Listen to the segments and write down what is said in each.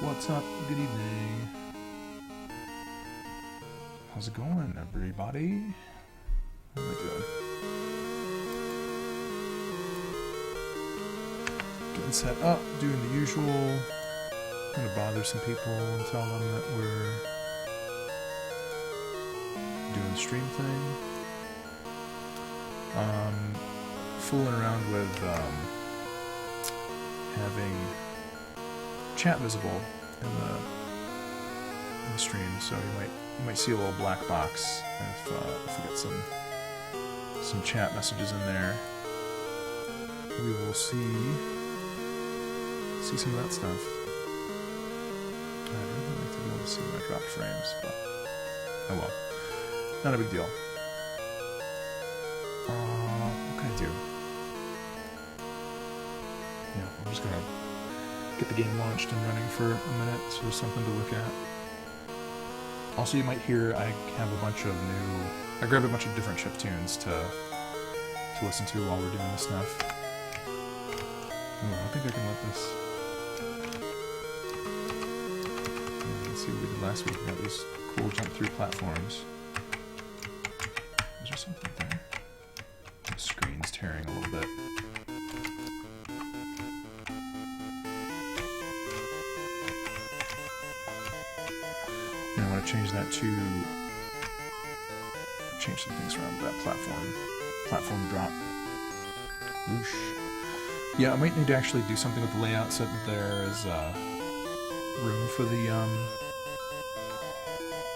What's up? Good evening. How's it going, everybody? How am I doing? Getting set up, doing the usual. Gonna bother some people and tell them that we're doing the stream thing. Fooling around with having chat visible in the stream, so you might see a little black box if we get some chat messages in there. We will see some of that stuff. I'd really like to be able to see my dropped frames, but oh well, not a big deal. What can I do? Yeah, I'm just gonna get the game launched and running for a minute, so there's something to look at. Also, you might hear I have a bunch of I grabbed a bunch of different chiptunes to listen to while we're doing this stuff. Oh, I don't think I can let this. Yeah, let's see what we did last week. We got these cool jump through platforms. Is there something there? The screen's tearing a little bit. Change that to change some things around with that platform drop. Whoosh. Yeah, I might need to actually do something with the layout so that there is room for the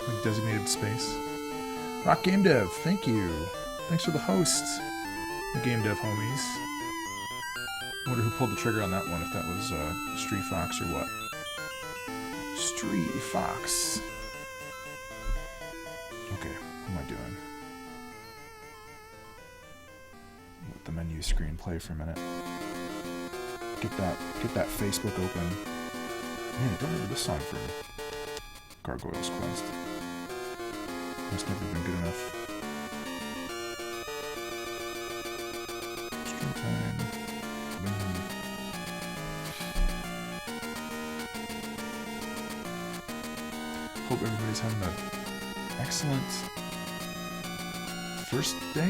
like designated space. Rock gamedev, thank you. Thanks for the hosts, the gamedev homies. I wonder who pulled the trigger on that one, if that was Stree Fox or what. Stree Fox. Okay, what am I doing? Let the menu screen play for a minute. Get that Facebook open. Man, I don't remember this song from Gargoyle's Quest. Must never been good enough. Stream time. Hope everybody's having a excellent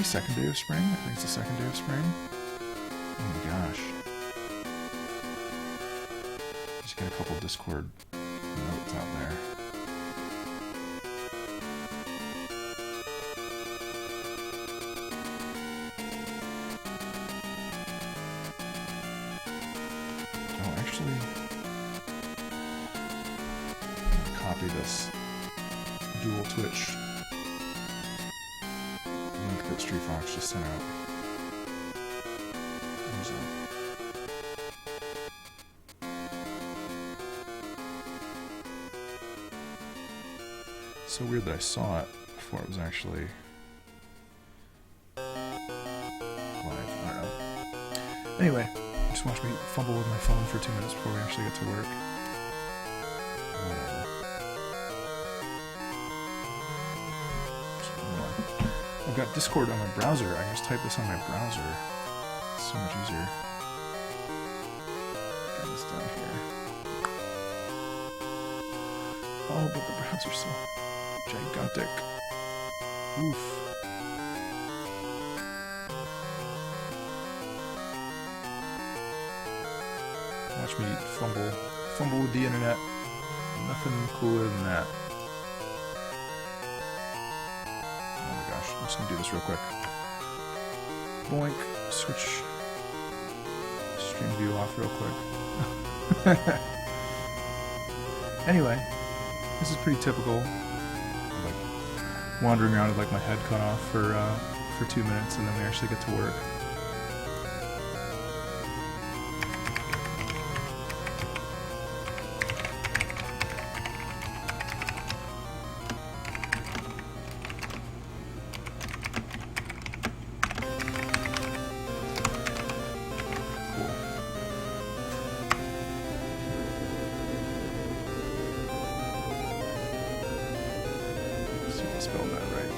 second day of spring. I think it's the second day of spring. Oh my gosh. Just get a couple Discord notes out there. Oh, actually, I'm gonna copy this dual Twitch link that Stree Fox just sent out. There's that. So weird that I saw it before it was actually live. I don't know. Anyway, just watch me fumble with my phone for 2 minutes before we actually get to work. I've got Discord on my browser. I can just type this on my browser. It's so much easier. Get this done here. Oh, but the browser's so gigantic. Oof. Watch me fumble with the internet. Nothing cooler than that. I'm just gonna do this real quick. Boink. Switch stream view off real quick. Anyway, this is pretty typical. I'm like wandering around with like my head cut off for 2 minutes, and then we actually get to work. Spelled that right.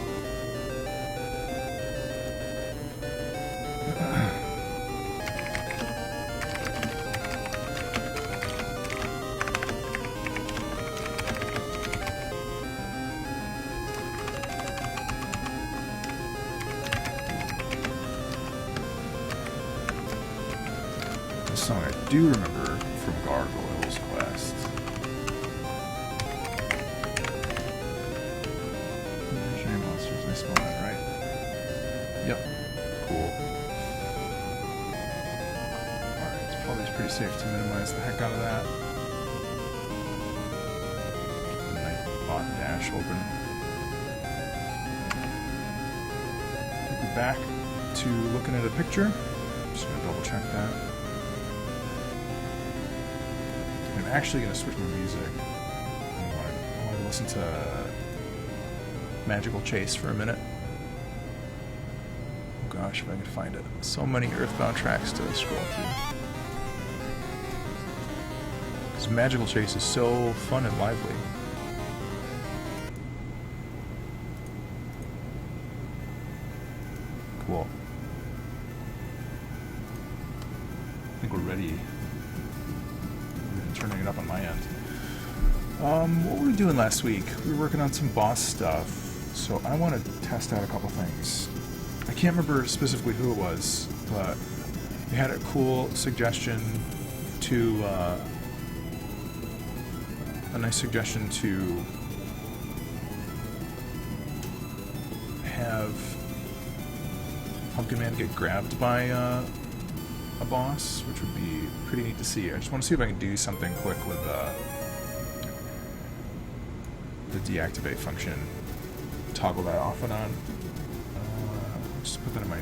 song I do remember from Gargoyles Quest. Imaginary monsters, nice moment, right? Yep. Cool. Alright, it's probably pretty safe to minimize the heck out of that. Bot dash open. Take me back to looking at a picture. I'm just gonna double check that. I'm actually gonna switch my music. I want to listen to Magical Chase for a minute. Oh gosh, if I could find it. So many Earthbound tracks to scroll through. Because Magical Chase is so fun and lively. Cool. I think we're ready. We're turning it up on my end. What were we doing last week? We were working on some boss stuff, so I want to test out a couple things. I can't remember specifically who it was, but we had a cool suggestion to, a nice suggestion to have Pumpkin Man get grabbed by a boss, which would be pretty neat to see. I just want to see if I can do something quick with the deactivate function. Toggle that off and on. Just put that in my...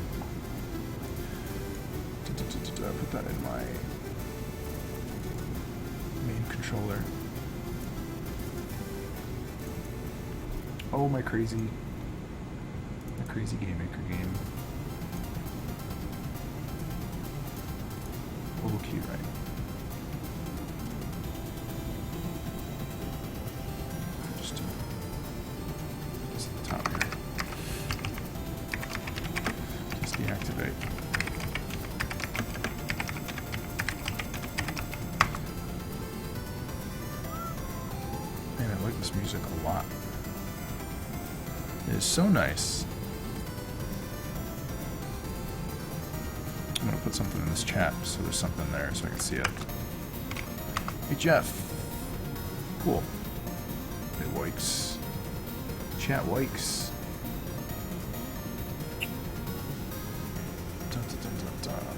Put that in my main controller. Oh, my crazy Game Maker game. A little cute, right? Just at the top here. Just deactivate. Man, I like this music a lot. It is so nice. I'm gonna put something in this chat so there's something there so I can see it. Hey Jeff. Cool. Hey Wikes. Chat Wikes.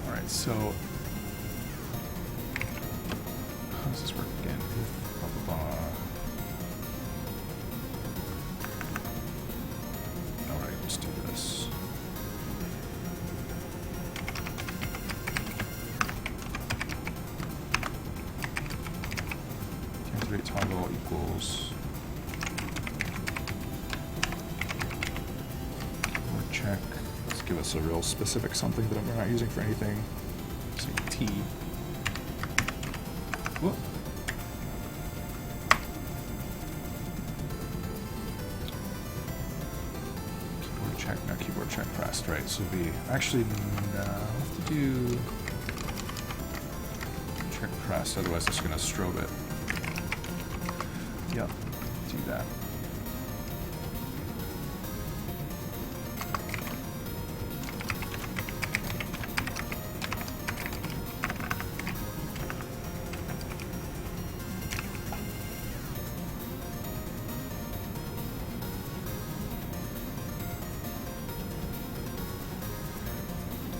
Alright, so how does this work again? Blah, blah, blah. Alright, let's do this. Toggle equals or check. Let's give us a real specific something that we're not using for anything. Say T. Whoop. Keyboard check. No, keyboard check pressed. Right. So it'll be actually no. I'll have to do check pressed. Otherwise, it's going to strobe it. Yep, do that.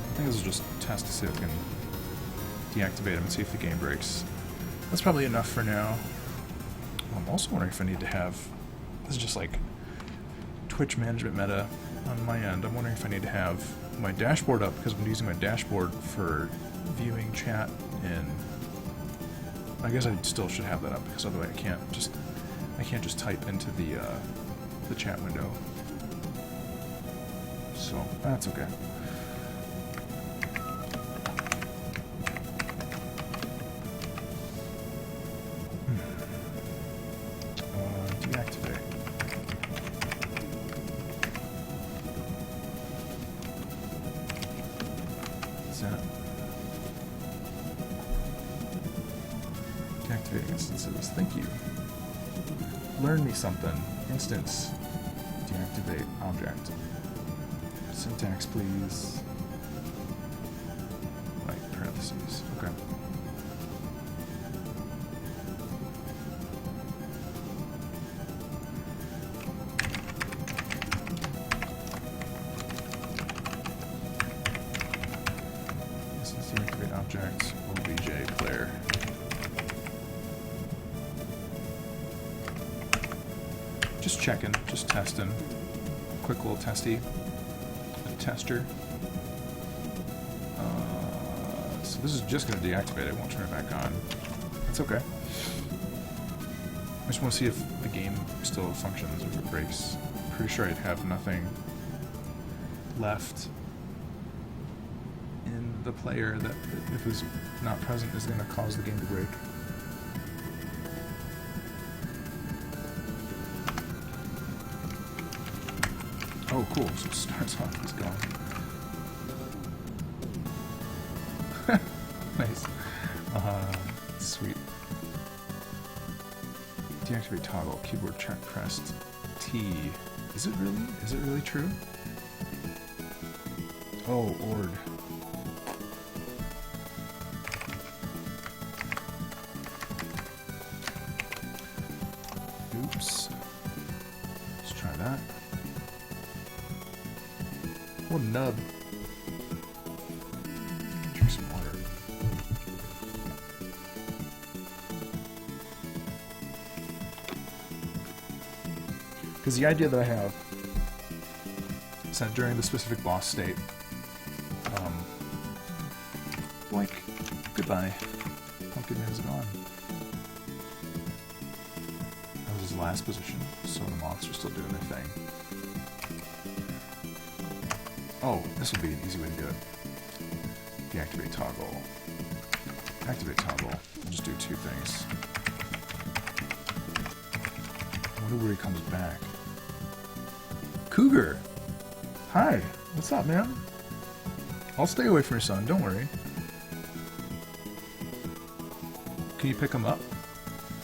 I think this is just a test to see if we can deactivate him and see if the game breaks. That's probably enough for now. I'm also wondering if I need to have, this is just like Twitch management meta on my end, I'm wondering if I need to have my dashboard up because I'm using my dashboard for viewing chat, and I guess I still should have that up because otherwise I can't just type into the chat window. So that's okay. Deactivating instances. Thank you. Learn me something. Instance. Deactivate object. Syntax, please. Right, parentheses. Okay. Just checking, just testing. Quick little testy. A tester. So this is just going to deactivate it. I won't turn it back on. It's okay. I just want to see if the game still functions or if it breaks. Pretty sure I'd have nothing left in the player that, if it's not present, is going to cause the game to break. Oh, cool. So it starts off, it's gone. Nice. Sweet. Deactivate toggle. Keyboard check pressed T. Is it really? Is it really true? Oh, ORD. Oops. Let's try that. What a nub. Drink some water. Because the idea that I have is that during the specific boss state, like, goodbye. Pumpkin Man's gone. That was his last position, so the moths are still doing their thing. Oh, this would be an easy way to do it. Deactivate toggle. Activate toggle. We'll just do two things. I wonder where he comes back. Cougar! Hi! What's up, man? I'll stay away from your son, don't worry. Can you pick him up?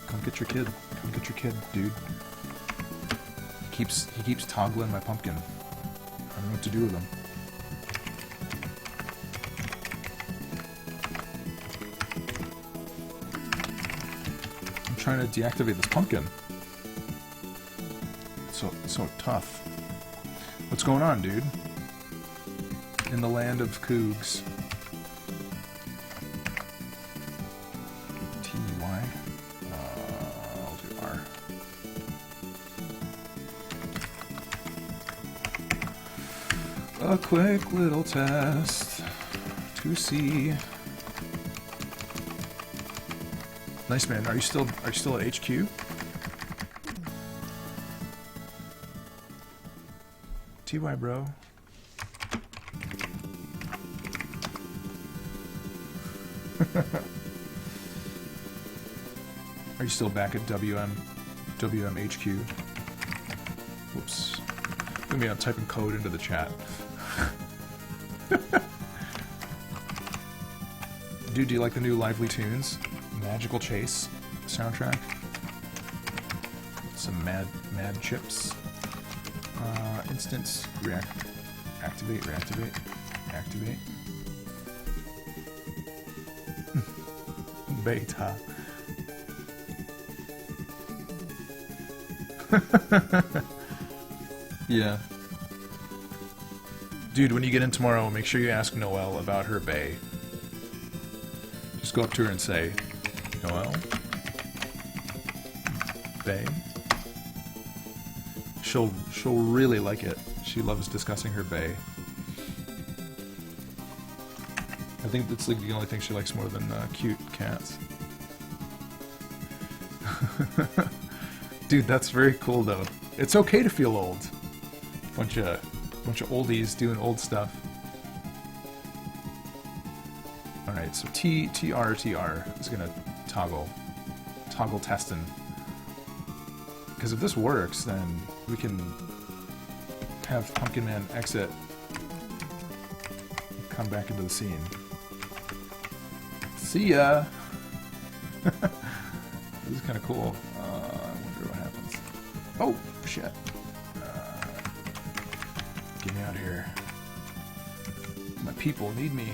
Come get your kid. Come get your kid, dude. He keeps toggling my pumpkin. I don't know what to do with him. I'm trying to deactivate this pumpkin. It's so tough. What's going on, dude? In the land of Cougs. T-Y. I'll do R. A quick little test to see. Nice, man. Are you still at HQ? TY, bro. Are you still back at WMHQ? Whoops. Maybe I'm typing code into the chat. Dude, do you like the new Lively Tunes? Magical Chase soundtrack? Some mad chips. Instance, activate, activate. Beta. Yeah. Dude, when you get in tomorrow, make sure you ask Noelle about her bae. Just go up to her and say, Noelle? Bae? She'll really like it. She loves discussing her bae. I think that's like the only thing she likes more than cute cats. Dude, that's very cool though. It's okay to feel old. Bunch of oldies doing old stuff. All right, so TR is gonna toggle testing. Because if this works, then we can have Pumpkin Man exit, come back into the scene. See ya! This is kind of cool. I wonder what happens. Oh, shit. Get me out of here. My people need me.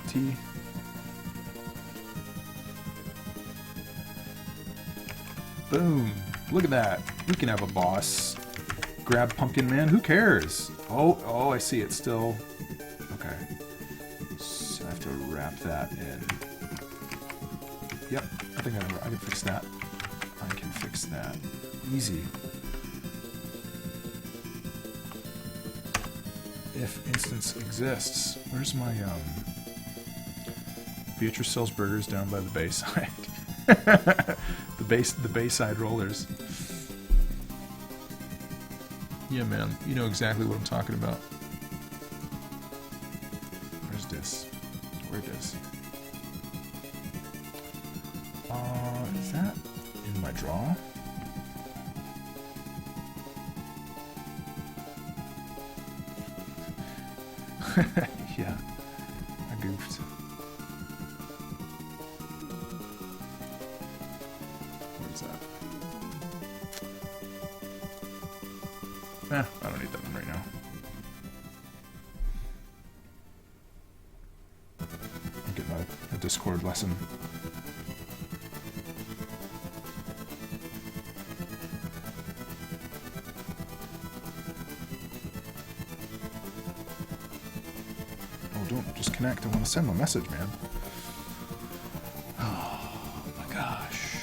T. Boom. Look at that. We can have a boss. Grab Pumpkin Man. Who cares? Oh, I see. It's still... Okay. So I have to wrap that in. Yep. I think I can fix that. I can fix that. Easy. If instance exists. Where's my, Beatrice sells burgers down by the Bayside. the Bayside rollers. Yeah, man. You know exactly what I'm talking about. Where's this? Where this? Is that in my draw? Yeah, I goofed. What is that? I don't need that one right now. I'm getting a Discord lesson. Don't just connect. I want to send my message, man. Oh my gosh.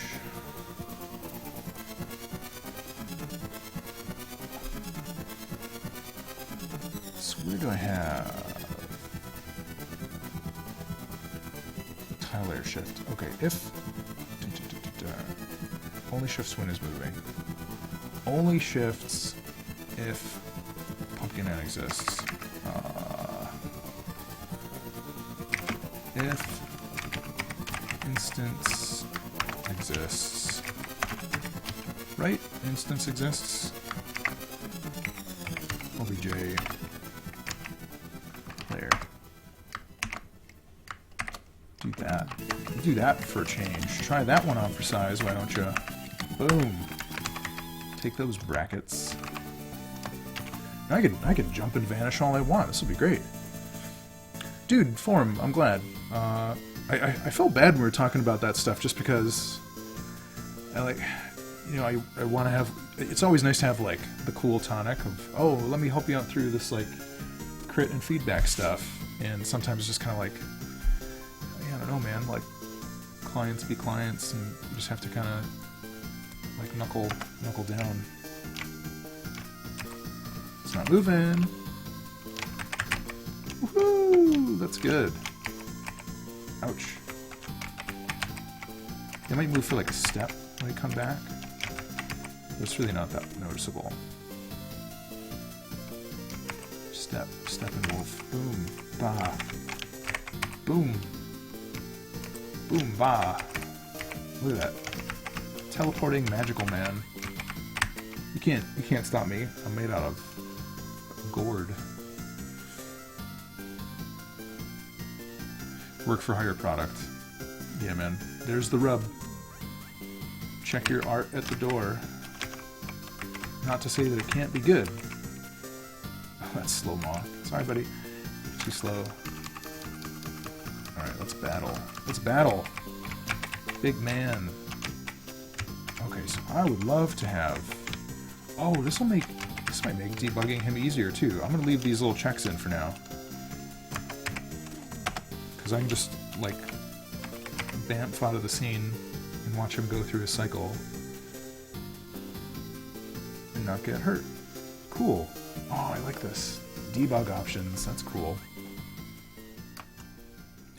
So where do I have tile layer shift? Okay, if only shifts when is moving. Only shifts if pumpkin N exists. If instance exists, right? Instance exists. OBJ layer. Do that. Do that for a change. Try that one on for size, why don't you? Boom. Take those brackets. Now I can jump and vanish all I want. This will be great. Dude, form, I'm glad. I felt bad when we were talking about that stuff just because I like, you know, I want to have, it's always nice to have like the cool tonic of, oh, let me help you out through this like crit and feedback stuff. And sometimes it's just kind of like, I don't know, man, like clients be clients and you just have to kind of like knuckle down. It's not moving. Woohoo! That's good. Ouch. It might move for like a step when I come back. But it's really not that noticeable. Step and wolf. Boom. Bah. Boom. Boom. Bah. Look at that. Teleporting magical man. You can't stop me. I'm made out of gourd. Work for hire product. Yeah, man. There's the rub. Check your art at the door. Not to say that it can't be good. Oh, that's slow moth. Sorry, buddy. Too slow. Alright, let's battle. Let's battle! Big man. Okay, so I would love to have... Oh, this might make debugging him easier, too. I'm gonna leave these little checks in for now. Because I can just, like, bamf out of the scene and watch him go through his cycle and not get hurt. Cool. Oh, I like this. Debug options. That's cool.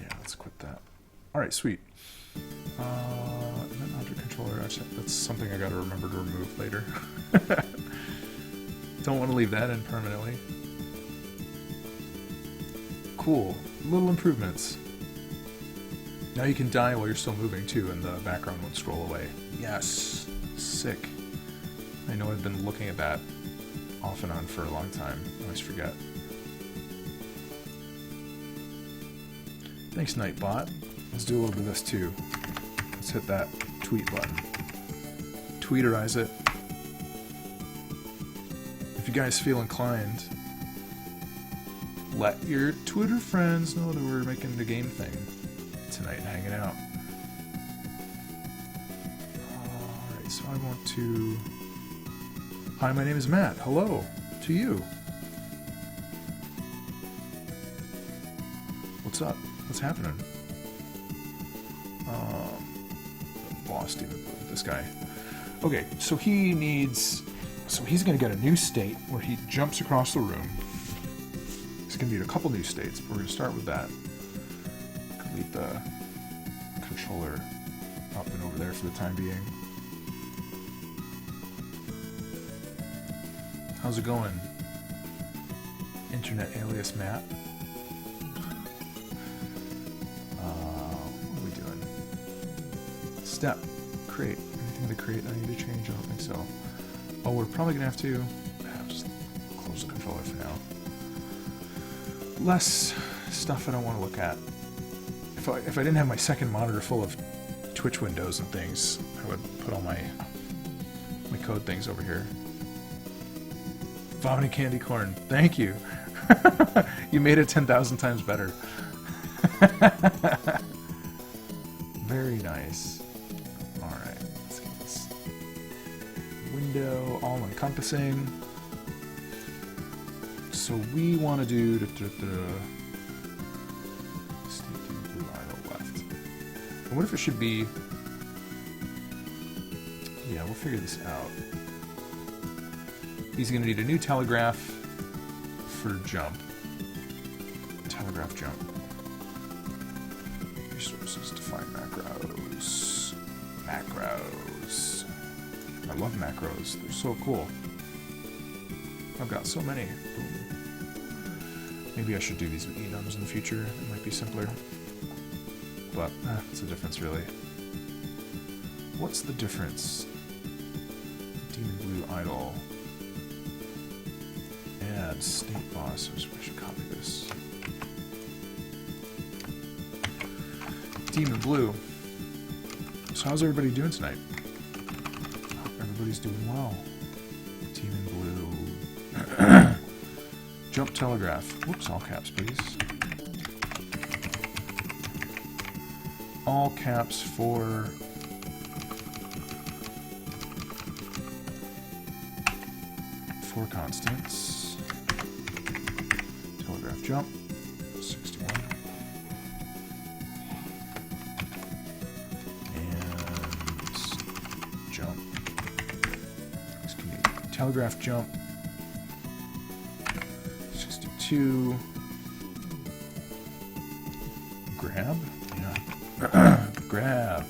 Yeah, let's quit that. Alright, sweet. Object controller. That's something I gotta remember to remove later. Don't want to leave that in permanently. Cool. Little improvements. Now you can die while you're still moving too, and the background won't scroll away. Yes! Sick. I know I've been looking at that off and on for a long time. I always forget. Thanks, Nightbot. Let's do a little bit of this too. Let's hit that tweet button. Tweeterize it. If you guys feel inclined, let your Twitter friends know that we're making the game thing tonight and hanging out. Alright, so I want to... Hi, my name is Matt. Hello to you. What's up? What's happening? Boss demon, this guy. Okay, so he needs... So he's going to get a new state where he jumps across the room. He's going to need a couple new states, but we're going to start with that. Leave the controller up and over there for the time being. How's it going? Internet alias Matt. What are we doing? Step. Create. Anything to create I need to change? I don't think so. Oh, we're probably going to have to... just close the controller for now. Less stuff I don't want to look at. If I didn't have my second monitor full of Twitch windows and things, I would put all my code things over here. Vomiting candy corn. Thank you. You made it 10,000 times better. Very nice. Alright, let's get this window all encompassing. So we want to do what if it should be... Yeah, we'll figure this out. He's going to need a new telegraph for jump. Telegraph jump. Resources, define macros. Macros. I love macros. They're so cool. I've got so many. Boom. Maybe I should do these with enums in the future. It might be simpler. But, what's the difference, really? What's the difference? Demon Blue Idol. Add state boss. I should copy this. Demon Blue. So how's everybody doing tonight? Everybody's doing well. Demon Blue. Jump telegraph. Whoops, all caps, please. All caps for constants. Telegraph jump 61 and jump. Telegraph jump 62. Grab. Yeah. Grab.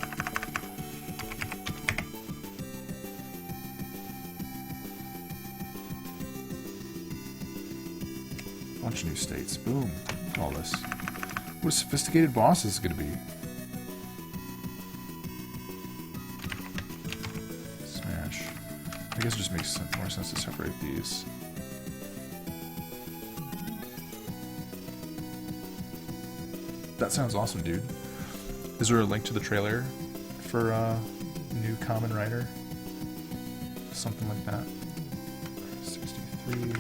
Bunch of new states. Boom. Look at all this. What a sophisticated boss this is going to be. Smash. I guess it just makes more sense to separate these. That sounds awesome, dude. Is there a link to the trailer for new Kamen Rider? Something like that. 63.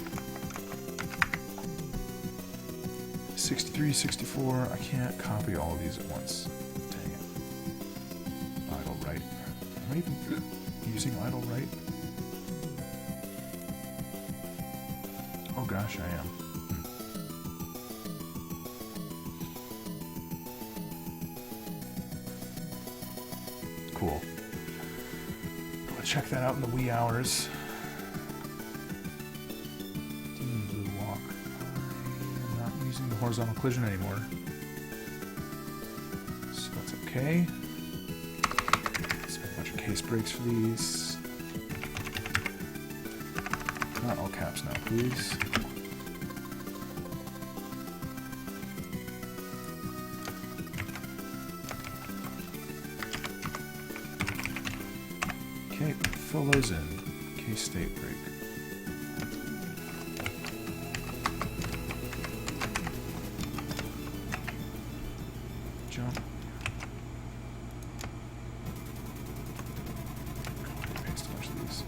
63, 64. I can't copy all of these at once. Dang it. Idle right. Am I even using idle right? Oh gosh, I am. Cool. I'll check that out in the wee hours. Demon Blue Walk. I'm not using the horizontal collision anymore. So that's okay. Let's make a bunch of case breaks for these. Not all caps now, please. Okay, fill those in. Case state break. Jump. Paste a bunch of these.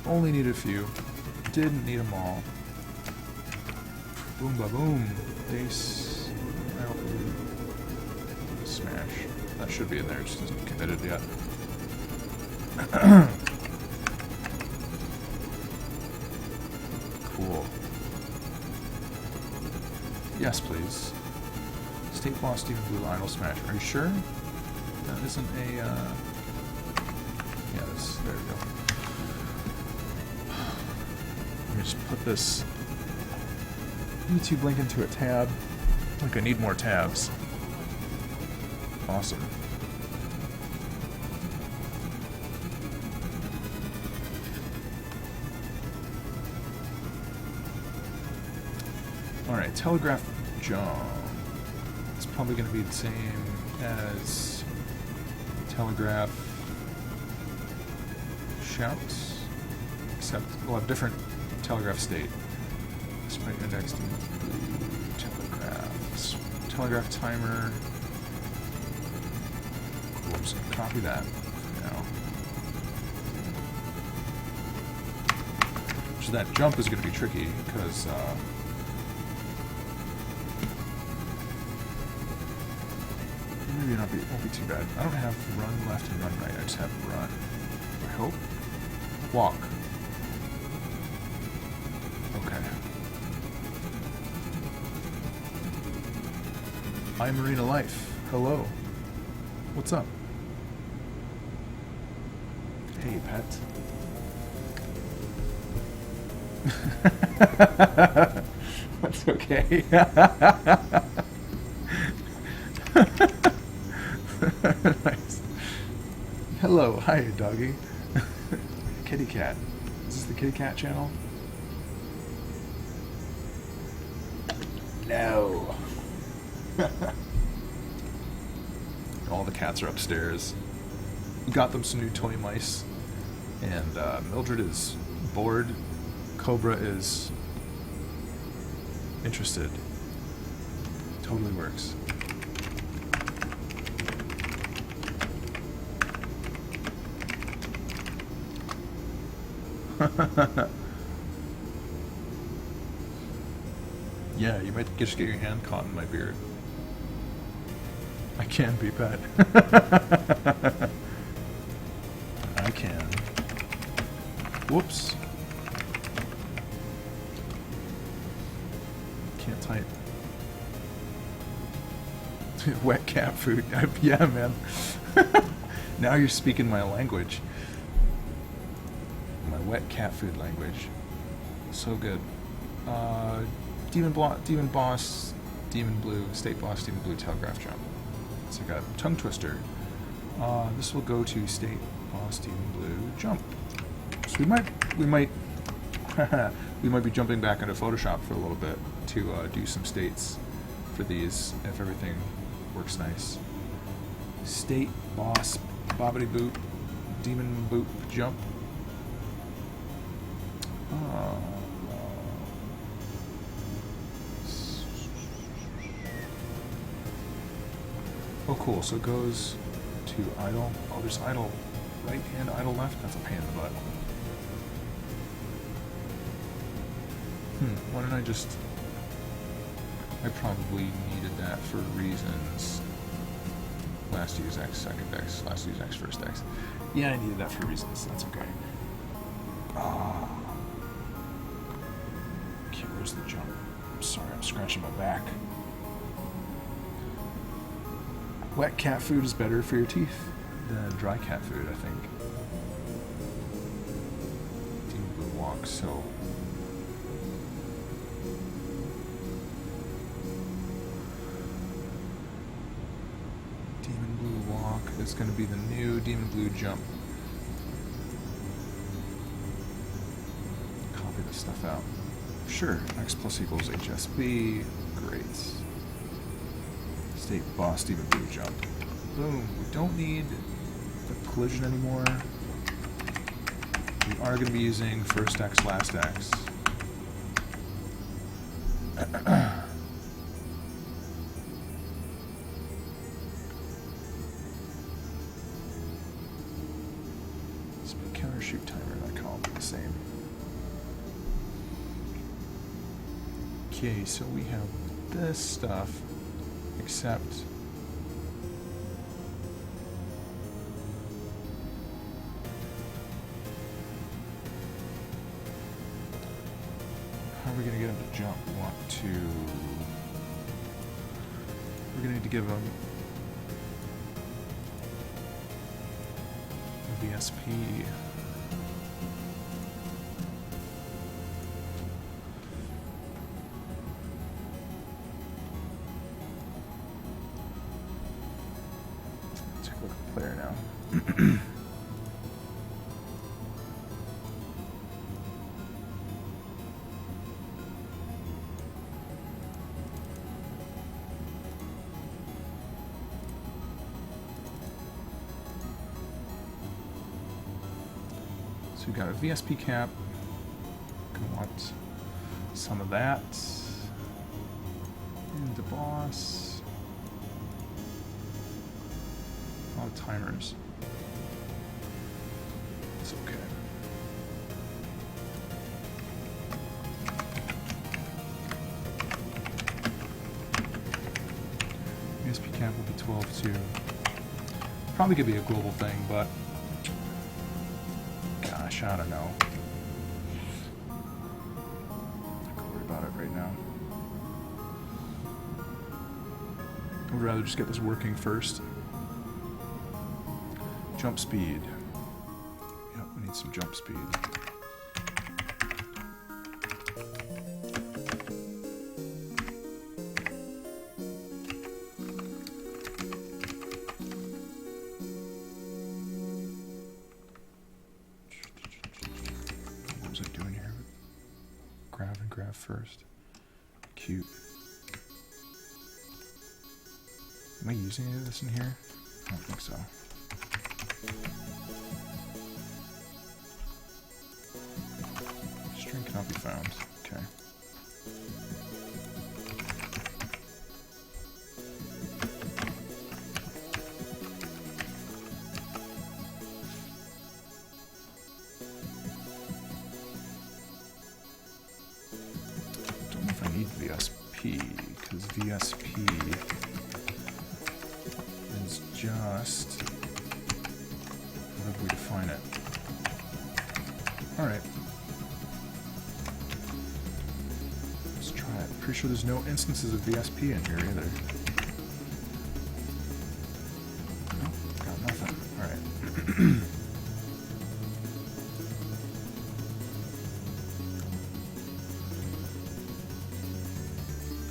Only need a few. Didn't need them all. Boom ba boom. Base. Out. Smash. That should be in there. It just isn't committed yet. Yes, please. State boss, Demon Blue, idle smash. Are you sure? That isn't a, yeah, this, there we go. Let me just put this YouTube link into a tab. Like I need more tabs. Awesome. Alright, telegraph jump. It's probably going to be the same as telegraph shouts, except we'll have different telegraph state. Sprite index, telegraphs, telegraph timer. Cool, I'm just going to copy that for now. So that jump is going to be tricky because maybe won't be too bad. I don't have run left and run right. I just have run. I hope. Walk. Okay. I'm Marina Life. Hello. What's up? Hey, pet. That's okay. Nice. Hello, hi, doggy. Kitty cat. Is this the kitty cat channel? No. All the cats are upstairs. Got them some new toy mice. And Mildred is bored. Cobra is interested. Totally works. Yeah, you might just get your hand caught in my beard. I can be pet. I can. Whoops. Can't type. Wet cat food. Yeah, man. Now you're speaking my language. My wet cat food language. So good. Demon boss, demon blue, state boss, demon blue, telegraph jump. It's like a tongue twister. This will go to state boss, demon blue, jump. So we might we might be jumping back into Photoshop for a little bit to do some states for these if everything works nice. State boss, bobbity boop, demon boop, jump. Oh, cool. So it goes to idle. Oh, there's idle right and idle left. That's a pain in the butt. Why didn't I just... I probably needed that for reasons. Last use X, second X, last use X, first X. Yeah, I needed that for reasons. That's okay. Okay, where's the jump? Sorry, I'm scratching my back. Wet cat food is better for your teeth than dry cat food, I think. Demon Blue walk, so... Demon Blue walk is going to be the new Demon Blue jump. Copy this stuff out. Sure, X plus equals HSB. Great. State boss demon blue jump. Boom. We don't need the collision anymore. We are going to be using first X, last X. Speed counter shoot timer, I call them the same. Okay, so we have this stuff. Except how are we going to get him to jump? We want to need to give them a VSP. Take a look at the player now. So we've got a VSP cap. Gonna want some of that. And the boss. A lot of timers. It's okay. VSP cap will be 12 too. Probably could be a global thing, but gosh, I don't know. I can't worry about it right now. I would rather just get this working first. Jump speed. Yep, we need some jump speed. What was I doing here? Grab and grab first. Cute. Am I using any of this in here? I don't think so. String cannot be found. Okay. Don't know if I need VSP, because VSP is just however we define it. Alright. Let's try it. Pretty sure there's no instances of VSP in here either. Nope, got nothing. Alright.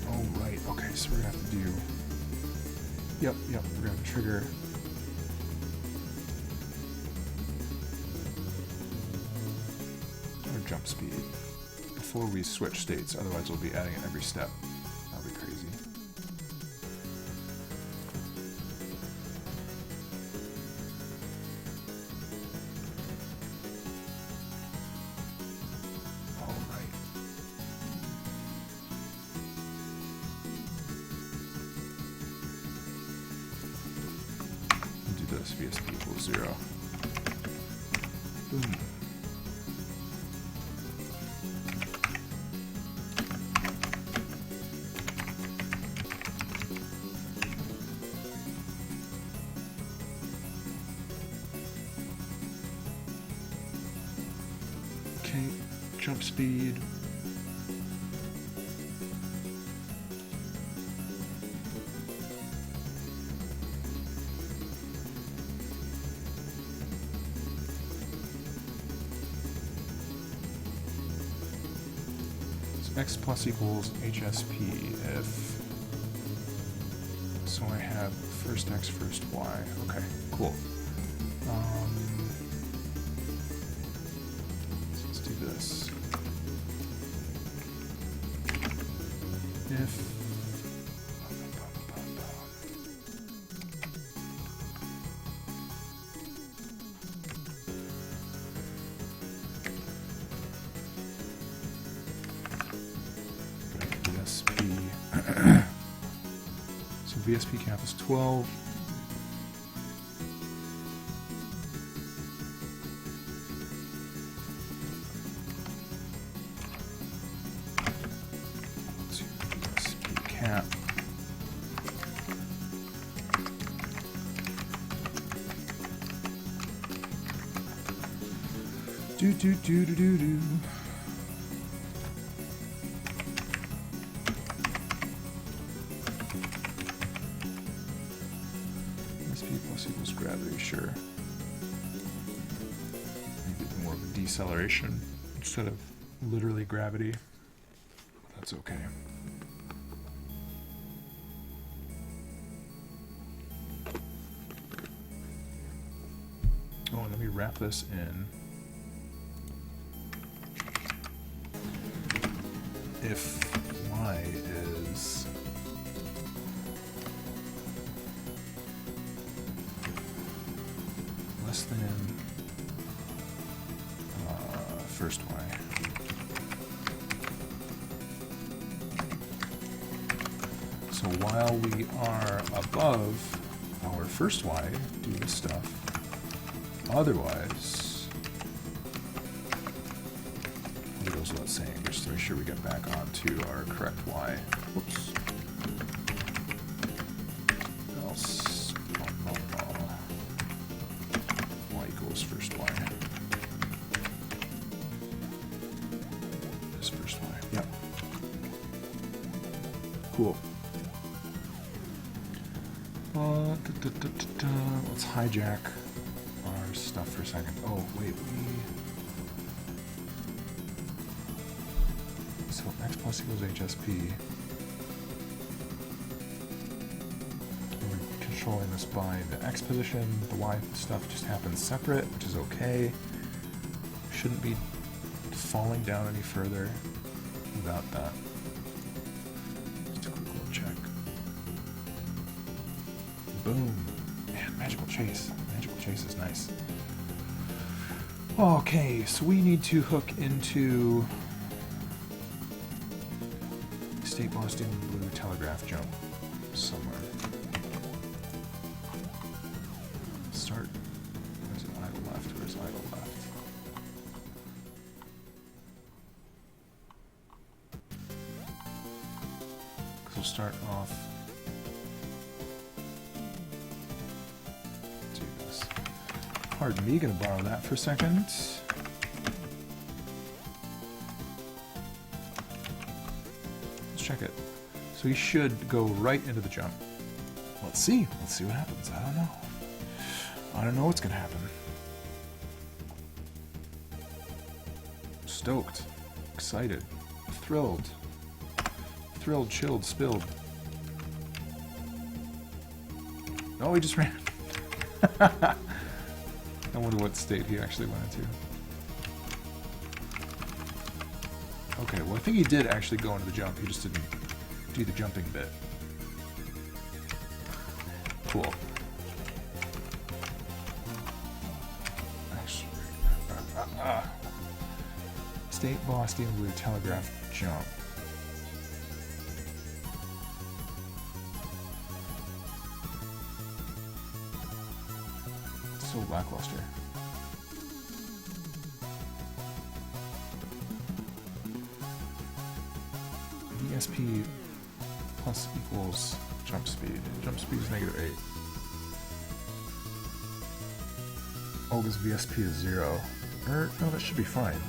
Oh, right. Okay, so we're gonna have to do... Yep, we're gonna have to trigger... our jump speed before we switch states, otherwise we'll be adding it every step. That'll be crazy. Alright. We'll do this, VSP equals 0. Boom. Okay, jump speed. So x plus equals HSP if... So I have first x, first y. Okay, cool. Let's do this. If VSP so VSP cap is 12. VSP cap. Do. plus equals gravity, sure. Maybe more of a deceleration instead of literally gravity. That's okay. Oh, and let me wrap this in. If y is less than first y. So while we are above our first y, do this stuff. Otherwise, it goes without saying, just to make sure we get back onto our correct y. Whoops. Else, y equals first y. This first y. Yep. Cool. Let's hijack our stuff for a second. Oh, wait, so x plus equals HSP. We're controlling this by the x position. The y stuff just happens separate, which is okay. Shouldn't be falling down any further without that. Just a quick little check. Boom. Man, magical chase. Magical chase is nice. Okay, so we need to hook into state Boston blue telegraph jump somewhere. Start. Where's it? Idle left. Where's idle left? Because we'll start off. Pardon me, gonna borrow that for a second. Let's check it. So he should go right into the jump. Let's see. Let's see what happens. I don't know. I don't know what's gonna happen. Stoked. Excited. Thrilled. Thrilled, chilled, spilled. Oh, he just ran. I wonder what state he actually went into. Okay, well I think he did actually go into the jump, he just didn't do the jumping bit. Cool. State Boston blue telegraph jump. So lackluster. VSP plus equals jump speed. Jump speed is -8. Oh, because VSP is 0. No, that should be fine.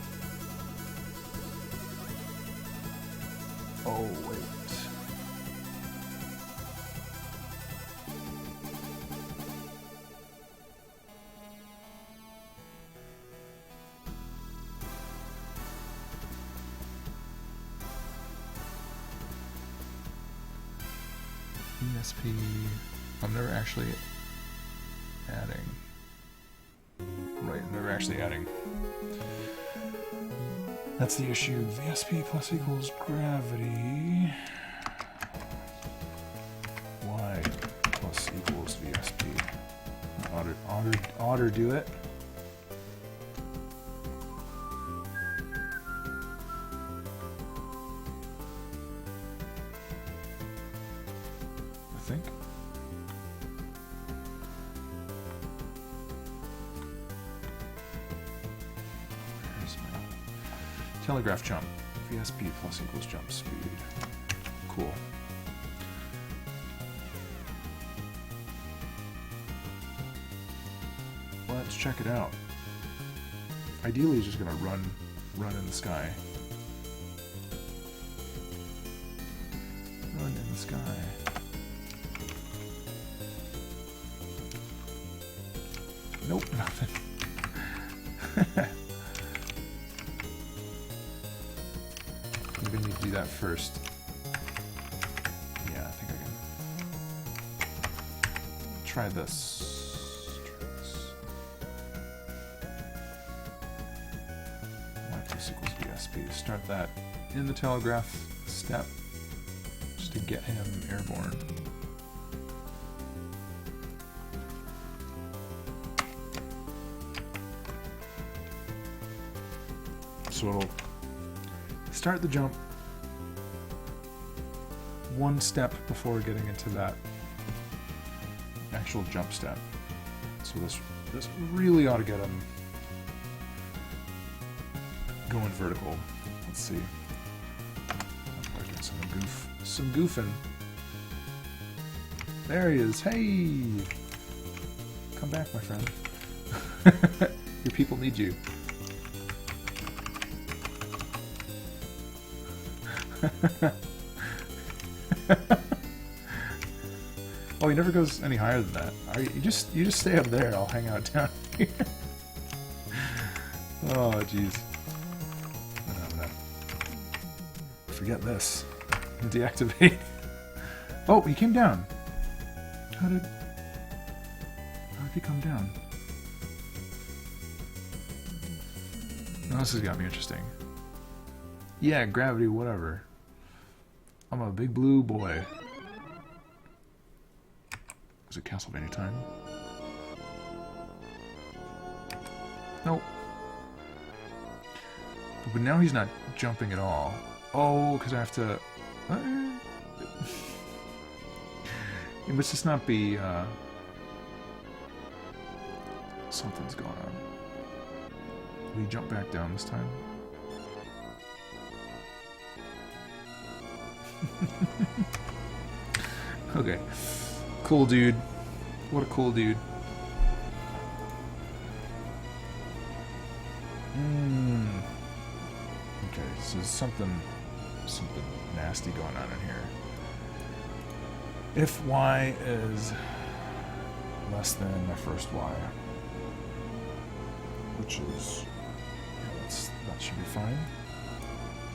Oh, wait. ESP. I'm never actually adding. Right, I'm never actually adding. That's the issue. VSP plus equals gravity. Y plus equals VSP. Oughter do it. I think. Where's my telegraph jump? VSP plus equals jump speed. Cool. Let's check it out. Ideally, he's just gonna run in the sky. Run in the sky. Nope, nothing. I'm gonna need to do that first. Yeah, I think I can. Try this. Y plus equals VSP. Start that in the telegraph step just to get him airborne. So it'll start the jump one step before getting into that actual jump step. So this really ought to get him going vertical. Let's see. I'm doing some goofing. There he is. Hey! Come back, my friend. Your people need you. Oh, he never goes any higher than that. You just stay up there. I'll hang out down here. Oh, jeez. I'm gonna forget this. Deactivate. Oh, he came down. How did he come down? Oh, this has got me interesting. Yeah, gravity, whatever. I'm a big blue boy. Is it Castlevania time? Nope. But now he's not jumping at all. Oh, because I have to... It must just not be... Something's going on. Will he jump back down this time? Okay. Cool dude. What a cool dude. Okay, so there's something nasty going on in here. If y is less than my first y, which is, yeah, that should be fine.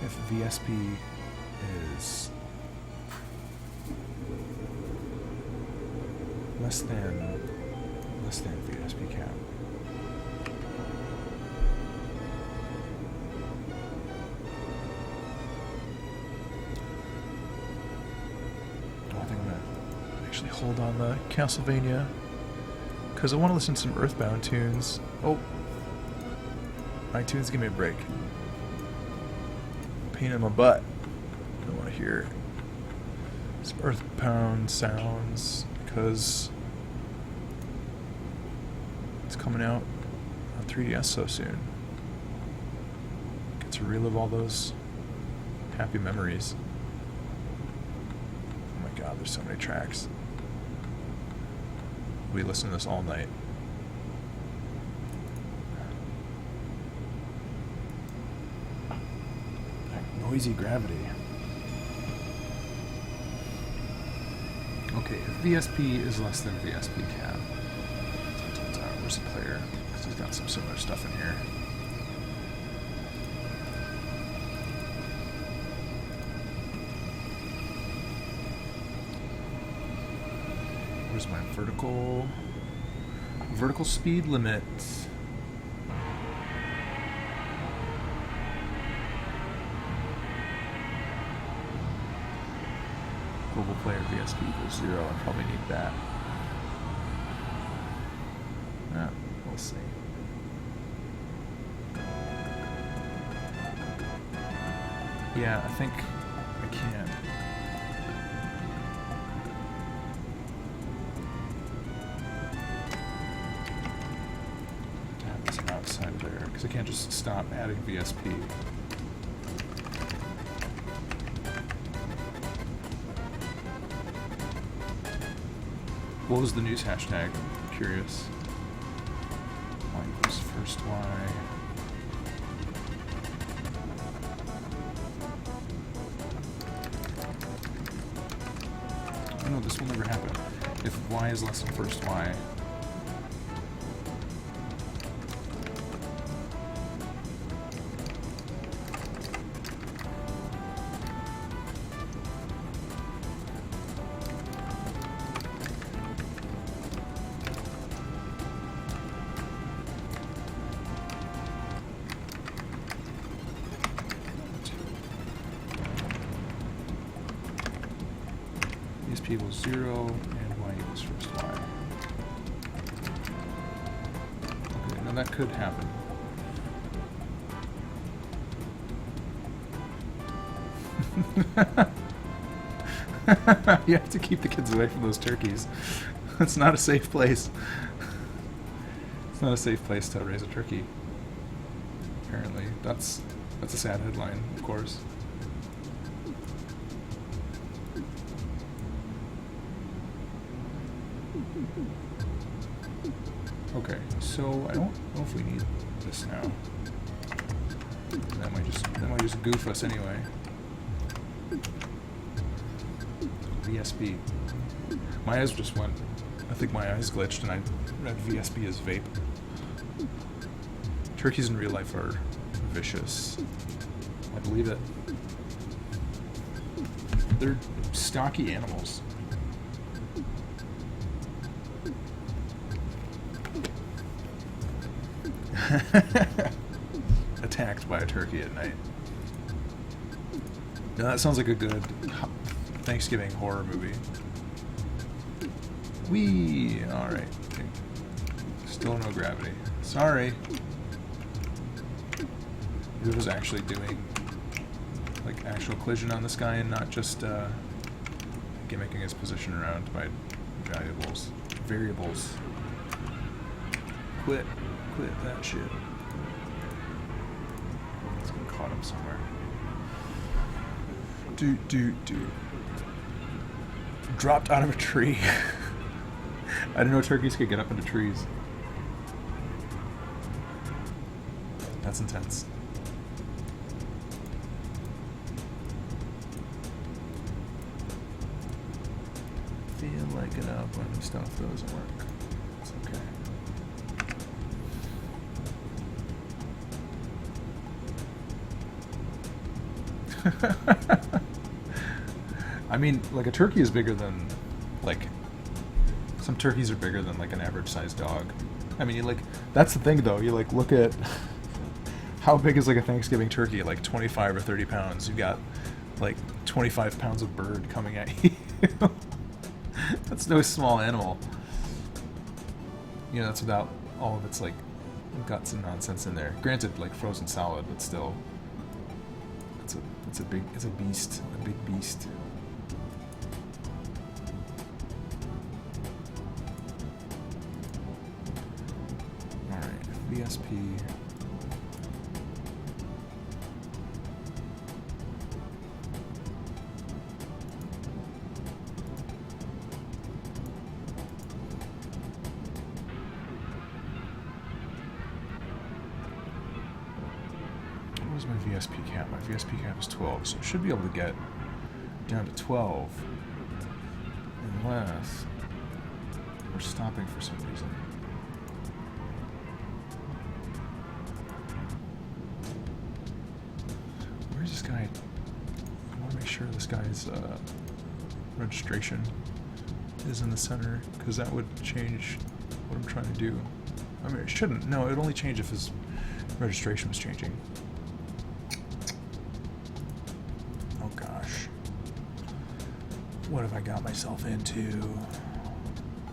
If VSP is less than VSP cap. I think I'm gonna actually hold on the Castlevania because I want to listen to some Earthbound tunes. Oh, iTunes, give me a break. Pain in my butt. I want to hear some Earthbound sounds because it's coming out on 3DS so soon. Get to relive all those happy memories. Oh my god, there's so many tracks. We listen to this all night. Noisy gravity. Okay, if VSP is less than VSP cap. Where's the player? Because he's got some similar stuff in here. Where's my vertical speed limit? Global player VSP equals 0. I probably need that. We'll see. Yeah, I think I can. To have this outside there, because I can't just stop adding VSP. What was the news hashtag? I'm curious. Y equals first Y. Oh no, this will never happen. If Y is less than first Y, VSP equals 0 and Y equals first Y. Okay, now that could happen. You have to keep the kids away from those turkeys. It's not a safe place. It's not a safe place to raise a turkey. Apparently, that's a sad headline, of course. Okay, so I don't know if we need this now. That might just goof us anyway. VSP. My eyes just went. I think my eyes glitched and I read VSP as vape. Turkeys in real life are vicious. I believe it. They're stocky animals. Attacked by a turkey at night. Now that sounds like a good Thanksgiving horror movie. Whee! Alright. Okay. Still no gravity. Sorry. It was actually doing like actual collision on this guy and not just gimmicking his position around by variables. Quit that shit. It's gonna caught him somewhere. Dropped out of a tree. I didn't know turkeys could get up into trees. That's intense. Feel like it up when stuff doesn't work. It's okay. I mean, like a turkey is bigger than, like, some turkeys are bigger than like an average sized dog. I mean, you like, that's the thing though, you like look at how big is like a Thanksgiving turkey, like 25 or 30 pounds. You've got like 25 pounds of bird coming at you. That's no small animal. You know, that's without all of its like guts and nonsense in there. Granted, like frozen solid, but still, it's a beast, a big beast. All right, VSP. What was my VSP cap? My VSP cap is 12, so I should be able to get down to 12 unless we're stopping for some reason. Where's this guy? I want to make sure this guy's registration is in the center, because that would change what I'm trying to do. I mean, it shouldn't. No, it would only change if his registration was changing. Oh gosh. What have I got myself into?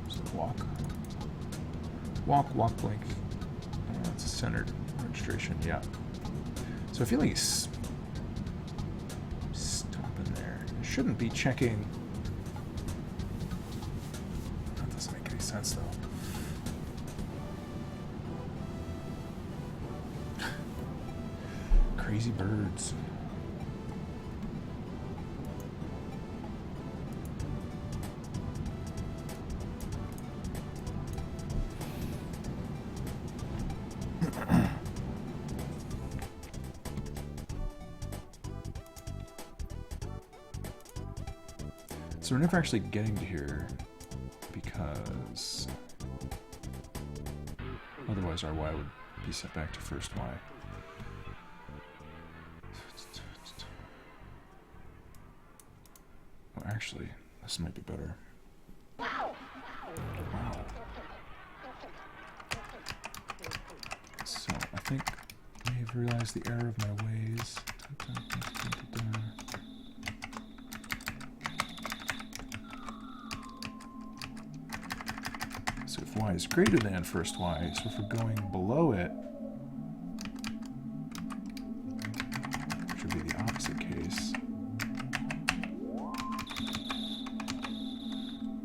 Just walk. Walk, blink. Oh, it's a centered registration, yeah. So I feel like he's stopping there. It shouldn't be checking. That doesn't make any sense though. Crazy birds. So we're never actually getting to here because otherwise our Y would be set back to first Y. Well, actually, this might be better. Wow. So I think I may have realized the error of my ways. y is greater than first y. So if we're going below it, which would be the opposite case,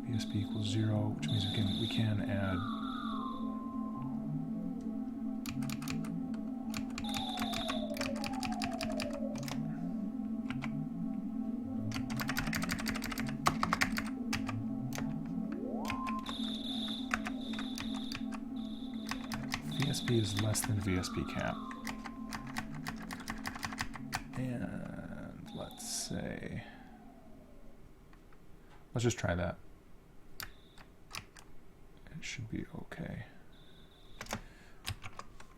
VSP equals 0, which means we can add VSP is less than VSP cap. And let's say, let's just try that. It should be okay.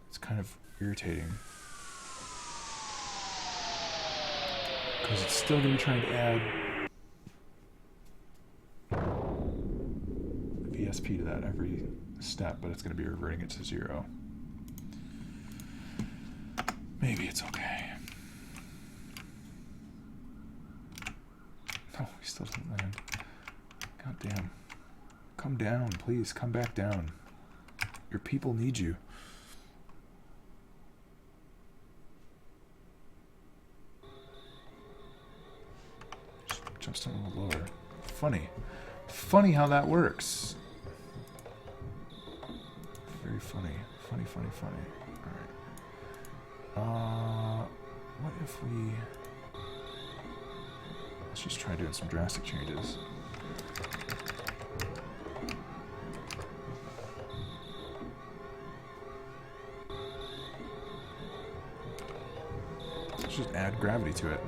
It's kind of irritating because it's still going to be trying to add VSP to that every step, but it's going to be reverting it to 0. Maybe it's okay. No, he still doesn't land. God damn. Come down, please. Come back down. Your people need you. Just a little lower. Funny. Funny how that works. Very funny. Funny, funny, funny. Alright. What if we... Let's just try doing some drastic changes. Let's just add gravity to it.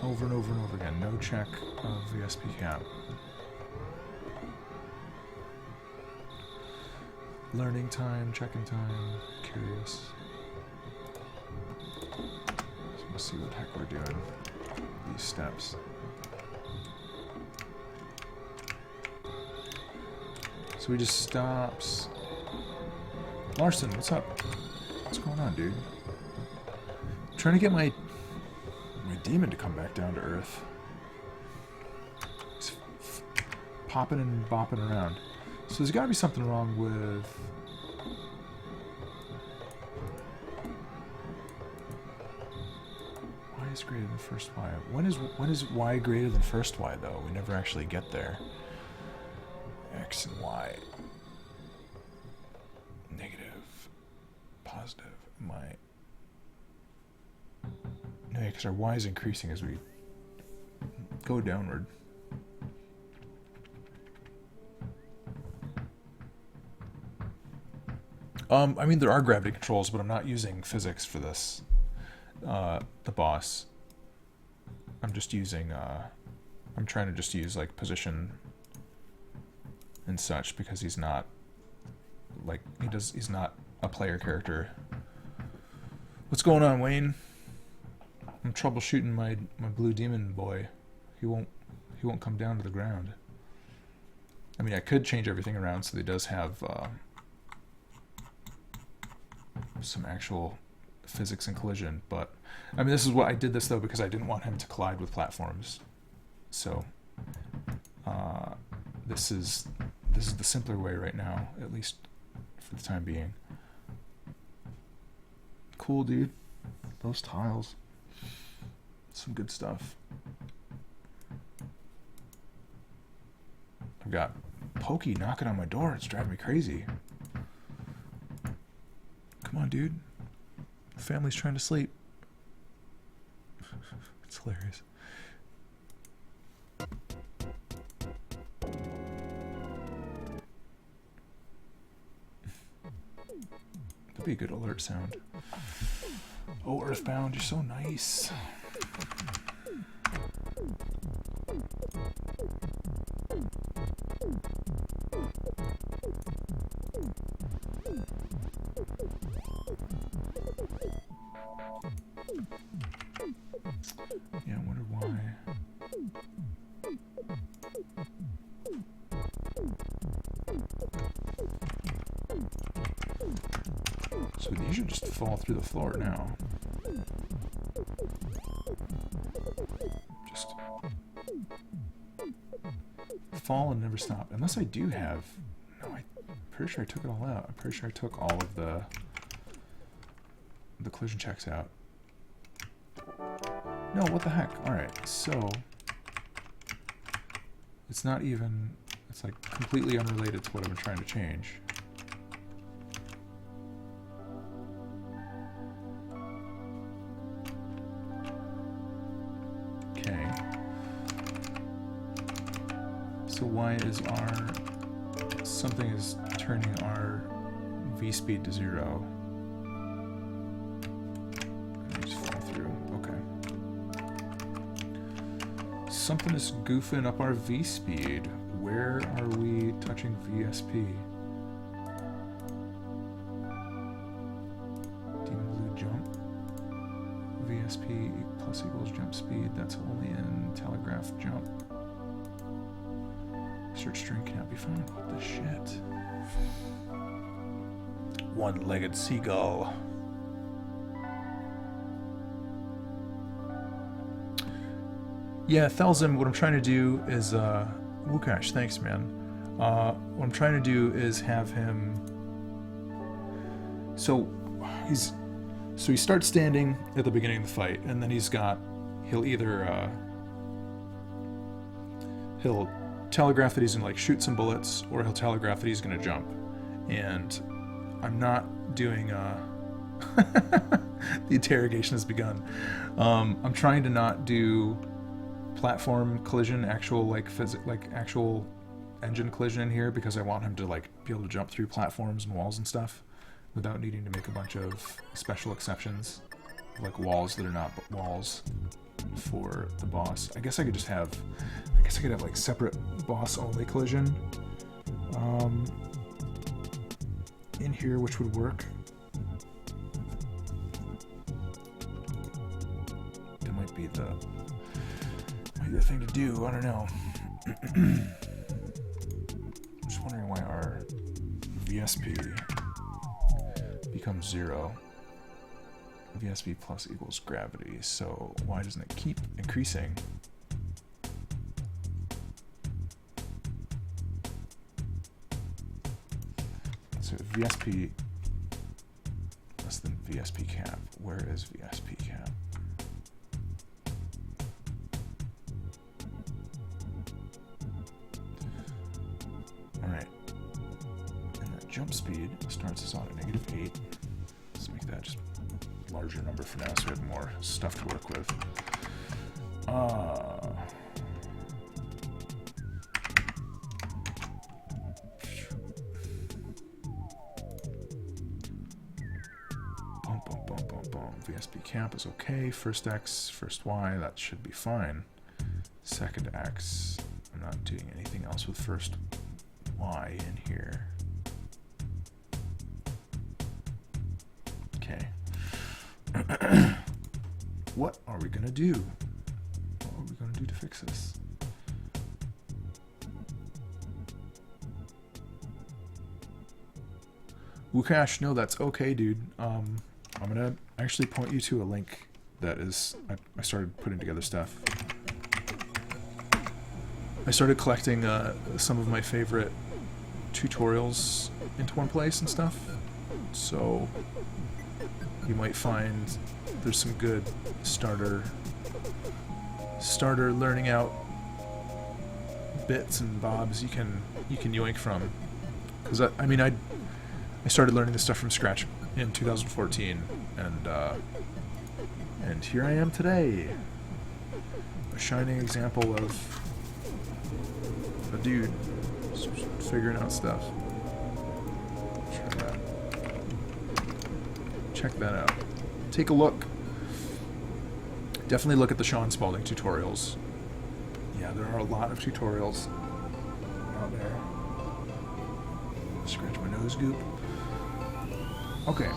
Over and over and over again. No check of VSP cap. Learning time, checking time, curious. So we'll see what the heck we're doing. These steps. So he just stops. Larson, what's up? What's going on, dude? I'm trying to get my demon to come back down to Earth. He's popping and bopping around. So there's got to be something wrong with... Y is greater than first y. When is y greater than first y, though? We never actually get there. X and y. Negative. Positive. My... No, because our y is increasing as we go downward. I mean, there are gravity controls, but I'm not using physics for this. The boss. I'm just using, I'm trying to just use, like, position and such, because he's not, like, he's not a player character. What's going on, Wayne? I'm troubleshooting my blue demon boy. He won't come down to the ground. I mean, I could change everything around so that he does have, some actual physics and collision, but I mean, this is what I did this though because I didn't want him to collide with platforms. So this is the simpler way right now, at least for the time being. Cool, dude. Those tiles, some good stuff. I've got Pokey knocking on my door. It's driving me crazy. Come on, dude. The family's trying to sleep. It's hilarious. That'd be a good alert sound. Oh, Earthbound, you're so nice. Yeah, I wonder why. So these should just fall through the floor now. Just fall and never stop. Unless I do have No, I'm pretty sure I took it all out. I'm pretty sure I took all of the collision checks out. No, what the heck? Alright, so it's not even, it's like completely unrelated to what I've been trying to change. Okay. So why is something is turning our V speed to 0? Something is goofing up our V speed. Where are we touching VSP? Demon Blue jump. VSP plus equals jump speed. That's only in telegraph jump. Search string cannot be found. What the shit? One-legged seagull. Yeah, Thelzim, what I'm trying to do is, Wukash, thanks, man. What I'm trying to do is have him, so he starts standing at the beginning of the fight, and then he'll either, he'll telegraph that he's gonna, like, shoot some bullets, or he'll telegraph that he's gonna jump. And I'm not doing, the interrogation has begun. I'm trying to not do platform collision, actual actual engine collision in here, because I want him to like be able to jump through platforms and walls and stuff without needing to make a bunch of special exceptions, like walls that are not walls for the boss. I guess I could have like separate boss only collision in here, which would work. That might be the thing to do. I don't know. I'm just wondering why our VSP becomes 0. VSP plus equals gravity. So why doesn't it keep increasing? So VSP less than VSP cap. Where is VSP cap? Jump speed starts us on at -8. Let's make that just a larger number for now so we have more stuff to work with. Boom, boom, boom, boom, boom. VSP cap is okay. First X, first Y, that should be fine. Second X, I'm not doing anything else with first Y in here. What are we gonna do? What are we gonna do to fix this? Wukash, no, that's okay, dude. I'm gonna actually point you to a link that is, I started putting together stuff. I started collecting some of my favorite tutorials into one place and stuff. So you might find there's some good starter learning out bits and bobs you can yoink from. Because I mean I started learning this stuff from scratch in 2014, and here I am today, a shining example of a dude figuring out stuff. Check that out. Take a look. Definitely look at the Sean Spalding tutorials. Yeah, there are a lot of tutorials out there. Scratch my nose goop. Okay.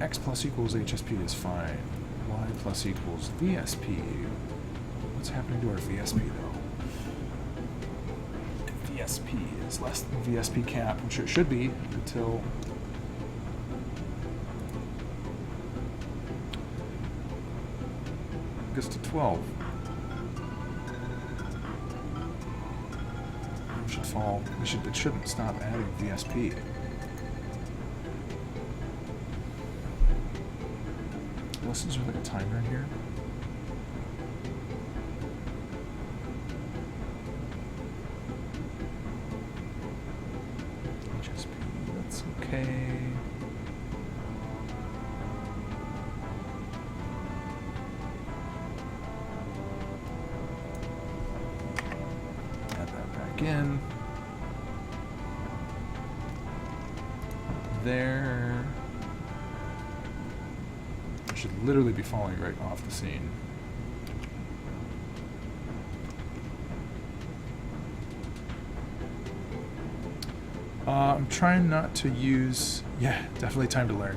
X plus equals HSP is fine. Y plus equals VSP. What's happening to our VSP though? VSP is less than VSP cap, which it should be until gets to 12. Should should fall. It shouldn't stop adding VSP. Unless there's like a timer in here. HSP, that's okay. Add that back in. There. It should literally be falling right off the scene. I'm trying not to use. Yeah, definitely time to learn.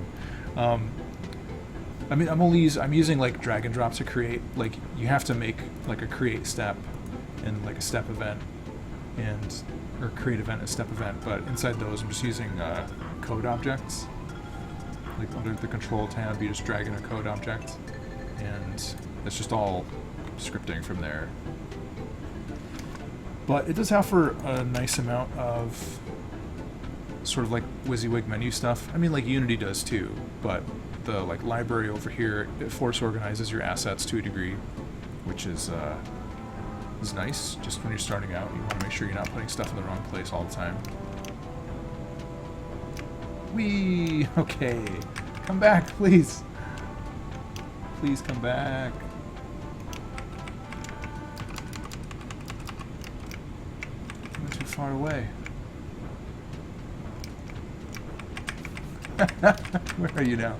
I mean, I'm using like drag and drop to create. Like you have to make like a create step and like a step event, or create event and step event. But inside those, I'm just using code objects. Like under the control tab, you just drag in a code object, and it's just all scripting from there. But it does offer a nice amount of sort of like WYSIWYG menu stuff. I mean, like Unity does too, but the like library over here, it force organizes your assets to a degree, which is nice. Just when you're starting out, you want to make sure you're not putting stuff in the wrong place all the time. Whee! Okay. Come back, please. Please come back. You went too far away. Where are you now?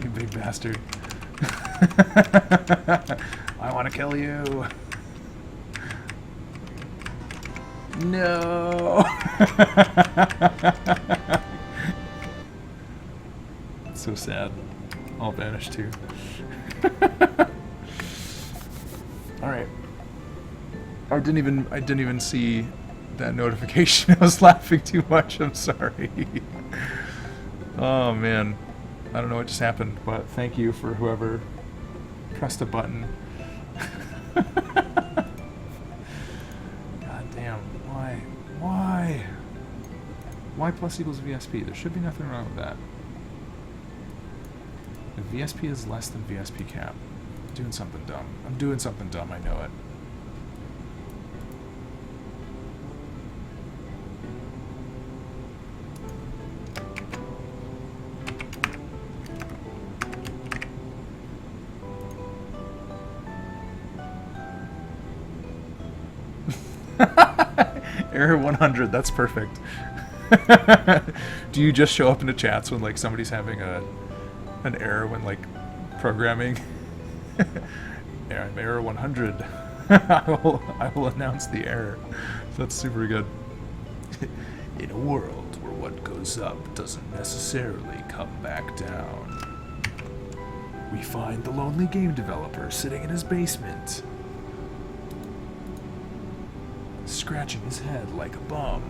You big bastard. I want to kill you. No. So sad. All vanished too. All right. I didn't even see that notification. I was laughing too much. I'm sorry. Oh man. I don't know what just happened, but thank you for whoever pressed a button. Why plus equals VSP? There should be nothing wrong with that. If VSP is less than VSP cap, I'm doing something dumb. I'm doing something dumb, I know it. Error 100, that's perfect. Do you just show up into chats when like somebody's having an error when like programming? Yeah, I'm error 100. I will announce the error. That's super good. In a world where what goes up doesn't necessarily come back down, we find the lonely game developer sitting in his basement, scratching his head like a bum.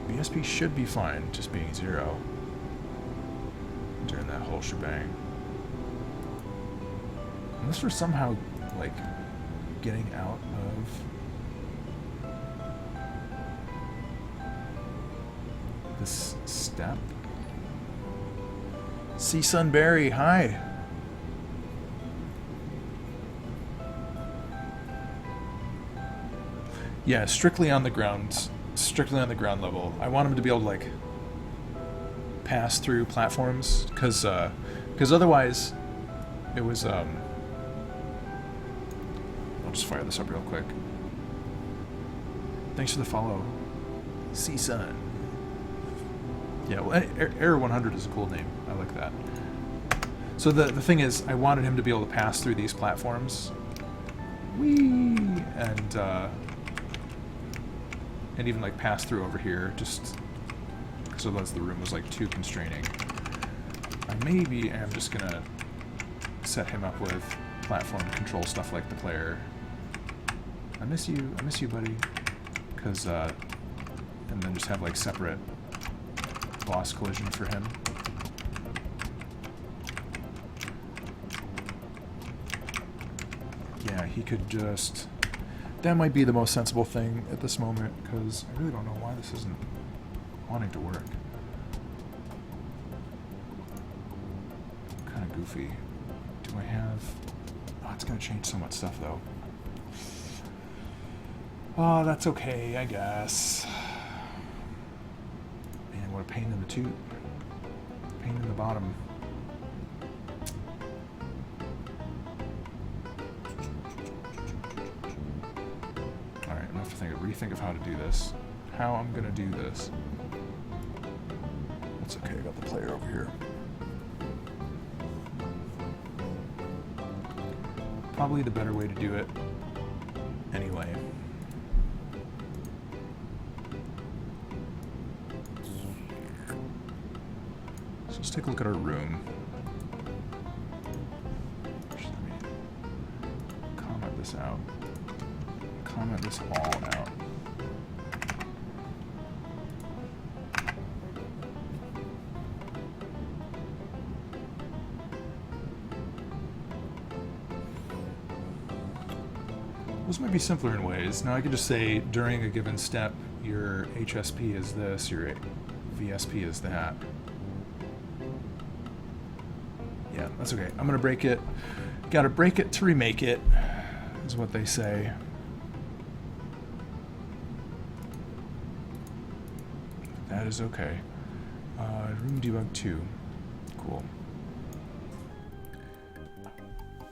VSP should be fine, just being 0 during that whole shebang. Unless we're somehow, like, getting out of this step. See Sunberry, hi! Yeah, strictly on the ground level. I want him to be able to like pass through platforms, because otherwise it was I'll just fire this up real quick. Thanks for the follow, C-Sun. Yeah, well, Error 100 is a cool name. I like that. So the thing is, I wanted him to be able to pass through these platforms. Whee! And even like pass through over here, just because otherwise the room was like too constraining. Maybe I'm just gonna set him up with platform control stuff like the player. I miss you, buddy. Because and then just have like separate boss collision for him. Yeah, he could just... That might be the most sensible thing at this moment, because I really don't know why this isn't wanting to work. Kind of goofy. Do I have... Oh, it's going to change so much stuff, though. Oh, that's okay, I guess. Man, what a pain in the toot. Pain in the bottom. Alright, I'm going to have to rethink of how to do this. How I'm going to do this. That's okay, I got the player over here. Probably the better way to do it. Anyway. So let's take a look at our room. Just let me comment this out. Comment this all out. Those might be simpler in ways. Now I could just say during a given step, your HSP is this, your VSP is that. Yeah, that's okay. I'm gonna break it. Gotta break it to remake it, is what they say. That is okay. Room debug 2. Cool.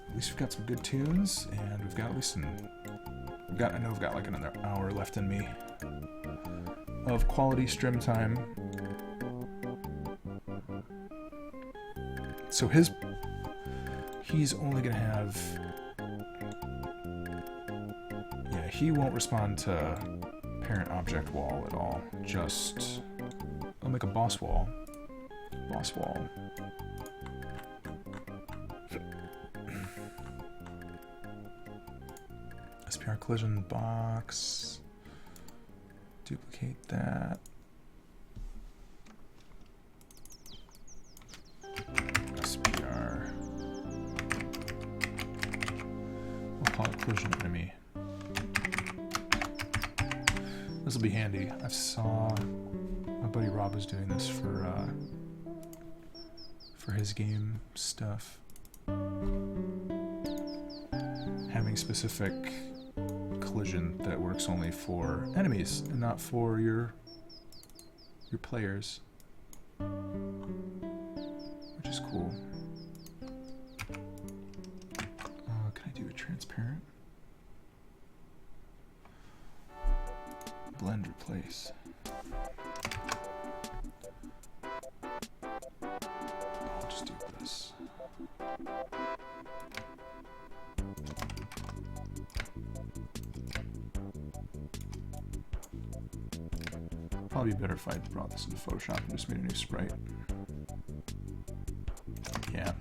At least we've got some good tunes, and we've got at least some... I know I've got like another hour left in me of quality stream time. So he's only gonna have... Yeah, he won't respond to parent object wall at all. Just... I'll make a boss wall. Boss wall. SPR collision box. Duplicate that. SPR. We'll call it collision enemy. This will be handy. I saw my buddy Rob was doing this for his game stuff. Having specific collision that works only for enemies and not for your players, which is cool. Can I do a transparent? Blend replace. I'll just do this. Probably be better if I brought this into Photoshop and just made a new sprite. Yeah.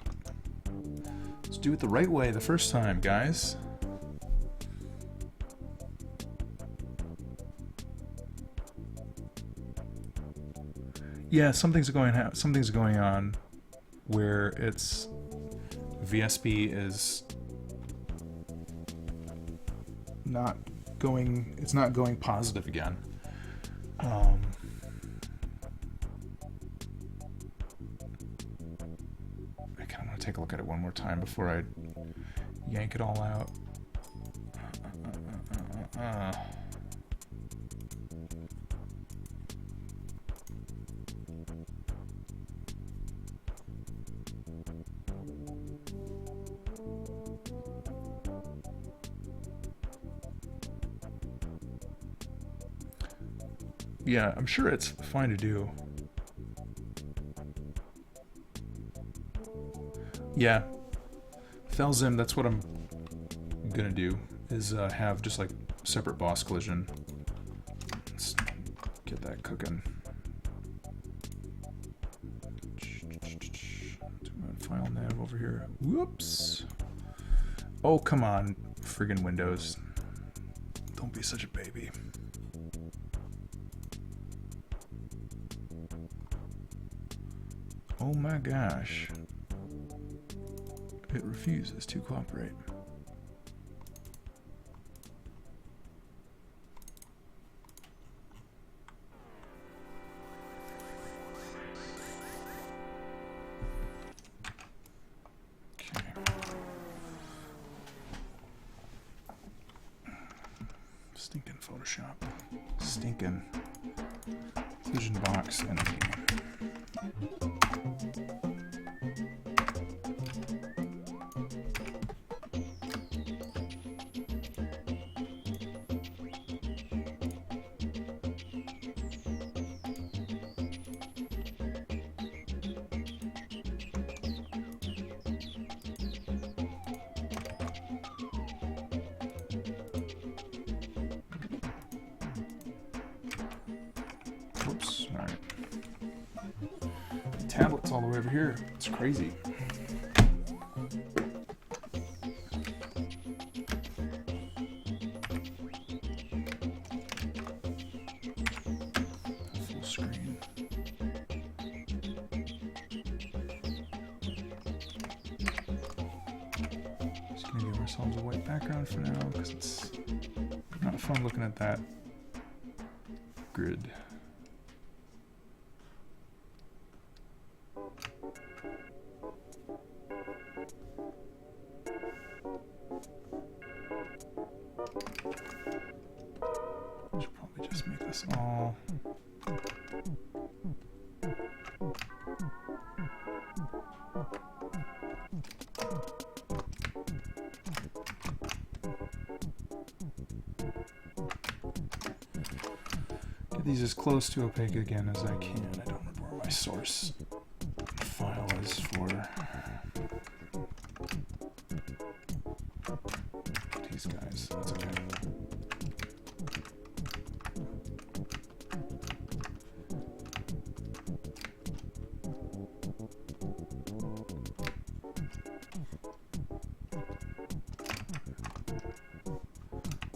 Let's do it the right way the first time, guys. Yeah, something's going on where it's VSP is not going. It's not going positive again. I kind of want to take a look at it one more time before I yank it all out. Yeah, I'm sure it's fine to do. Yeah, Felzim, that's what I'm gonna do, is have just like separate boss collision. Let's get that cooking. File nav over here. Whoops. Oh, come on, friggin' Windows. Don't be such a baby. Oh my gosh. It refuses to cooperate. Stinking Photoshop. Stinking collision box enemy. Oops, alright. Tablet's all the way over here. It's crazy. Full screen. Just gonna give ourselves a white background for now because it's not fun looking at that grid. Should probably just make this all get these as close to opaque again as I can. I don't remember where my source file is for these guys. That's okay.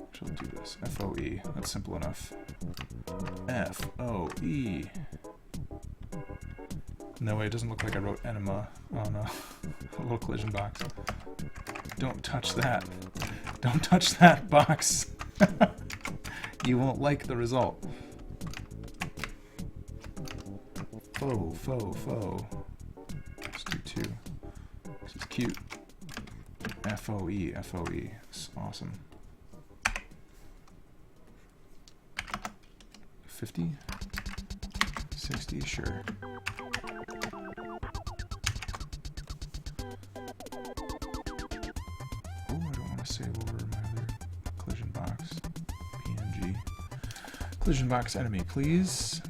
Actually, do this. FOE. That's simple enough. FOE. No way, it doesn't look like I wrote enema on a little collision box. Don't touch that. Don't touch that box. You won't like the result. Faux. Let's do 2. This is cute. FOE. It's awesome. 50? 60? Sure. Oh, I don't want to save over my other collision box. PNG. Collision box enemy, please.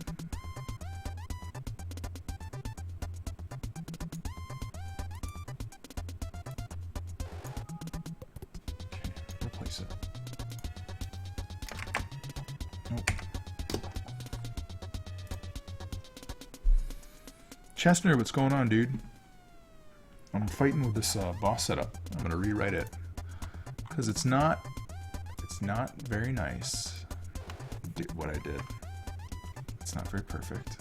Okay, replace it. Nope. Chestner, what's going on, dude? I'm fighting with this boss setup. I'm gonna rewrite it because it's not very nice. What I did. It's not very perfect.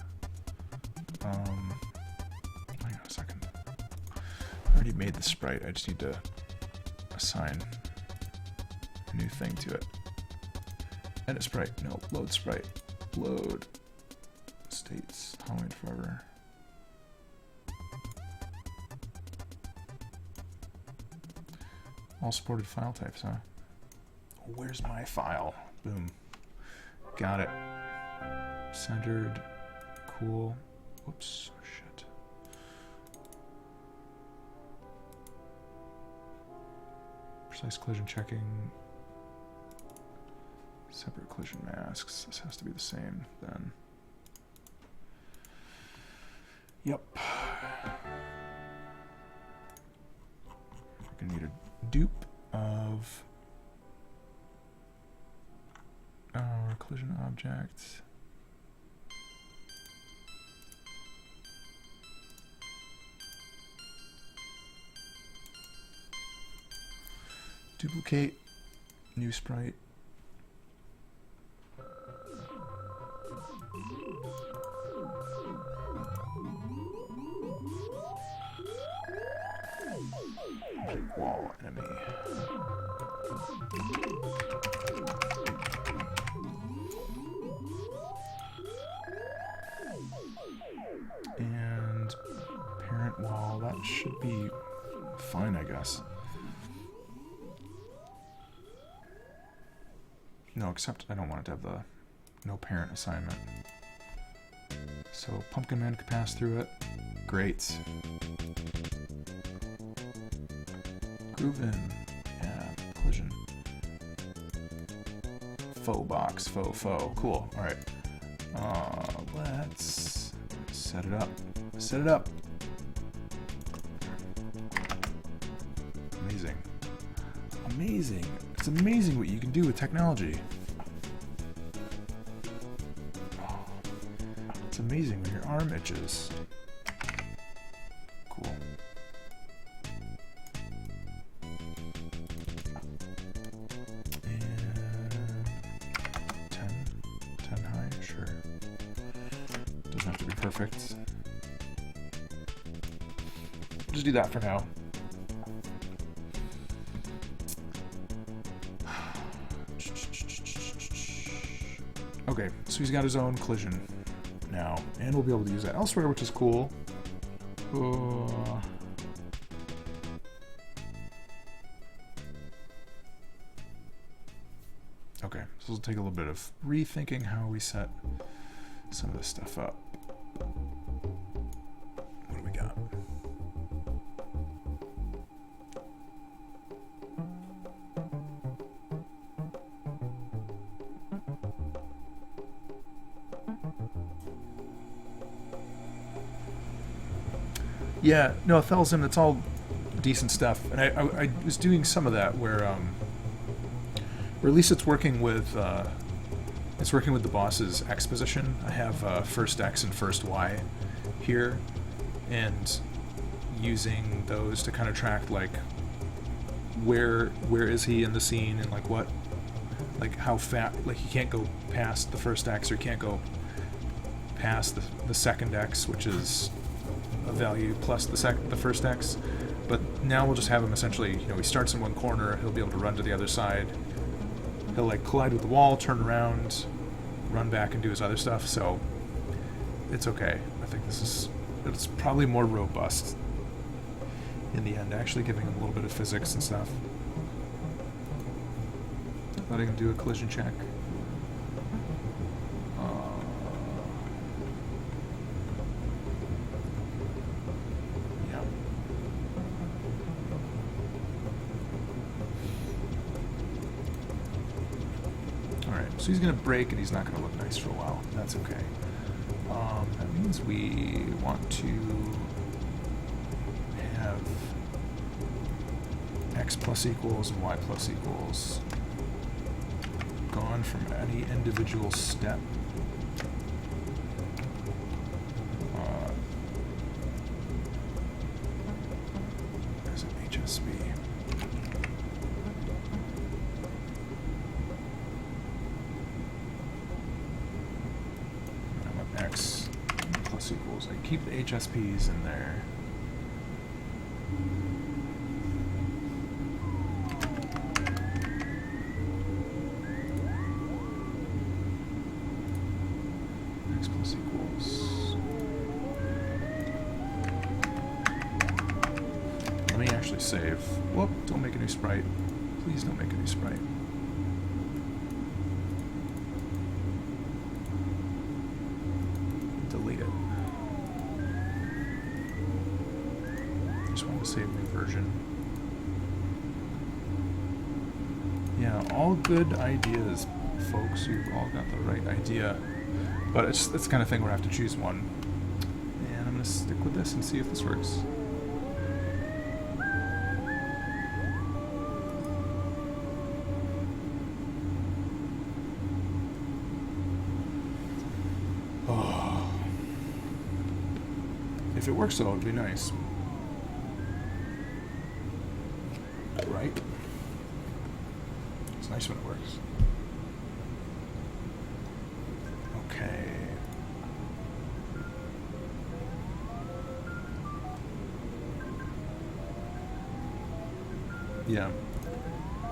Hang on a second. I already made the sprite. I just need to assign a new thing to it. Edit sprite. No, load sprite. Load states. Halloween forever. All supported file types, huh? Where's my file? Boom. Got it. Centered. Cool. Whoops. Shit. Precise collision checking. Separate collision masks. This has to be the same then. Yep. We're gonna need a dupe of our collision object. Duplicate, new sprite. Wall enemy. And parent wall, that should be fine, I guess. No, except I don't want it to have the no parent assignment. So Pumpkin Man could pass through it. Great. Groove in. Yeah, collision. Faux box, faux. Cool. Alright. Let's set it up. Set it up. Amazing. Amazing. It's amazing what you can do with technology. It's amazing when your arm itches. Cool. And 10 high, sure. Doesn't have to be perfect. Just do that for now. Okay, so he's got his own collision now, and we'll be able to use that elsewhere, which is cool. Okay, so we'll take a little bit of rethinking how we set some of this stuff up. What do we got? Yeah, no, Thelsin, it's all decent stuff, and I was doing some of that where at least it's working with the boss's X position. I have first X and first Y here, and using those to kind of track like where is he in the scene and like what, like how fast, like he can't go past the first X or he can't go past the second X, which is a value plus the first X. But now we'll just have him essentially, you know, he starts in one corner, he'll be able to run to the other side, he'll like collide with the wall, turn around, run back and do his other stuff, so it's okay. I think it's probably more robust in the end, actually giving him a little bit of physics and stuff. Letting him do a collision check. So he's going to break and he's not going to look nice for a while. That's okay. That means we want to have x plus equals and y plus equals gone from any individual step. There's an HSB. X plus equals. I keep the HSPs in there. X plus equals. Let me actually save. Whoop, don't make a new sprite. Please don't make a new sprite. Delete it. Just want to save new version. Yeah, all good ideas, folks. You've all got the right idea. But it's the kind of thing where I have to choose one. And I'm going to stick with this and see if this works. If it works though, it'd be nice. Right? It's nice when it works. Okay. Yeah.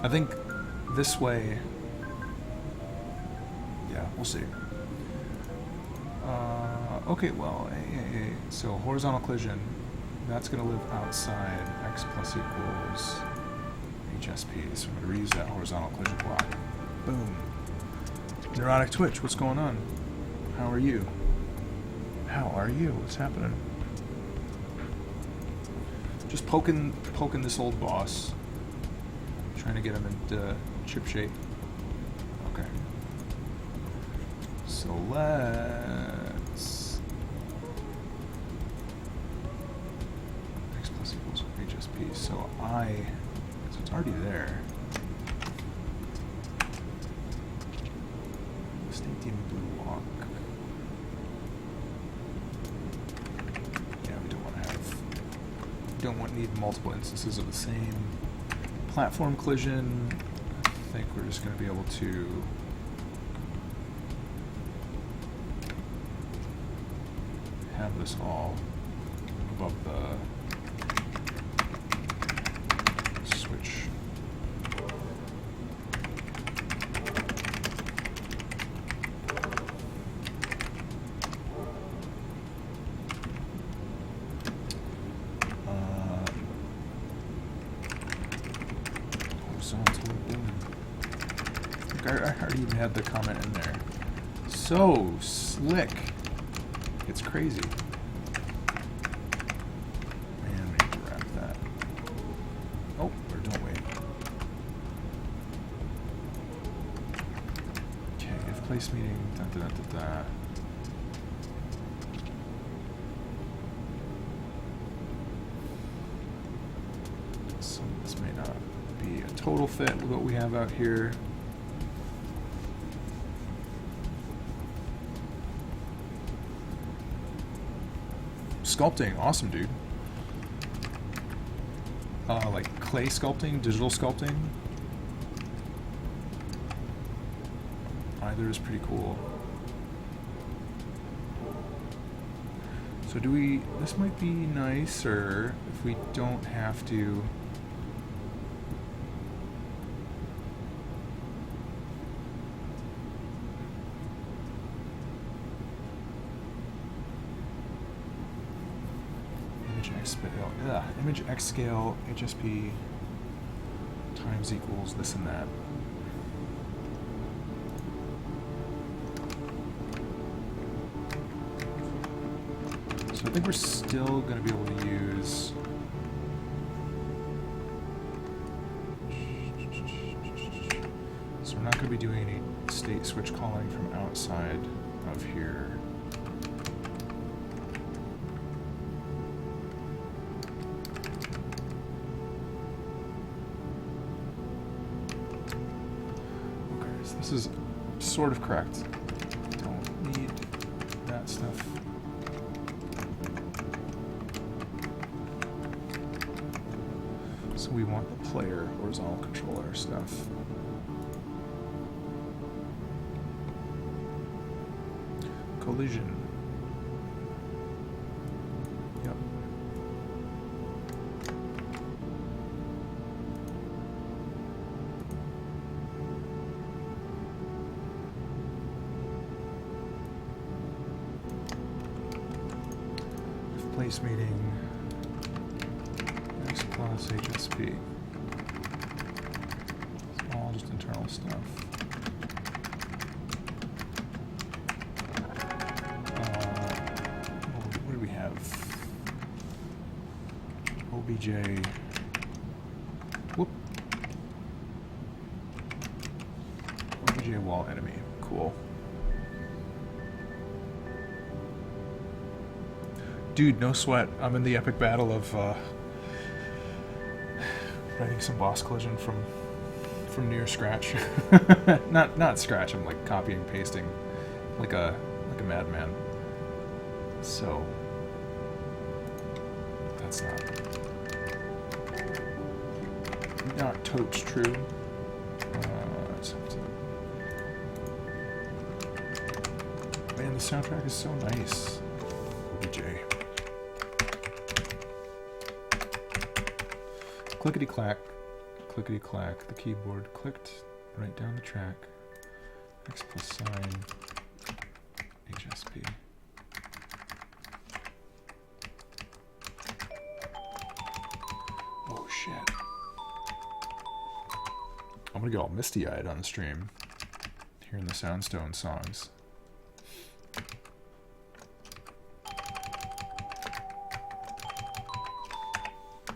I think this way... Yeah, we'll see. Okay, well, so horizontal collision, that's going to live outside x plus equals HSP, so I'm going to reuse that horizontal collision block. Boom. Neurotic Twitch, what's going on? How are you? How are you? What's happening? Just poking this old boss. Trying to get him into chip shape. Okay. So let's... X plus equals HSP. So it's already there. Snake Demon Blue Walk. Yeah, we don't need multiple instances of the same platform collision. I think we're just going to be able to have this all above the switch. I already even had the comment in there. So slick. It's crazy. Man, we need to wrap that. Oh, or don't wait. Okay, if place meeting, da da da da da. So this may not be a total fit with what we have out here. Sculpting, awesome, dude. Like clay sculpting, digital sculpting. Either is pretty cool. So do we, this might be nicer if we don't have to. Image X scale HSP times equals this and that. So I think we're still going to be able to use so we're not going to be doing any state switch calling from outside of here. This is sort of correct. Don't need that stuff. So we want the player horizontal controller stuff. Collision. Yep. Place meeting X plus HSP. It's all just internal stuff. What do we have? OBJ. Whoop. OBJ wall enemy. Cool. Dude, no sweat. I'm in the epic battle of writing some boss collision from near scratch. not scratch. I'm like copying and pasting like a madman. So that's not totes true. Man, the soundtrack is so nice. OBJ. Clickety-clack, clickety-clack, the keyboard clicked right down the track. X plus sign, HSP. Oh shit. I'm gonna get all misty-eyed on the stream. hearing the Soundstone songs.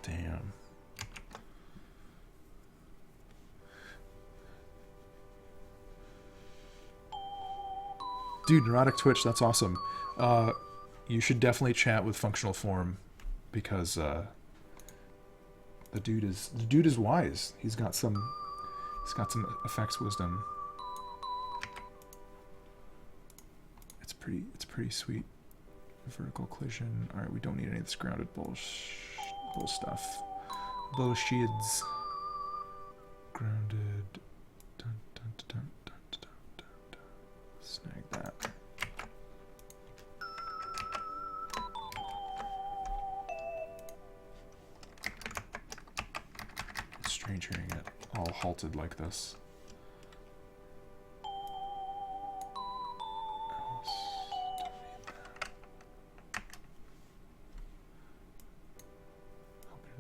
Damn. Dude, Neurotic Twitch, that's awesome. You should definitely chat with Functional Form because the dude is wise. He's got some effects wisdom. It's pretty sweet. Vertical collision. All right, we don't need any of this grounded bull stuff. Bullshits. Grounded. Dun, dun, dun, dun, dun, dun, dun, dun. Snag that. It's strange hearing it all halted like this.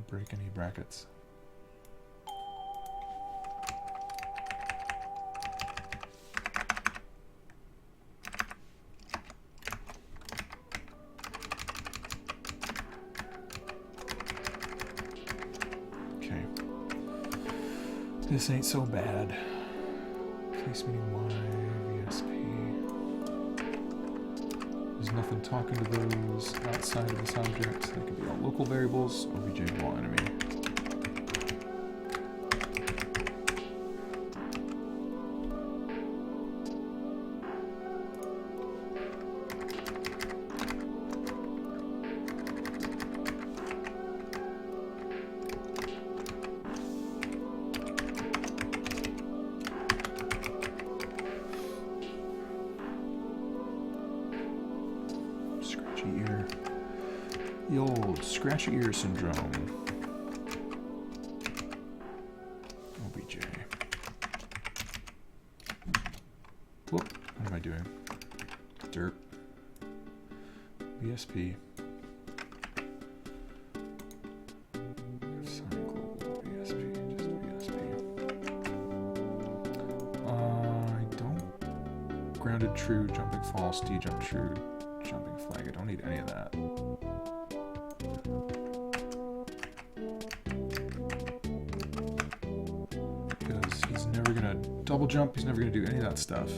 Break any brackets. Okay. This ain't so bad. Case meeting Y, VSP. There's nothing talking to those outside of this object. They could be all local variables, obj wall enemy. Scratchy ear syndrome. OBJ. Whoop. What am I doing? Derp. VSP. VSP. Just VSP. I don't. Grounded true, jumping false, D-jump true, jumping flag. I don't need any of that. Double jump, he's never going to do any of that stuff.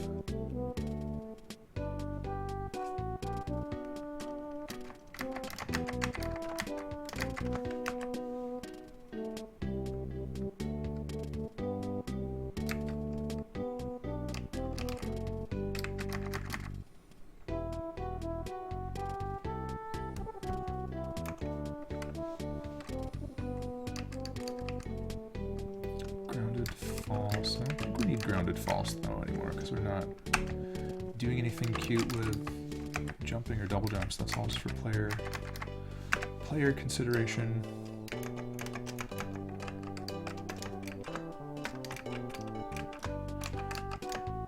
That's all just for player consideration.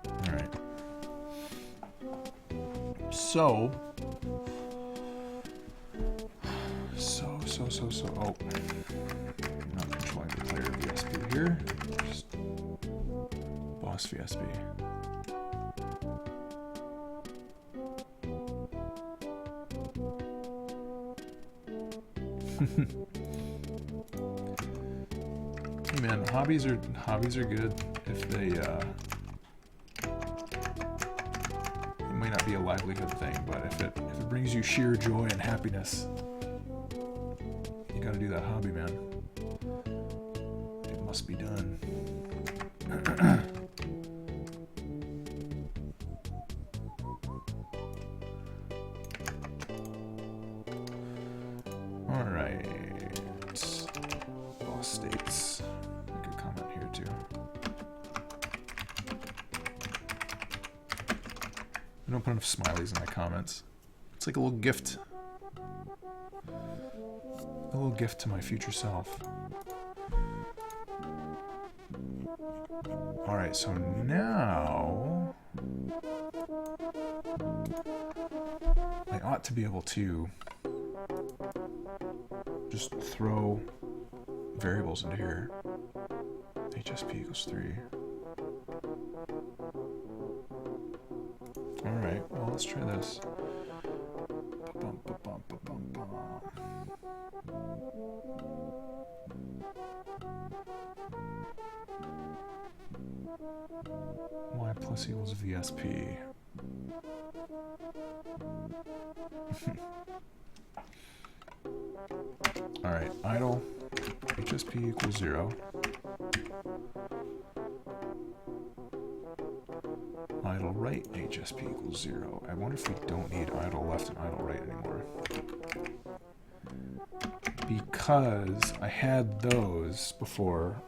All right. So. Oh, I'm not controlling the player VSP here. Just boss VSP. Hey man, hobbies are good if they it may not be a livelihood thing, but if it brings you sheer joy and happiness, you gotta do that hobby, man. It must be done. Put enough smileys in my comments. It's like a little gift. A little gift to my future self. Alright, so now I ought to be able to just throw variables into here. HSP equals 3. Alright, well, let's try this. Y plus equals VSP. Alright, idle HSP equals 0. Idle right HSP equals 0. I wonder if we don't need idle left and idle right anymore. Because I had those before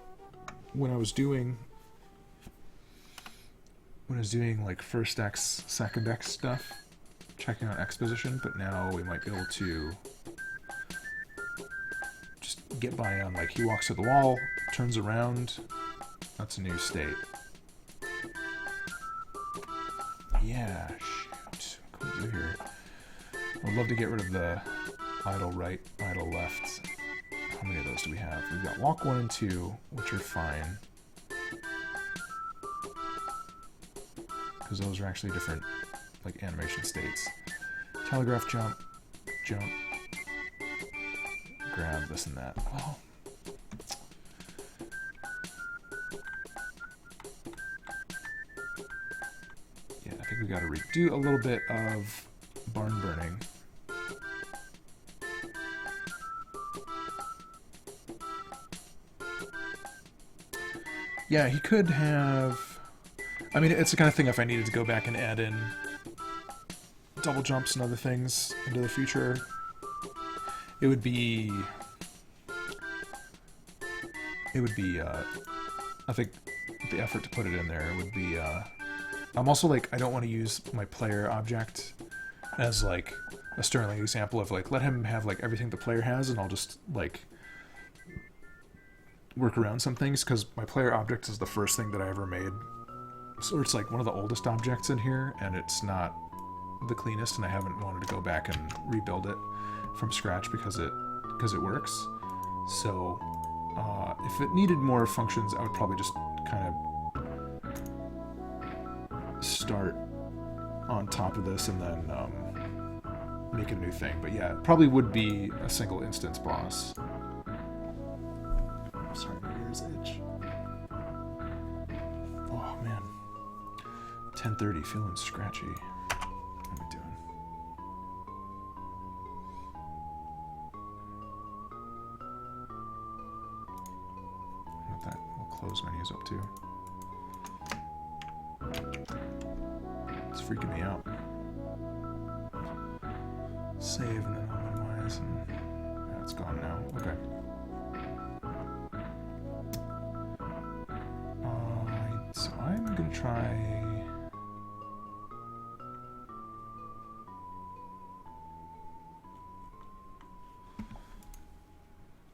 when I was doing like first X, second X stuff, checking on X position, but now we might be able to just get by on, like, he walks to the wall, turns around, that's a new state. Yeah, shoot. What can we do here? I'd love to get rid of the idle right, idle left. How many of those do we have? We've got walk 1 and 2, which are fine. Because those are actually different, like, animation states. Telegraph jump, jump, grab this and that. Well, yeah, I think we got to redo a little bit of barn burning. Yeah, he could have... I mean, it's the kind of thing if I needed to go back and add in double jumps and other things into the future, it would be, I think the effort to put it in there would be, I'm also like, I don't want to use my player object as like a sterling example of like, let him have like everything the player has and I'll just like work around some things, because my player object is the first thing that I ever made. So it's like one of the oldest objects in here, and it's not the cleanest, and I haven't wanted to go back and rebuild it from scratch because it works. So if it needed more functions, I would probably just kind of start on top of this and then make a new thing. But yeah, it probably would be a single instance boss. Sorry, my ears itch. Oh man. 10:30, feeling scratchy. What am I doing? What that little close menu's up to. It's freaking me out. Save and then I'll minimize, and yeah, it's gone now. Okay. So I'm gonna try.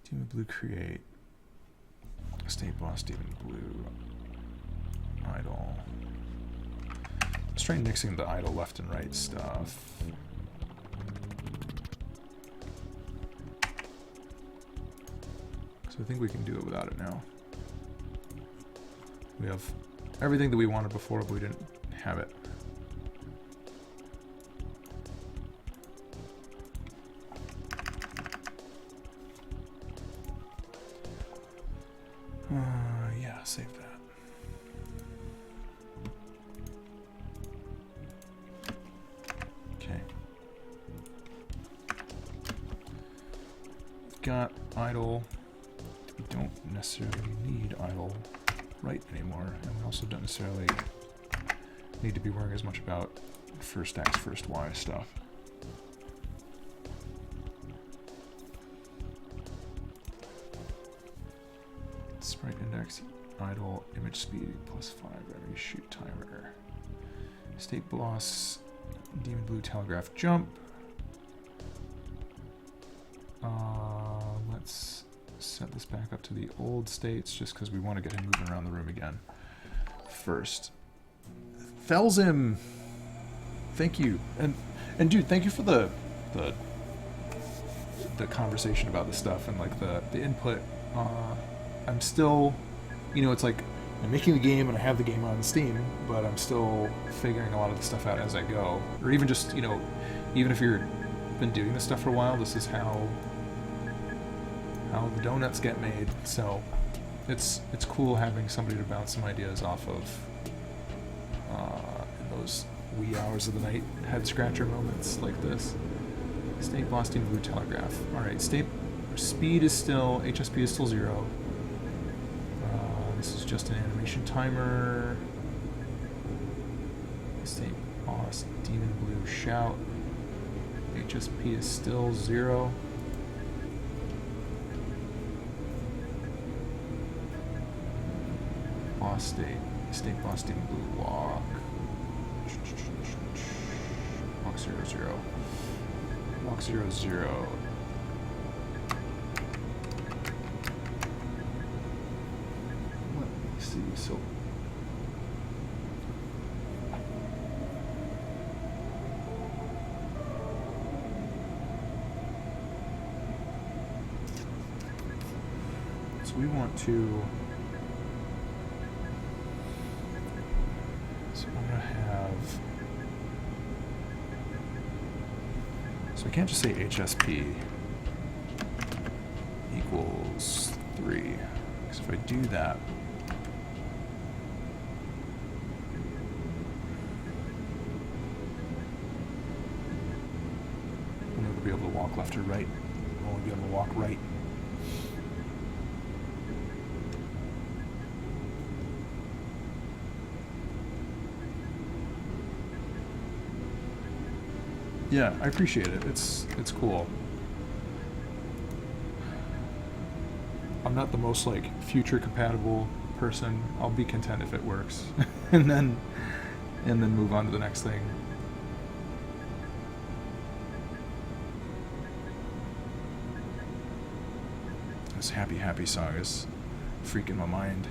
Demon Blue create. State boss Demon Blue. Idle. Let's try mixing the idle left and right stuff. So I think we can do it without it now. We have everything that we wanted before, but we didn't have it. Yeah, save that. Okay. We've got idle. We don't necessarily need idle right anymore, and we also don't necessarily need to be worrying as much about first X, first Y stuff. Sprite index, idle, image speed, +5 every shoot timer. State boss, Demon Blue telegraph jump. Let's set this back up to the old states just because we want to get him moving around the room again. First, Felzim, thank you, and dude, thank you for the conversation about this stuff and like the input. I'm still, you know, it's like I'm making the game and I have the game on Steam, but I'm still figuring a lot of the stuff out as I go. Or even just, you know, even if you've been doing this stuff for a while, this is how the donuts get made. So it's cool having somebody to bounce some ideas off of in those wee hours of the night, head scratcher moments like this. State Blasting Blue Telegraph. Alright, speed is still, HSP is still 0. This is just an animation timer. State Boss Demon Blue Shout. HSP is still 0. Boss State Boss Demon Blue Walk. Walk 0, 0. Walk 0, 0. Let me see, so we want to, so I'm going to have, so I can't just say HSP equals 3, because if I do that, I'll never be able to walk left or right. I'll only be able to walk right. Yeah, I appreciate it. It's cool. I'm not the most like future compatible person. I'll be content if it works, and then move on to the next thing. This happy song is freaking my mind.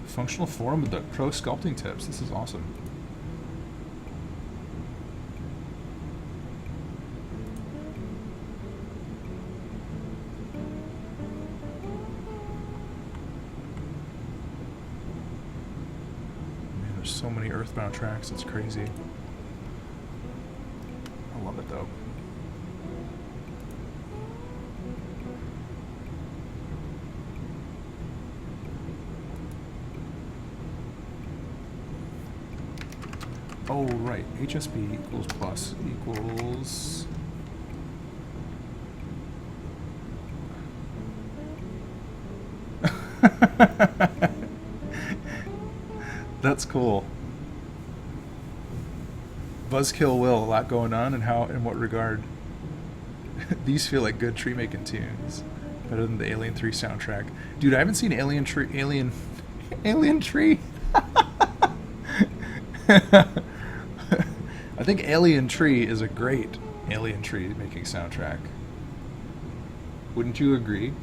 Functional forum with the pro sculpting tips. This is awesome. Man, there's so many Earthbound tracks. It's crazy. I love it though. Oh, right. HSP equals plus equals... That's cool. Buzzkill Will, a lot going on, and how, in what regard? These feel like good tree making tunes. Better than the Alien 3 soundtrack. Dude, I haven't seen Alien Tree. I think Alien Tree is a great Alien Tree making soundtrack. Wouldn't you agree?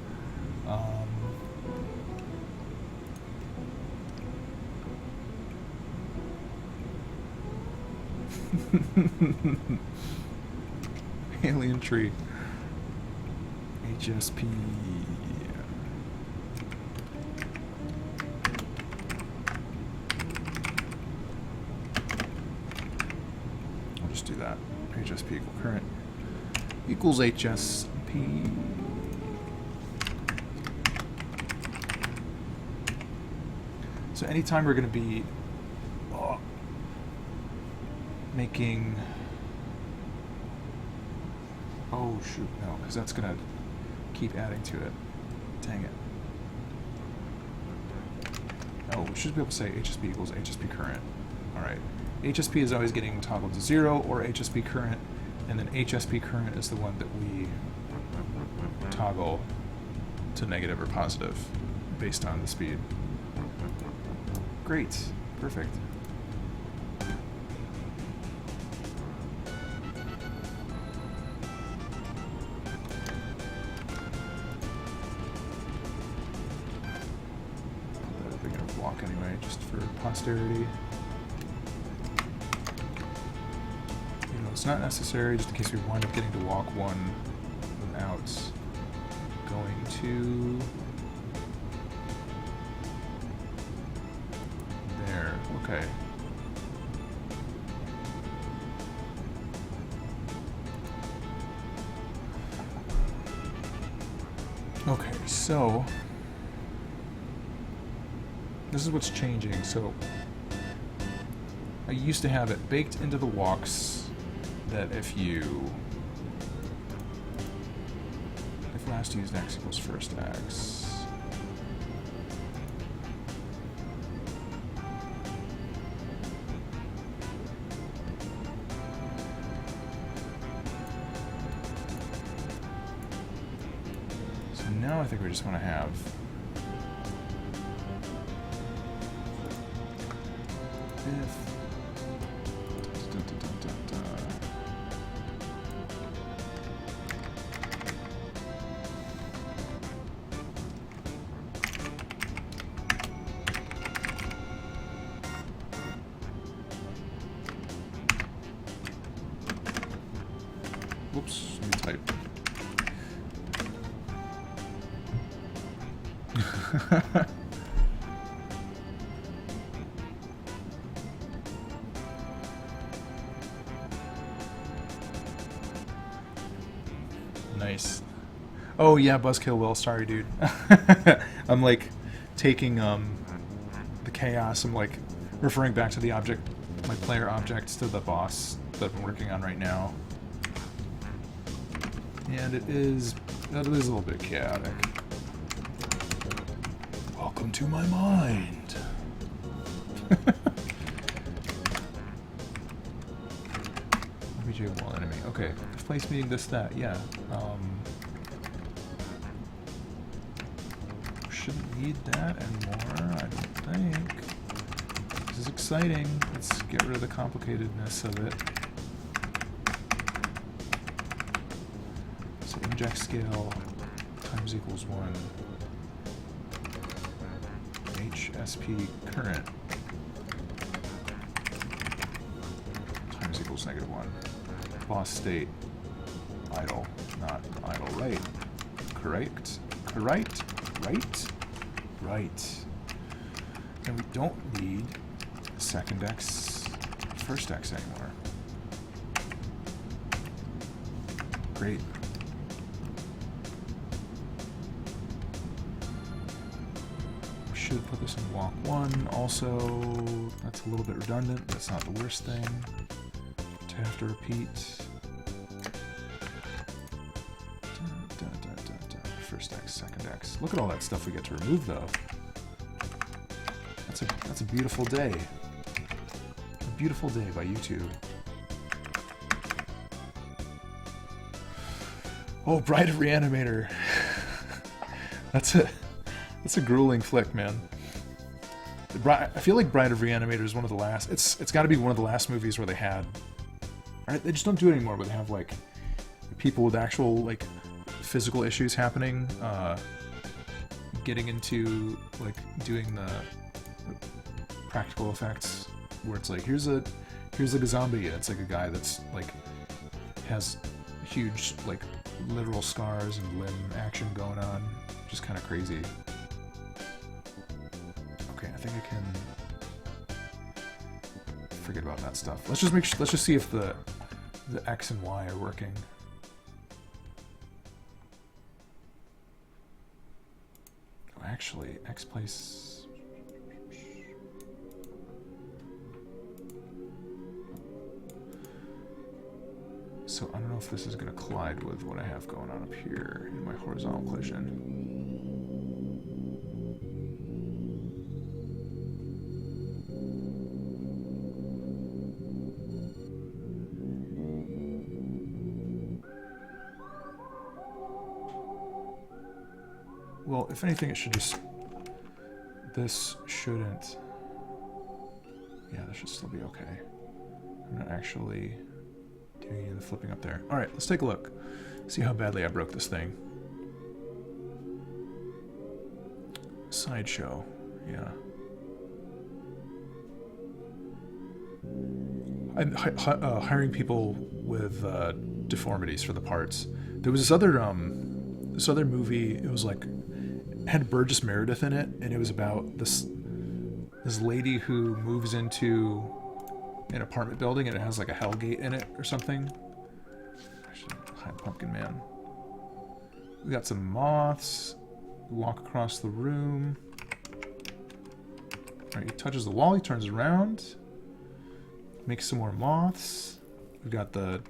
Alien Tree. HSP. I'll just do that. HSP equal current equals HSP. So anytime we're going to be making... Oh, shoot, no, because that's going to keep adding to it. Dang it. Oh, we should be able to say HSP equals HSP current. Alright. HSP is always getting toggled to 0 or HSP current, and then HSP current is the one that we toggle to negative or positive based on the speed. Great. Perfect. walk anyway, just for posterity. You know, it's not necessary, just in case we wind up getting to walk one without going to there. Okay. Okay, so this is what's changing. So I used to have it baked into the walks that if last used x equals first x. Now I think we just want to have if whoops, let me type. Nice. Oh yeah, Buzzkill Will. Sorry, dude. I'm like taking the chaos. I'm like referring back to the object, my player objects, to the boss that I'm working on right now. And it is a little bit chaotic. Welcome to my mind. RPJ wall enemy. Okay, place meeting this, that, yeah. Shouldn't need that anymore, I don't think. This is exciting. Let's get rid of the complicatedness of it. So inject scale times equals 1. HSP current times equals -1. Boss state idle, not idle right. Correct? Correct? Right? Right. And we don't need second X, first X anymore. Great. Should put this in walk 1 also. That's a little bit redundant. That's not the worst thing to have to repeat. First X, second X. Look at all that stuff we get to remove though. That's a beautiful day. A beautiful day by YouTube. Oh, Bride of Reanimator. That's a grueling flick, man. I feel like Bride of Reanimator is one of the last. It's got to be one of the last movies where they had. Right? They just don't do it anymore, but they have like people with actual like physical issues happening, getting into like doing the practical effects, where it's like here's like a zombie. It's like a guy that's like has huge like literal scars and limb action going on, just kind of crazy. Okay, I think I can forget about that stuff. Let's just see if the X and Y are working. Oh, actually, X place. So I don't know if this is going to collide with what I have going on up here in my horizontal collision. Well, if anything, it should just... This shouldn't... Yeah, this should still be okay. I'm not actually doing any of the flipping up there. Alright, let's take a look. See how badly I broke this thing. Sideshow. Yeah. I'm hiring people with deformities for the parts. There was this other movie. It was like it had Burgess Meredith in it, and it was about this lady who moves into an apartment building, and it has like a hell gate in it or something. Hi, Pumpkin Man. We got some moths. We walk across the room. Alright, he touches the wall, he turns around. Makes some more moths. We've got the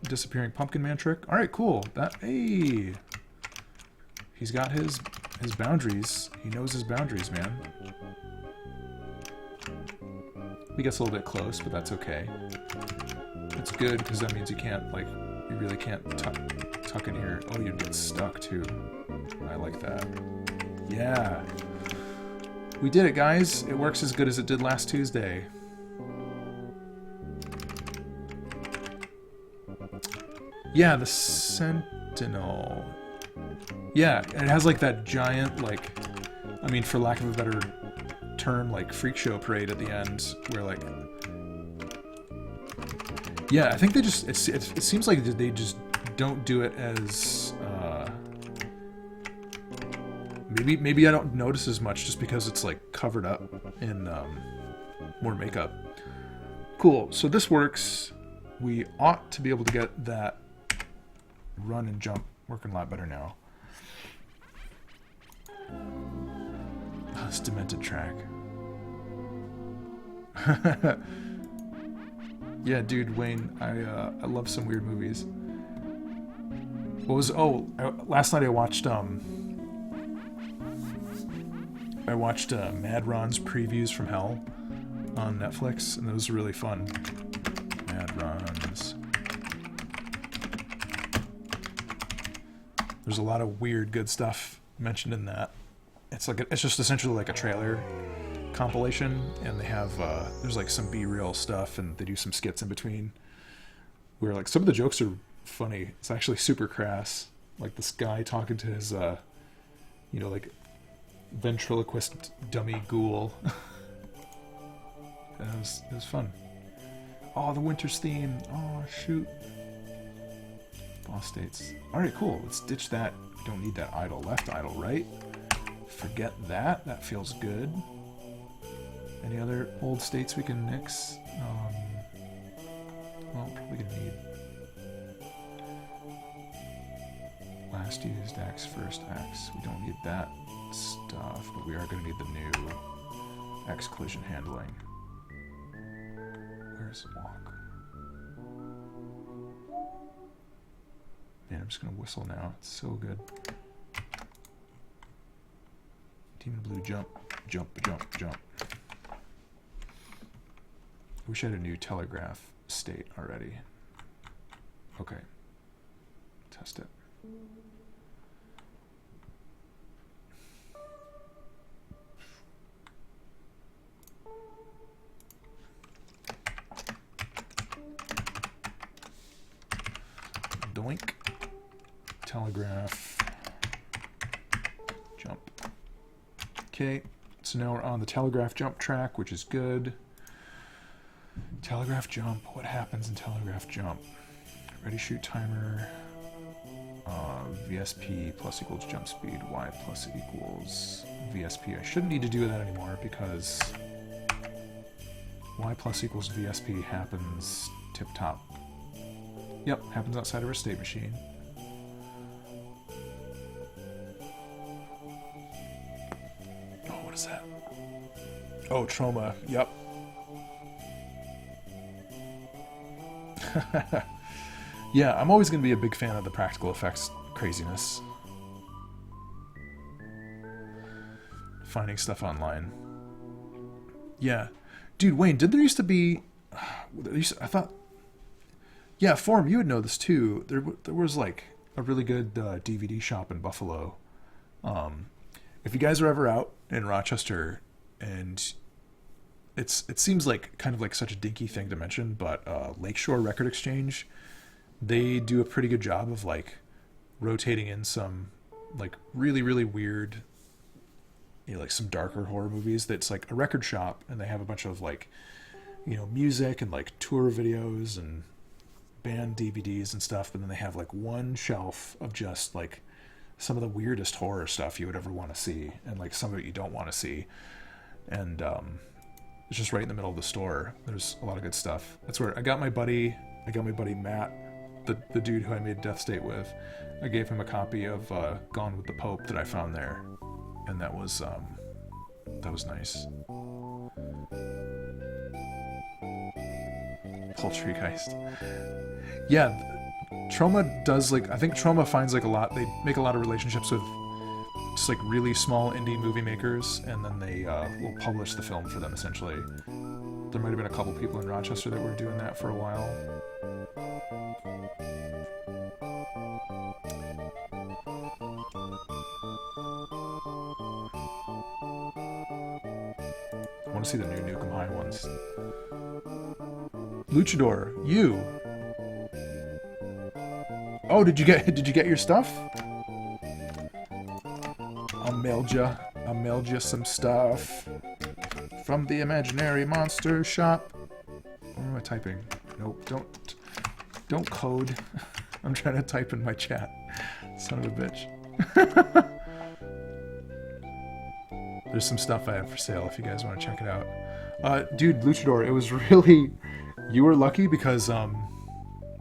disappearing Pumpkin Man trick. Alright, cool. Hey! He's got his boundaries. He knows his boundaries, man. He gets a little bit close, but that's okay. It's good, because that means you can't, like, you really can't tuck in here. Oh, you'd get stuck, too. I like that. Yeah! We did it, guys! It works as good as it did last Tuesday. Yeah, the Sentinel. Yeah, and it has like that giant, like, I mean, for lack of a better term, like freak show parade at the end, where like, yeah, I think they just, it seems like they just don't do it as, maybe I don't notice as much just because it's like covered up in more makeup. Cool, so this works. We ought to be able to get that run and jump working a lot better now. Oh, this demented track. Yeah, dude, Wayne, I love some weird movies. Last night I watched Mad Ron's Previews from Hell on Netflix, and those were really fun. Mad Ron's. There's a lot of weird, good stuff mentioned in that. It's just essentially like a trailer compilation, and they have there's like some B-reel stuff, and they do some skits in between where like some of the jokes are funny. It's actually super crass, like this guy talking to his like ventriloquist dummy ghoul. It was fun. Oh, the Winter's theme. Oh, shoot. Boss states. Alright, cool. Let's ditch that. We don't need that idle left, idle right. Forget that. That feels good. Any other old states we can nix? Well, we can need last used X, first X. We don't need that stuff, but we are going to need the new X collision handling. Where's the walk? Man, I'm just going to whistle now. It's so good. Demon Blue, jump, jump, jump, jump. I wish I had a new telegraph state already. Okay. Test it. Doink. Telegraph. Jump. Okay, so now we're on the telegraph jump track, which is good. Telegraph jump. What happens in telegraph jump? Ready shoot timer. VSP plus equals jump speed. Y plus equals VSP. I shouldn't need to do that anymore because Y plus equals VSP happens tip top. Yep, happens outside of our state machine. Oh, what is that? Oh, trauma. Yep. Yeah, I'm always going to be a big fan of the practical effects craziness. Finding stuff online. Yeah. Dude, Wayne, did there used to be... I thought... Yeah, Form, you would know this too. There was like a really good DVD shop in Buffalo. If you guys are ever out in Rochester, and it seems like kind of like such a dinky thing to mention, but Lakeshore Record Exchange, they do a pretty good job of like rotating in some like really, really weird, like some darker horror movies. That's like a record shop, and they have a bunch of like, you know, music and like tour videos and band DVDs and stuff, but then they have like one shelf of just like some of the weirdest horror stuff you would ever want to see, and like some of it you don't want to see. And it's just right in the middle of the store. There's a lot of good stuff. That's where I got my buddy Matt, the dude who I made Death State with. I gave him a copy of Gone with the Pope that I found there, and that was nice. Poultrygeist. Yeah, Troma does, like, I think Troma finds like a lot. They make a lot of relationships with just like really small indie movie makers, and then they will publish the film for them essentially. There might have been a couple people in Rochester that were doing that for a while. I want to see the new Nukem High ones. Luchador, you. Oh, did you get your stuff? I mailed you some stuff from the imaginary monster shop. What am I typing? Nope, don't code. I'm trying to type in my chat. Son of a bitch. There's some stuff I have for sale if you guys want to check it out. Dude, Luchador, it was really, you were lucky because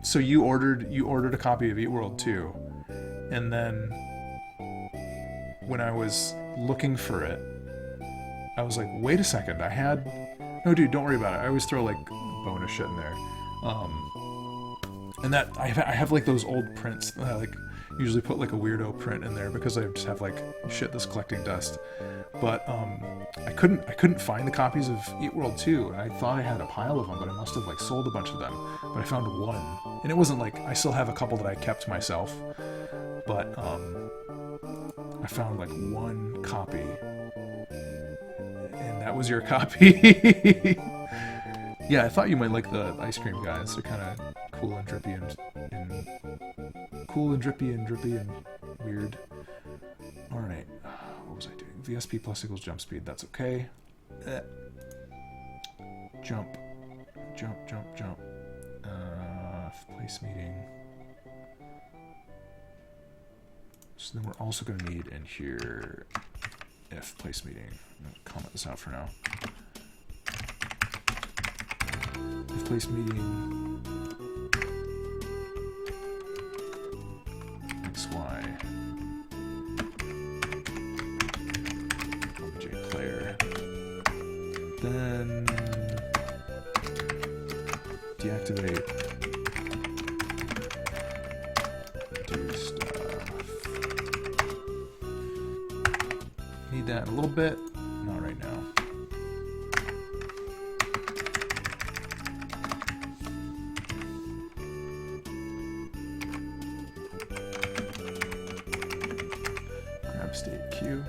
so you ordered a copy of Eat World 2, and then when I was looking for it, I was like, wait a second, no dude, don't worry about it. I always throw like bonus shit in there. And that I have like those old prints that I like usually put like a weirdo print in there because I just have like shit that's collecting dust. But I couldn't find the copies of Eat World 2, and I thought I had a pile of them, but I must have like sold a bunch of them. But I found one, and it wasn't like, I still have a couple that I kept myself, but I found like one copy, and that was your copy. Yeah, I thought you might like the ice cream guys. They're kind of cool and drippy and drippy and weird. All right, what was I doing? VSP plus equals jump speed. That's okay. Jump. Place meeting. So then we're also going to need in here if place meeting. I'm going to comment this out for now. If place meeting XY object player, then deactivate do stuff. Need that in a little bit, not right now. State queue.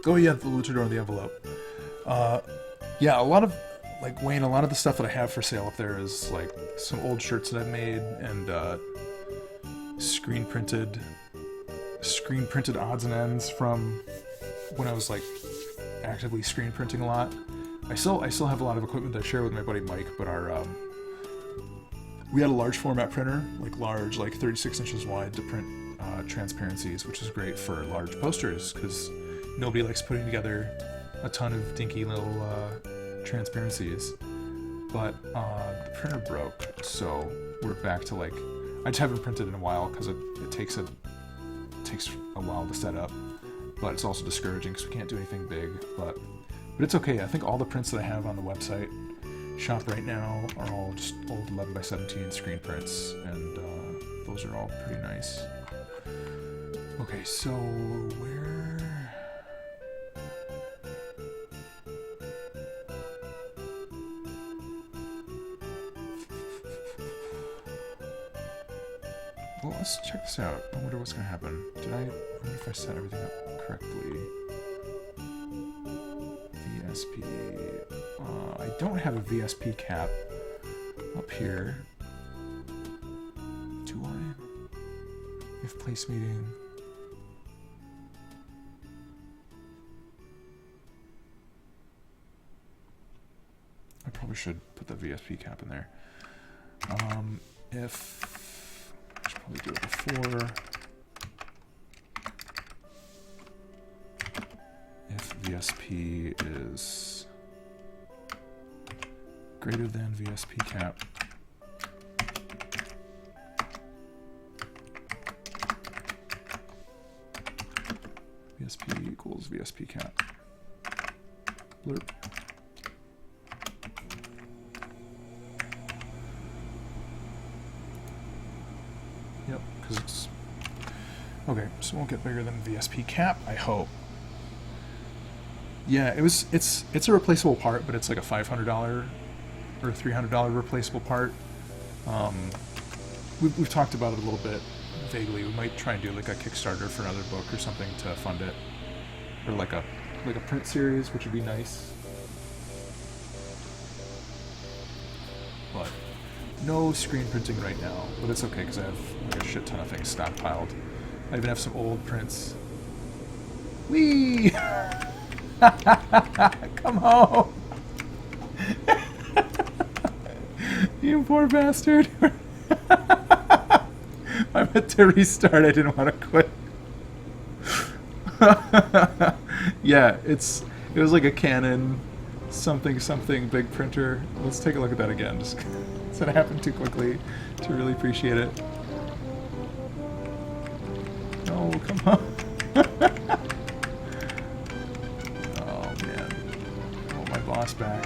Oh yeah, the Luchador in the envelope. Yeah, a lot of, like, Wayne, a lot of the stuff that I have for sale up there is like some old shirts that I've made and screen printed odds and ends from when I was like actively screen printing a lot. I still have a lot of equipment that I share with my buddy Mike, but we had a large format printer, like 36 inches wide to print transparencies, which is great for large posters because nobody likes putting together a ton of dinky little transparencies. But the printer broke, so we're back to like, I just haven't printed in a while because it takes a while to set up, but it's also discouraging because we can't do anything big. But it's okay. I think all the prints that I have on the website shop right now are all just old 11x17 screen prints, and those are all pretty nice. Okay, so where... Well, let's check this out. I wonder what's going to happen. I wonder if I set everything up correctly. VSP. I don't have a VSP cap up here. Do I? If place meeting. I probably should put the VSP cap in there. If I should probably do it before. If VSP is greater than VSP cap. VSP equals VSP cap. Blurb. Yep, because it's okay. So it won't get bigger than VSP cap, I hope. Yeah, it's a replaceable part, but it's like a $500 or $300 replaceable part. We've talked about it a little bit vaguely. We might try and do like a Kickstarter for another book or something to fund it, or like a print series, which would be nice. But no screen printing right now, but it's okay because I have like a shit ton of things stockpiled. I even have some old prints. Whee! Come home! You poor bastard! I meant to restart. I didn't want to quit. Yeah, it was like a Canon something big printer. Let's take a look at that again. Just it happened too quickly to really appreciate it. Oh, come on. Oh man. Oh, my boss back.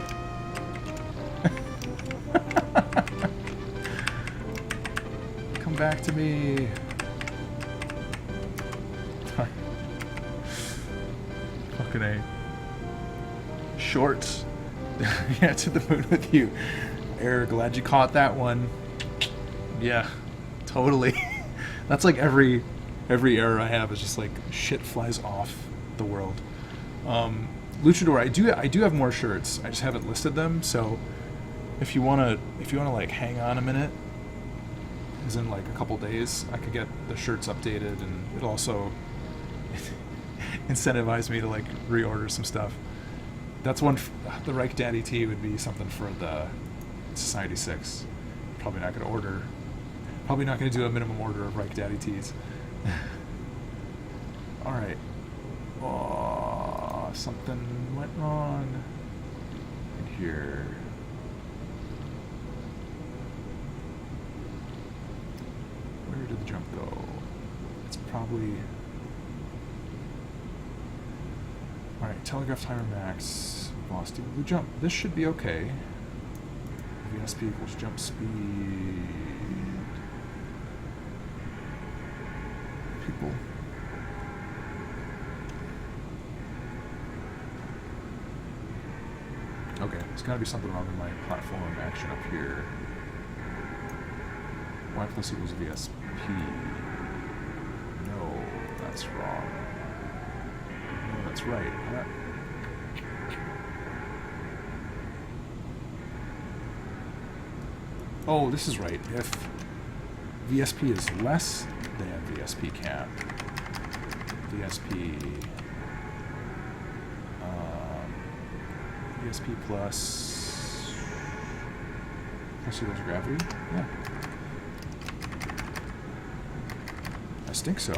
Come back to me. Fucking A. Shorts. Yeah, to the moon with you. Error, glad you caught that one. Yeah, totally. That's like every error I have is just like shit flies off the world. Luchador, I do have more shirts. I just haven't listed them. So if you wanna like hang on a minute, as in like a couple days, I could get the shirts updated, and it'll also incentivize me to like reorder some stuff. That's one. The Reich Daddy T would be something for the Society 6. Probably not going to order. Probably not going to do a minimum order of Reich Daddy T's. All right. Oh, something went wrong in here. Where did the jump go? It's probably. Alright, telegraph timer max, velocity of the jump. This should be okay. VSP equals jump speed. People. Okay, there's gotta be something wrong with my platform action up here. Y plus equals VSP. No, that's wrong. That's right. Oh, this is right. If VSP is less than VSP cap, VSP plus equals gravity? Yeah. I think so.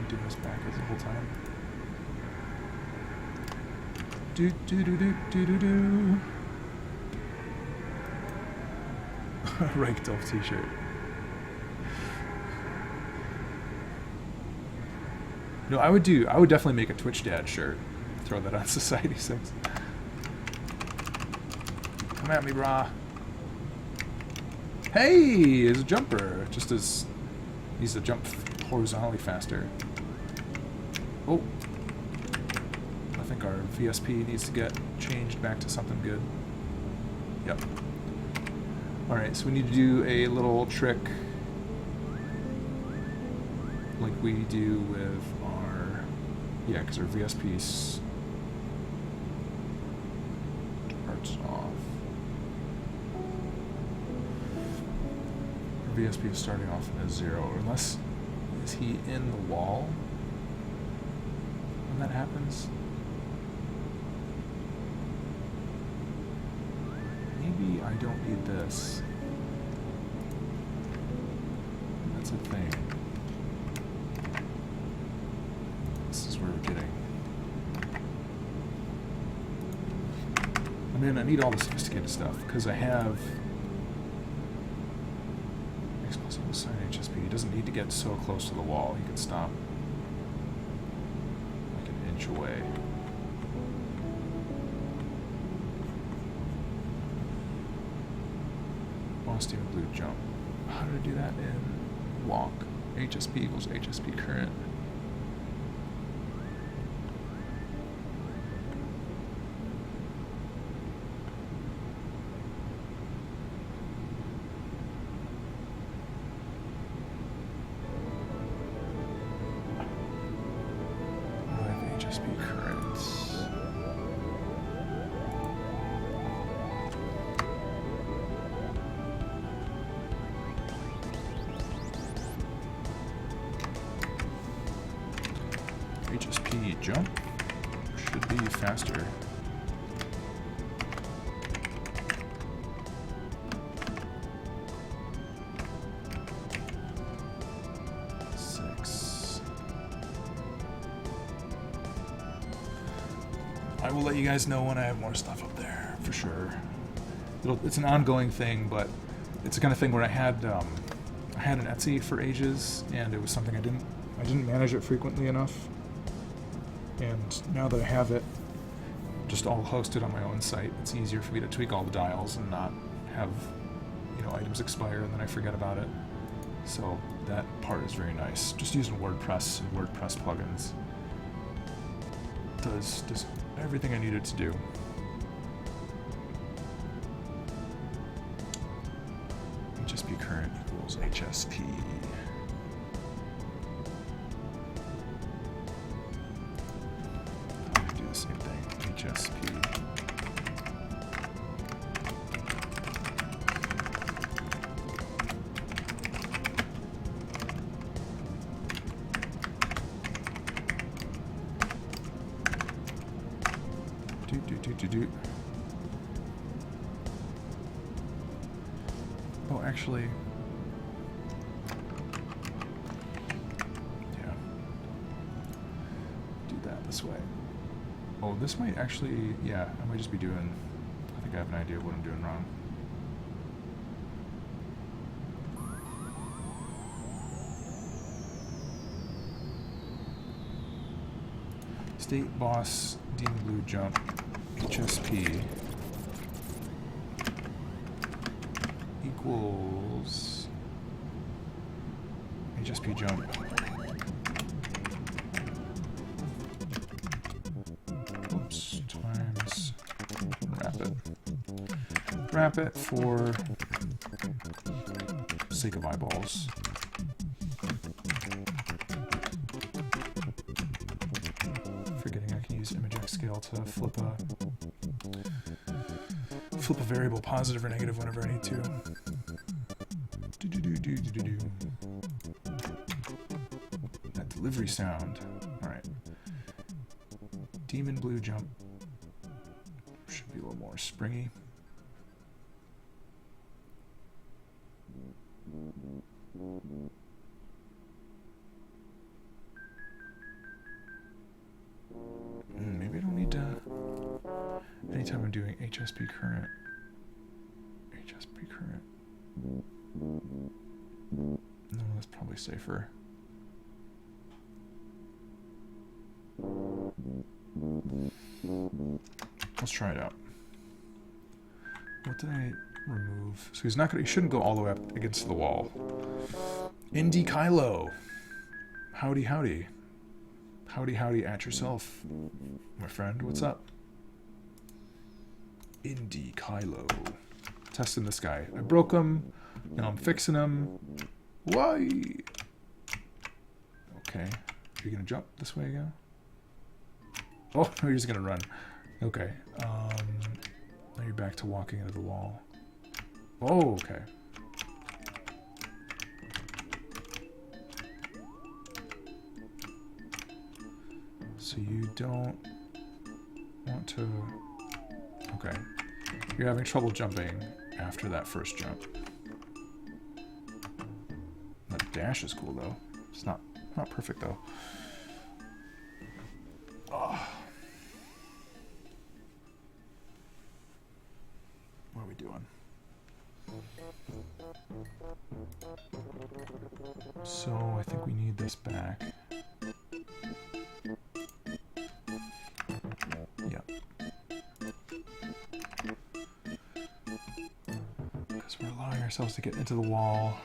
Doing this backwards the whole time. Do do do do do do do. Ranked off t-shirt. No, I would definitely make a Twitch Dad shirt. Throw that on Society 6. Come at me, brah. Hey, there's a jumper. Just as needs to jump horizontally faster. Oh, I think our VSP needs to get changed back to something good. Yep. Alright, so we need to do a little trick like we do with our, yeah, because our VSP starts off. VSP is starting off as 0, unless, is he in the wall when that happens? Maybe I don't need this. That's a thing. This is where we're getting. I mean, I need all the sophisticated stuff, because I have explosive sign HSP. He doesn't need to get so close to the wall. He can stop like an inch away. Boss Demon Blue jump. How did I do that in walk? HSP equals HSP current. HSP currents. HSP jump should be faster. I will let you guys know when I have more stuff up there, for sure. It's an ongoing thing, but it's the kind of thing where I had an Etsy for ages, and it was something I didn't manage it frequently enough. And now that I have it just all hosted on my own site, it's easier for me to tweak all the dials and not have, you know, items expire and then I forget about it. So that part is very nice. Just using WordPress and WordPress plugins does everything I needed to do. HSP current equals HSP. Do the same thing. HSP. Oh, actually, yeah, do that this way. Oh, this might actually, yeah, I might just be doing, I think I have an idea of what I'm doing wrong. State boss, Demon Blue jump, HSP equals HSP jump oops times wrap it for sake of eyeballs. Forgetting I can use ImageX scale to flip a variable positive or negative whenever I need to. That delivery sound. Alright. Demon Blue jump should be a little more springy. Maybe I don't need to. Anytime I'm doing HSP current. HSP current. No, that's probably safer. Let's try it out. What did I remove? So he's not gonna. He shouldn't go all the way up against the wall. Indy Kylo. Howdy, howdy. Howdy, howdy at yourself, my friend. What's up? Indy Kylo. Testing this guy. I broke him. Now I'm fixing him. Why? Okay. Are you gonna jump this way again? Oh, no, you're just gonna run. Okay. Now you're back to walking into the wall. Oh, okay. So you don't want to... Okay. You're having trouble jumping after that first jump. The dash is cool, though. It's not perfect, though. Oh. What are we doing? So, I think we need this back. Yep. Because we're allowing ourselves to get into the wall.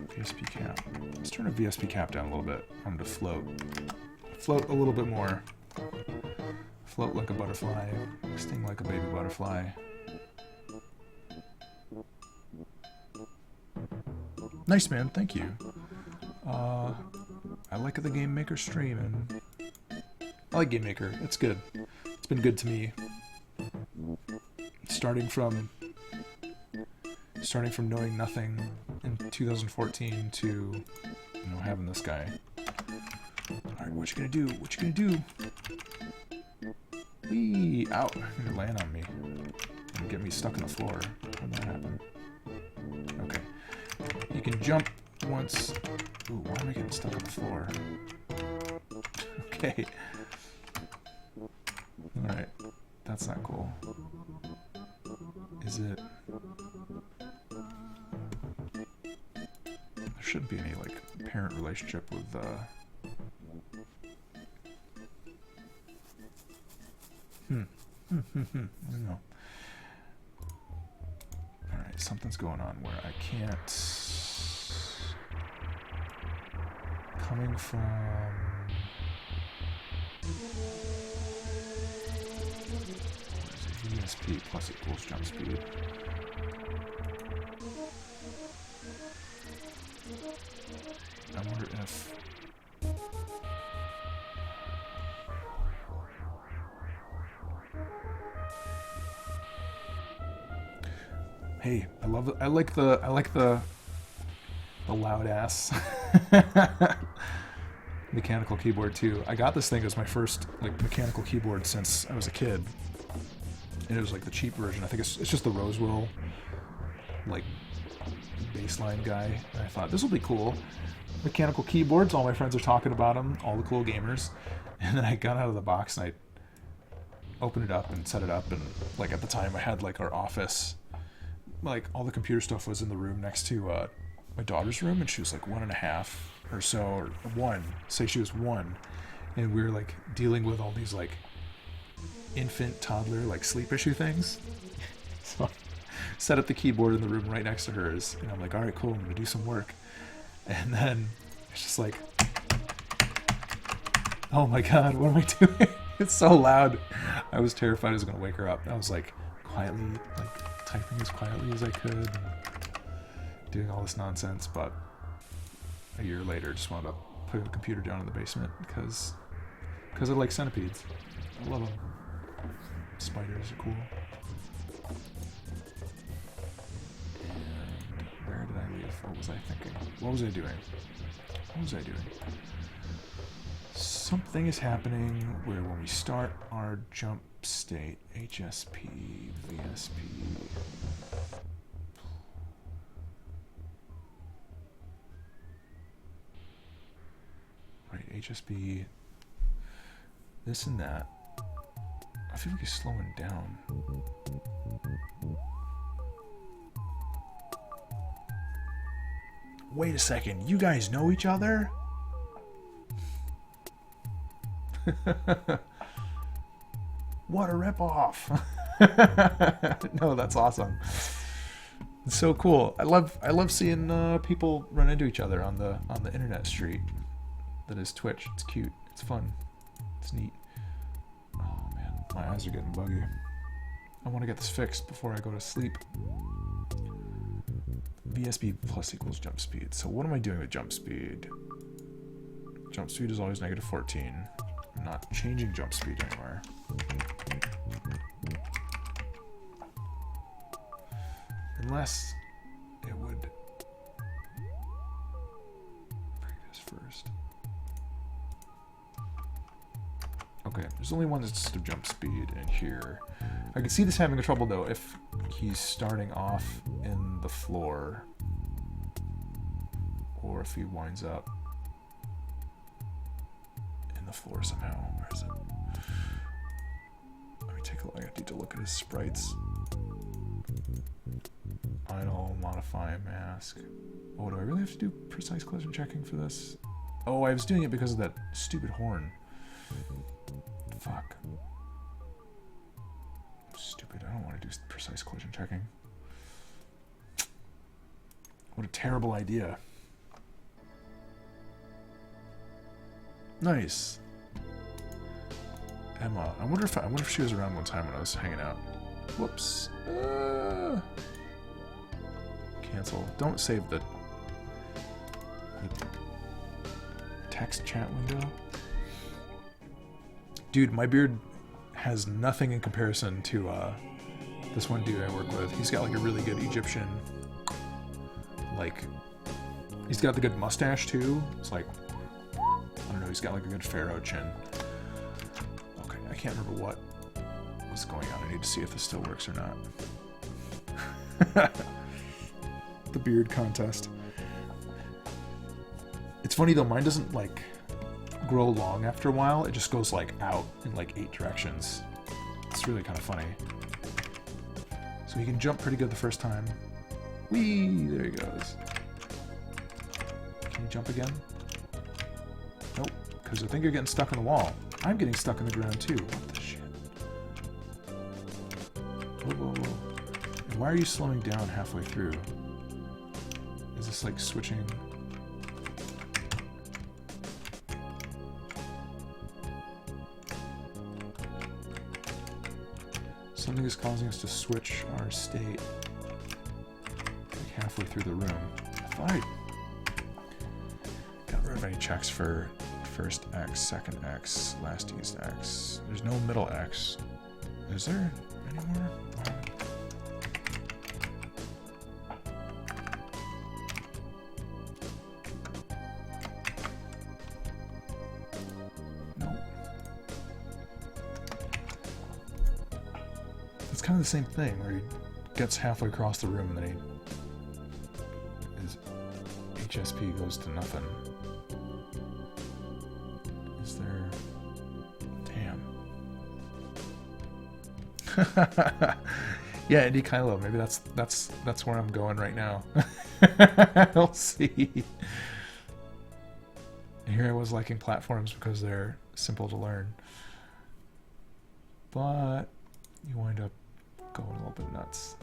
VSP cap. Let's turn the VSP cap down a little bit. I want it to float. Float a little bit more. Float like a butterfly. Sting like a baby butterfly. Nice, man. Thank you. I like the Game Maker stream, and I like Game Maker. It's good. It's been good to me. Starting from knowing nothing in 2014 to, you know, having this guy. Alright, what you gonna do? What you gonna do? Whee! Ow! You're gonna land on me and get me stuck on the floor. How'd that happen? Okay. You can jump once. Ooh, why am I getting stuck on the floor? Okay. Alright. That's not cool. Is it? There shouldn't be any, like, parent relationship with, I don't know. Alright, something's going on where I can't... Coming from... What is it? VSP plus equals jump speed. I wonder if... Hey, I like the loud ass mechanical keyboard too. I got this thing as my first like mechanical keyboard since I was a kid. And it was like the cheap version. I think it's just the Rosewell like baseline guy. And I thought this will be cool. Mechanical keyboards, all my friends are talking about them, all the cool gamers. And then I got out of the box and I opened it up and set it up, and like at the time I had like our office, like all the computer stuff was in the room next to my daughter's room, and she was like 1.5 or so, or 1, say she was 1, and we were like dealing with all these like infant toddler like sleep issue things. So I set up the keyboard in the room right next to hers, and I'm like, all right, cool, I'm gonna do some work. And then it's just like, oh my god, what am I doing? It's so loud. I was terrified I was gonna wake her up. I was like quietly like typing as quietly as I could and doing all this nonsense, but a year later just wound up putting the computer down in the basement because I like centipedes. I love them. Spiders are cool. And where did I leave? What was I thinking? What was I doing? What was I doing? Something is happening where when we start our jump state, HSP, VSP. Right, HSP, this and that. I feel like he's slowing down. Wait a second, you guys know each other? What a ripoff! No, that's awesome. It's so cool. I love seeing people run into each other on the internet street. That is Twitch. It's cute. It's fun. It's neat. Oh man, my eyes are getting buggy. I want to get this fixed before I go to sleep. VSP plus equals jump speed. So what am I doing with jump speed? Jump speed is always negative 14. I'm not changing jump speed anywhere. Unless it Okay, there's only one that's just a jump speed in here. I can see this having a trouble though if he's starting off in the floor, or if he winds up in the floor somehow. Where is it? Let me take a look. I need to look at his sprites. Idle, modify, mask. Oh, do I really have to do precise collision checking for this? Oh, I was doing it because of that stupid horn. Fuck. Stupid. I don't want to do precise collision checking. What a terrible idea. Nice. Emma. I wonder if she was around one time when I was hanging out. Whoops. Cancel. Don't save the text chat window. Dude, my beard has nothing in comparison to this one dude I work with. He's got like a really good Egyptian, like, he's got the good mustache too. It's like, I don't know, he's got like a good pharaoh chin. Okay, I can't remember what's going on. I need to see if this still works or not. The beard contest. It's funny though, mine doesn't like grow long after a while. It just goes like out in like 8 directions. It's really kind of funny. So he can jump pretty good the first time. Whee! There he goes. Can you jump again? Nope, because I think you're getting stuck in the wall. I'm getting stuck in the ground too. What the shit? Whoa, whoa, whoa. And why are you slowing down halfway through? Is this like switching? Something is causing us to switch our state like halfway through the room. I thought I got rid of any checks for first X, second X, last used X. There's no middle X. Is there anymore? It's kind of the same thing, where he gets halfway across the room and then his HSP goes to nothing. Is there... Damn. Yeah, Indy Kylo, maybe that's where I'm going right now. We'll see. Here I was liking platforms because they're simple to learn. But you wind up going a little bit nuts.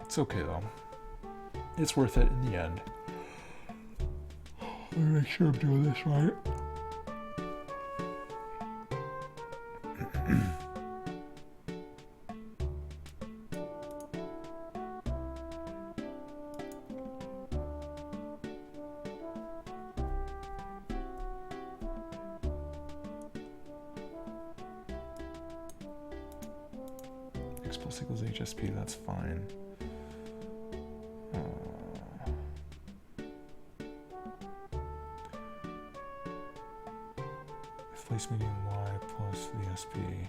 It's okay though. It's worth it in the end. Let me make sure I'm doing this right. X plus equals HSP, that's fine. If place median Y plus VSP.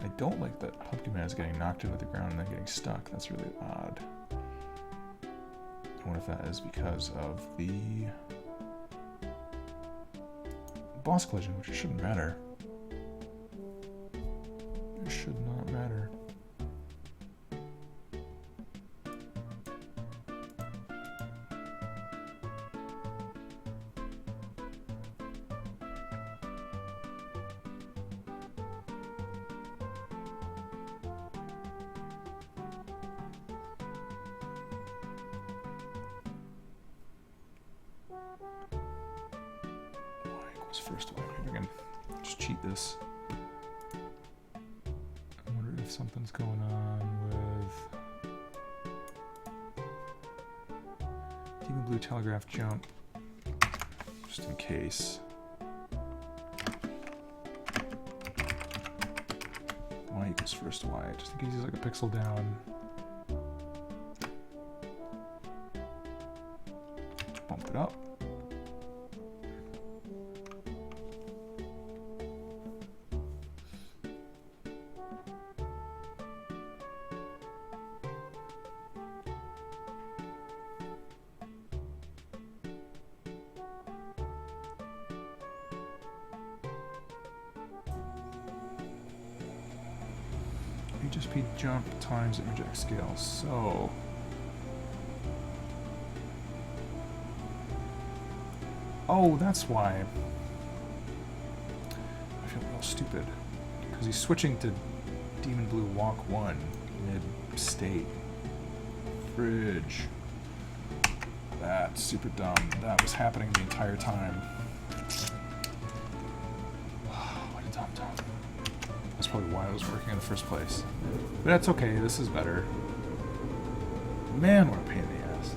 I don't like that Pumpkin Man is getting knocked into the ground and then getting stuck. That's really odd. I wonder if that is because of the boss collision, which shouldn't matter. It should not matter. First one. Maybe I can just cheat this. I wonder if something's going on with Demon Blue Telegraph Jump, just in case. Why y equals first y, just in case he's like a pixel down. Bump it up. HSP jump times image X scale. So oh, that's why. I feel real stupid. Because he's switching to Demon Blue Walk 1 mid-state. Fridge. That's super dumb. That was happening the entire time. What a dumb. That's probably why I was working in the first place. But that's okay, this is better. Man, what a pain in the ass.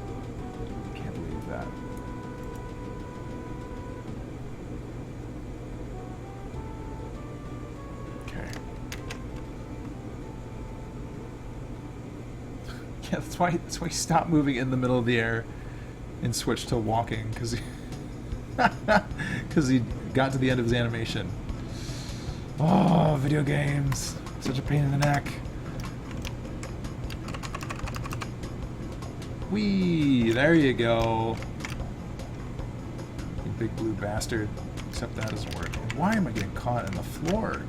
Can't believe that. Yeah, that's why he stopped moving in the middle of the air and switched to walking, because he got to the end of his animation. Oh, video games. Such a pain in the neck. Whee! There you go. You big blue bastard. Except that doesn't work. Why am I getting caught in the floor?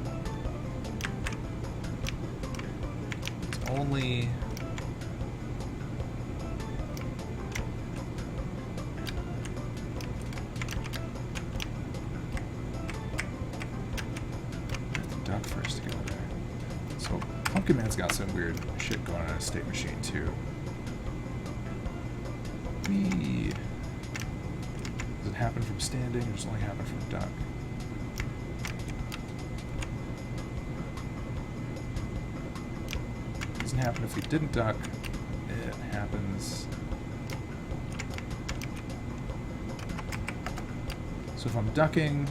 It's only... first to go there. So Pumpkin Man's got some weird shit going on in his state machine too. Whee! Does it happen from standing or does it only happen from duck? It doesn't happen if we didn't duck. It happens. So if I'm ducking.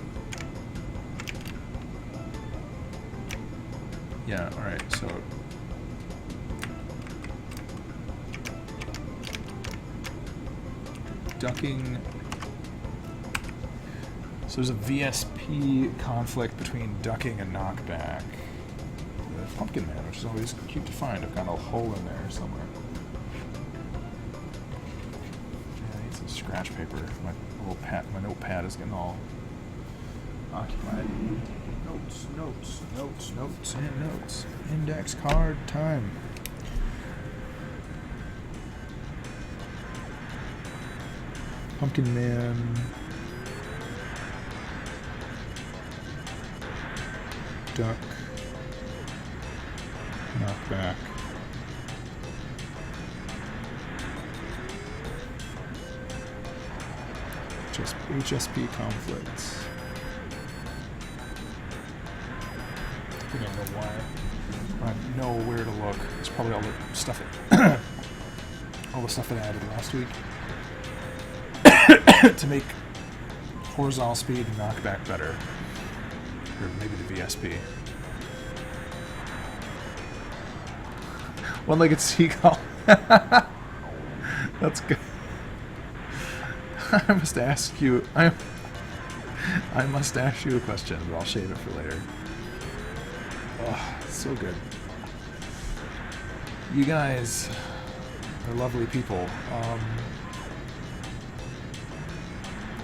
Yeah, alright, so ducking. So there's a VSP conflict between ducking and knockback. The Pumpkin Man, which is always cute to find. I've got a hole in there somewhere. Yeah, I need some scratch paper. My notepad is getting all occupied. Notes, and notes. Index card time. Pumpkin Man. Duck. Knockback. Just HSP conflicts. I don't know why. I know where to look. It's probably all the stuff all the stuff that I added last week to make horizontal speed and knockback better, or maybe the VSP. One-legged seagull. That's good. I must ask you. I must ask you a question, but I'll save it for later. Oh, so good. You guys are lovely people.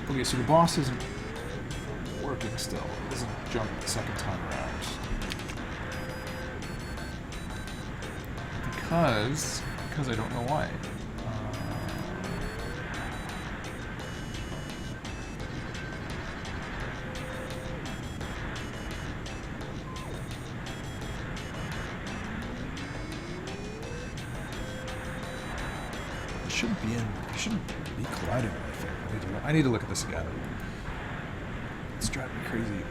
Okay, so the boss isn't working still. It doesn't jump the second time around. Because I don't know why. It shouldn't be colliding with anything. I need to look at this again. It's driving me crazy.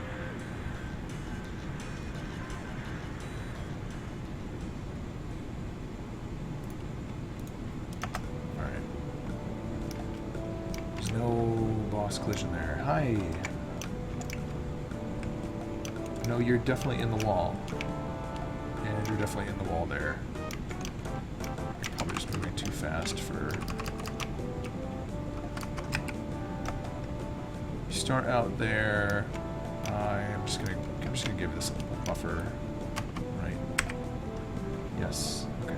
Alright. There's no boss collision there. Hi! No, you're definitely in the wall. definitely in the wall there. Probably just moving too fast for... You start out there. I'm just gonna give this a buffer, right? Yes. Okay.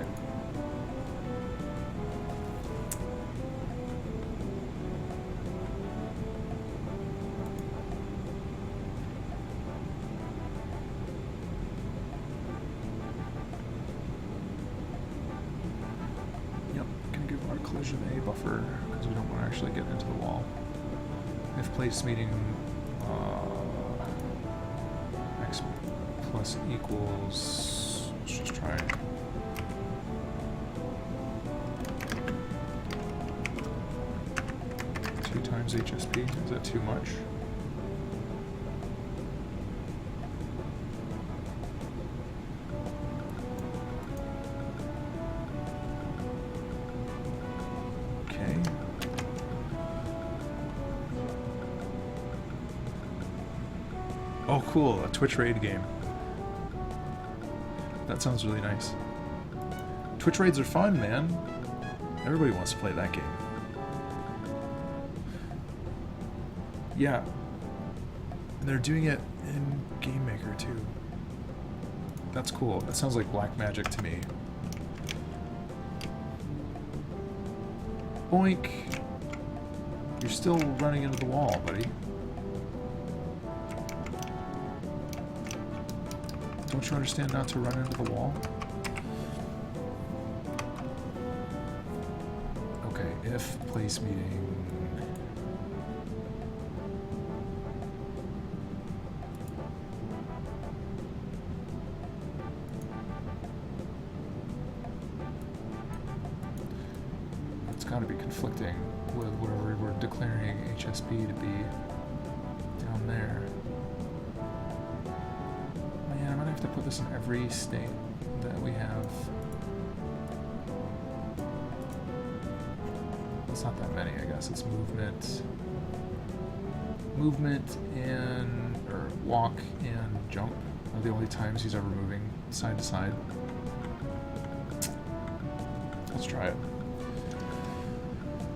Yep. Gonna give our collision a buffer because we don't want to actually get into the wall. If place meeting x plus equals, let's just try it. Two times HSP, is that too much? Oh, cool, a Twitch raid game. That sounds really nice. Twitch raids are fun, man. Everybody wants to play that game. Yeah. And they're doing it in Game Maker, too. That's cool. That sounds like black magic to me. Boink! You're still running into the wall, buddy. Don't you understand not to run into the wall? Okay, if place meeting... It's got to be conflicting with whatever we're declaring HSP to be down there. Man, I'm gonna have to put this in every state that we have. It's not that many, I guess. It's movement and, or walk and jump are the only times he's ever moving side to side. Let's try it.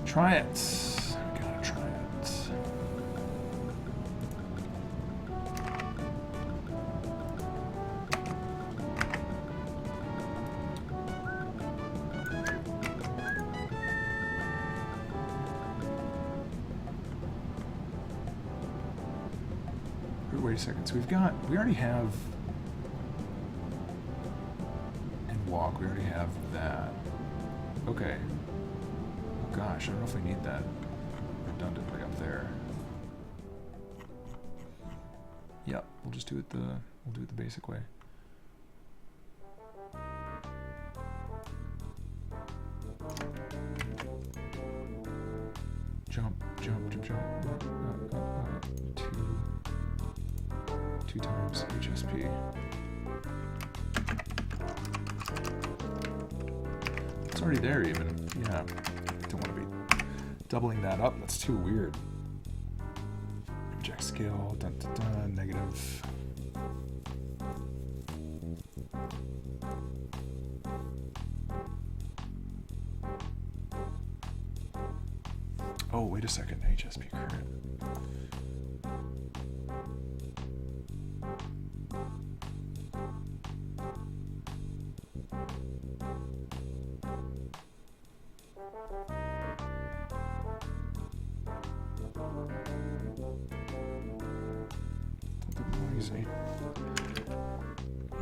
Try it. Gotta try it. Wait a second. So we already have in walk. We already have that. Okay. Oh gosh, I don't know if we need that redundantly up there. Yep, we'll just do it the basic way. Jump, jump, jump, jump. Two times HSP. It's already there even. Yeah. Don't want to be doubling that up. That's too weird. Object scale, dun, dun, dun, negative. Oh, wait a second. HSP current.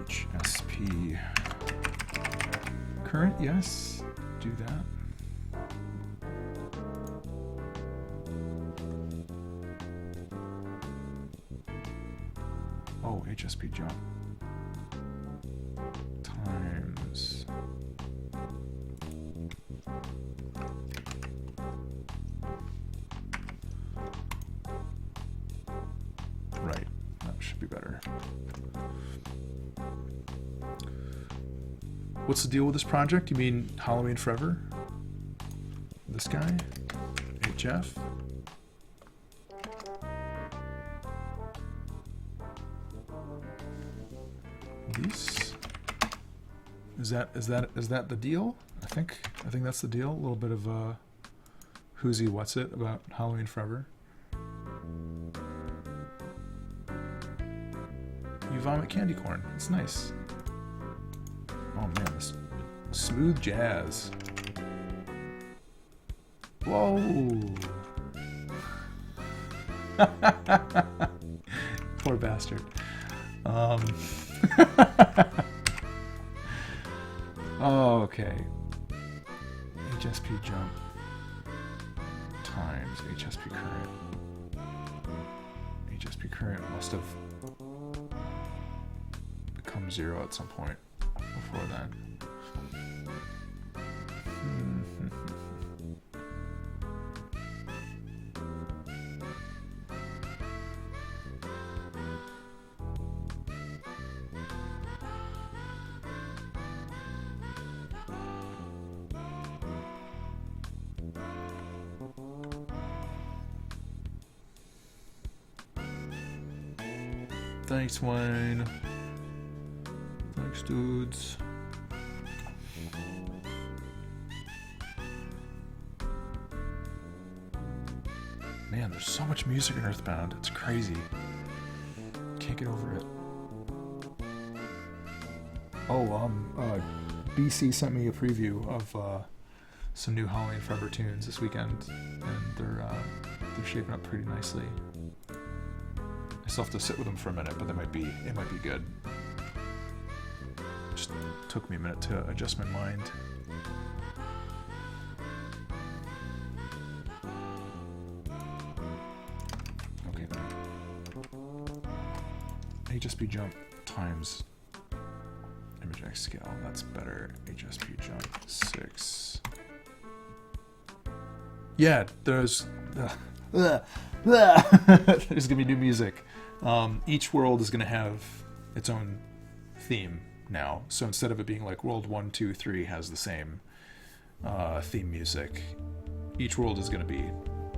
HSP current, yes, do that. Oh, HSP jump times right. That should be better. What's the deal with this project? You mean Halloween Forever? This guy? HF? These? Is that the deal? I think that's the deal. A little bit of who's he, what's it about Halloween Forever. You vomit candy corn. It's nice. Oh man, this smooth jazz. Whoa! Poor bastard. Oh, okay. HSP jump times HSP current. HSP current must have become 0 at some point before then. Thanks, Wayne. Thanks, dudes. Man, there's so much music in Earthbound. It's crazy. Can't get over it. Oh, BC sent me a preview of some new Halloween Forever tunes this weekend, and they're shaping up pretty nicely. I still have to sit with them for a minute, but it might be good. Just took me a minute to adjust my mind. Okay, HSP jump times image X scale. That's better. HSP jump 6. Yeah, there's there's gonna be new music. Each world is gonna have its own theme now. So instead of it being like world 1, 2, 3 has the same theme music, each world is gonna be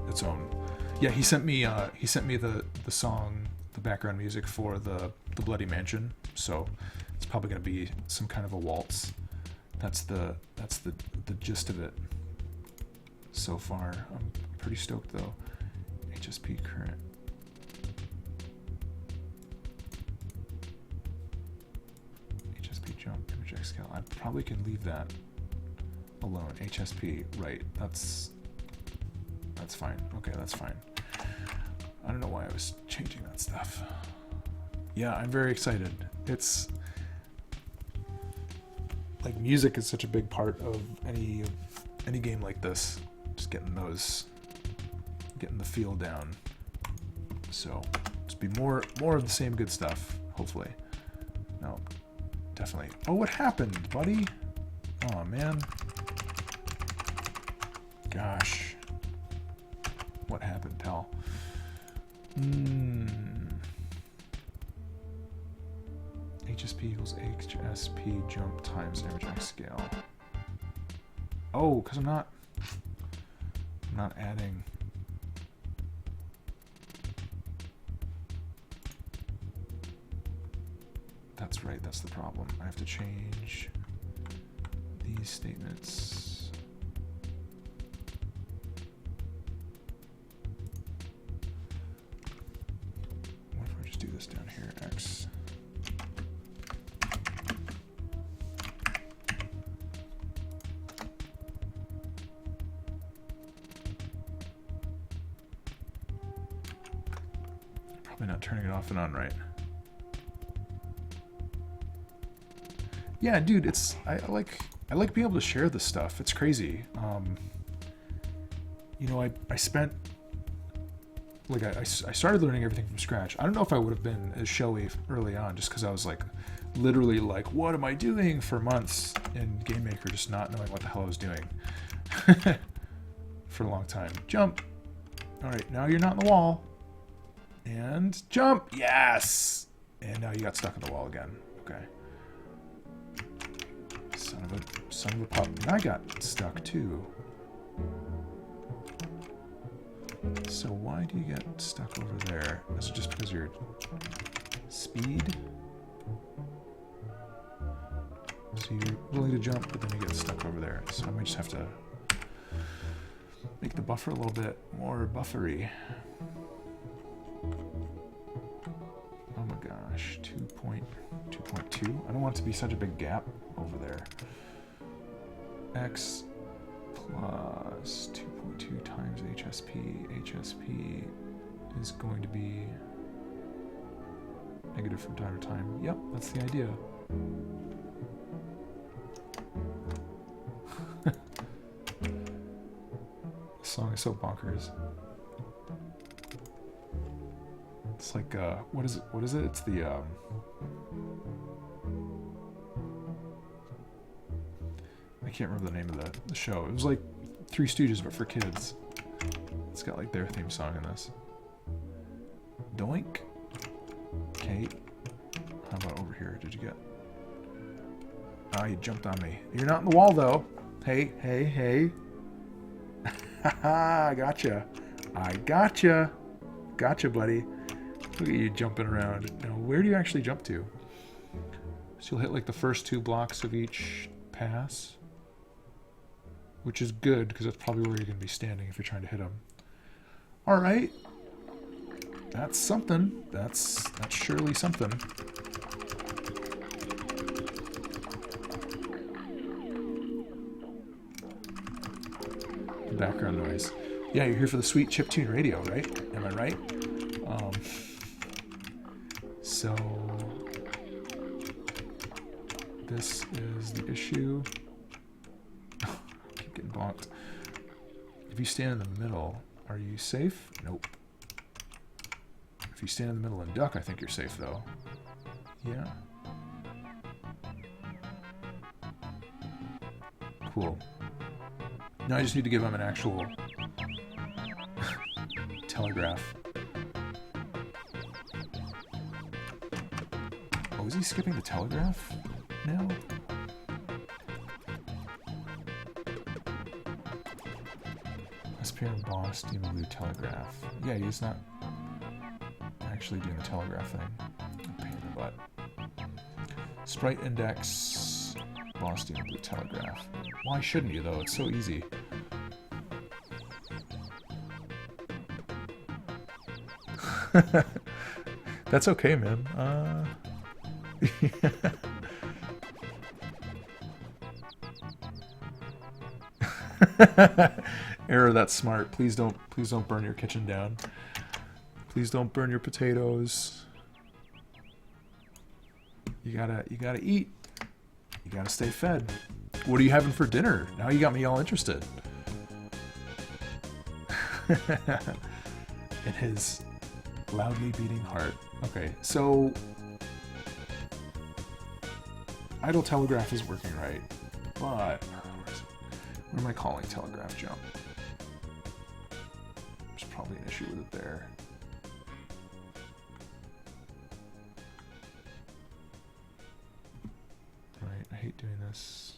its own. Yeah, he sent me the song, the background music for the Bloody Mansion. So it's probably gonna be some kind of a waltz. That's the gist of it so far. I'm pretty stoked though. HSP current. HSP jump image X scale. I probably can leave that alone. HSP, right? That's fine. Okay, that's fine. I don't know why I was changing that stuff. Yeah, I'm very excited. It's like music is such a big part of any game like this. Just getting the feel down. So just be more of the same good stuff, hopefully. No, definitely. Oh, what happened, buddy? Oh man. Gosh. What happened, pal? HSP equals HSP jump times average X scale. Oh, because I'm not adding. That's right, that's the problem. I have to change these statements. What if I just do this down here? X. Probably not turning it off and on right. Yeah, dude, I like being able to share this stuff. It's crazy. You know, I spent like I started learning everything from scratch. I don't know if I would have been as showy early on, just because I was like literally like, what am I doing for months in Game Maker, just not knowing what the hell I was doing for a long time. Jump. All right, now you're not in the wall. And jump. Yes. And now you got stuck in the wall again. Okay. Son of a pup. And I got stuck too. So why do you get stuck over there? Is it just because you're speed? So you're willing to jump, but then you get stuck over there. So I might just have to make the buffer a little bit more buffery. Oh my gosh, 2.2. I don't want it to be such a big gap over there. X plus 2.2 times HSP. HSP is going to be negative from time to time. Yep, that's the idea. This song is so bonkers. It's like, what is it? What is it? It's the, I can't remember the name of the show. It was like Three Stooges, but for kids. It's got like their theme song in this. Doink. Kate. How about over here? Did you get? Oh, you jumped on me. You're not in the wall though. Hey, hey, hey. Haha, I gotcha. I gotcha. Gotcha, buddy. Look at you jumping around. Now, where do you actually jump to? So you'll hit like the first 2 blocks of each pass. Which is good, because that's probably where you're going to be standing if you're trying to hit them. Alright. That's something. That's surely something. Background noise. Yeah, you're here for the sweet chiptune radio, right? Am I right? So this is the issue. Keep getting bonked. If you stand in the middle, are you safe? Nope. If you stand in the middle and duck, I think you're safe though. Yeah. Cool. Now I just need to give him an actual telegraph. Oh, is he skipping the telegraph now? SPR boss, Demon Blue telegraph. Yeah, he's not actually doing the telegraph thing. Pain in the butt. Sprite index, boss, Demon Blue telegraph. Why shouldn't you though? It's so easy. That's okay, man. Error, that's smart. Please don't burn your kitchen down. Please don't burn your potatoes. You gotta eat. You gotta stay fed. What are you having for dinner? Now you got me all interested. In his loudly beating heart. Okay, so idle telegraph is working right, but what am I calling telegraph jump? There's probably an issue with it there. Right, I hate doing this.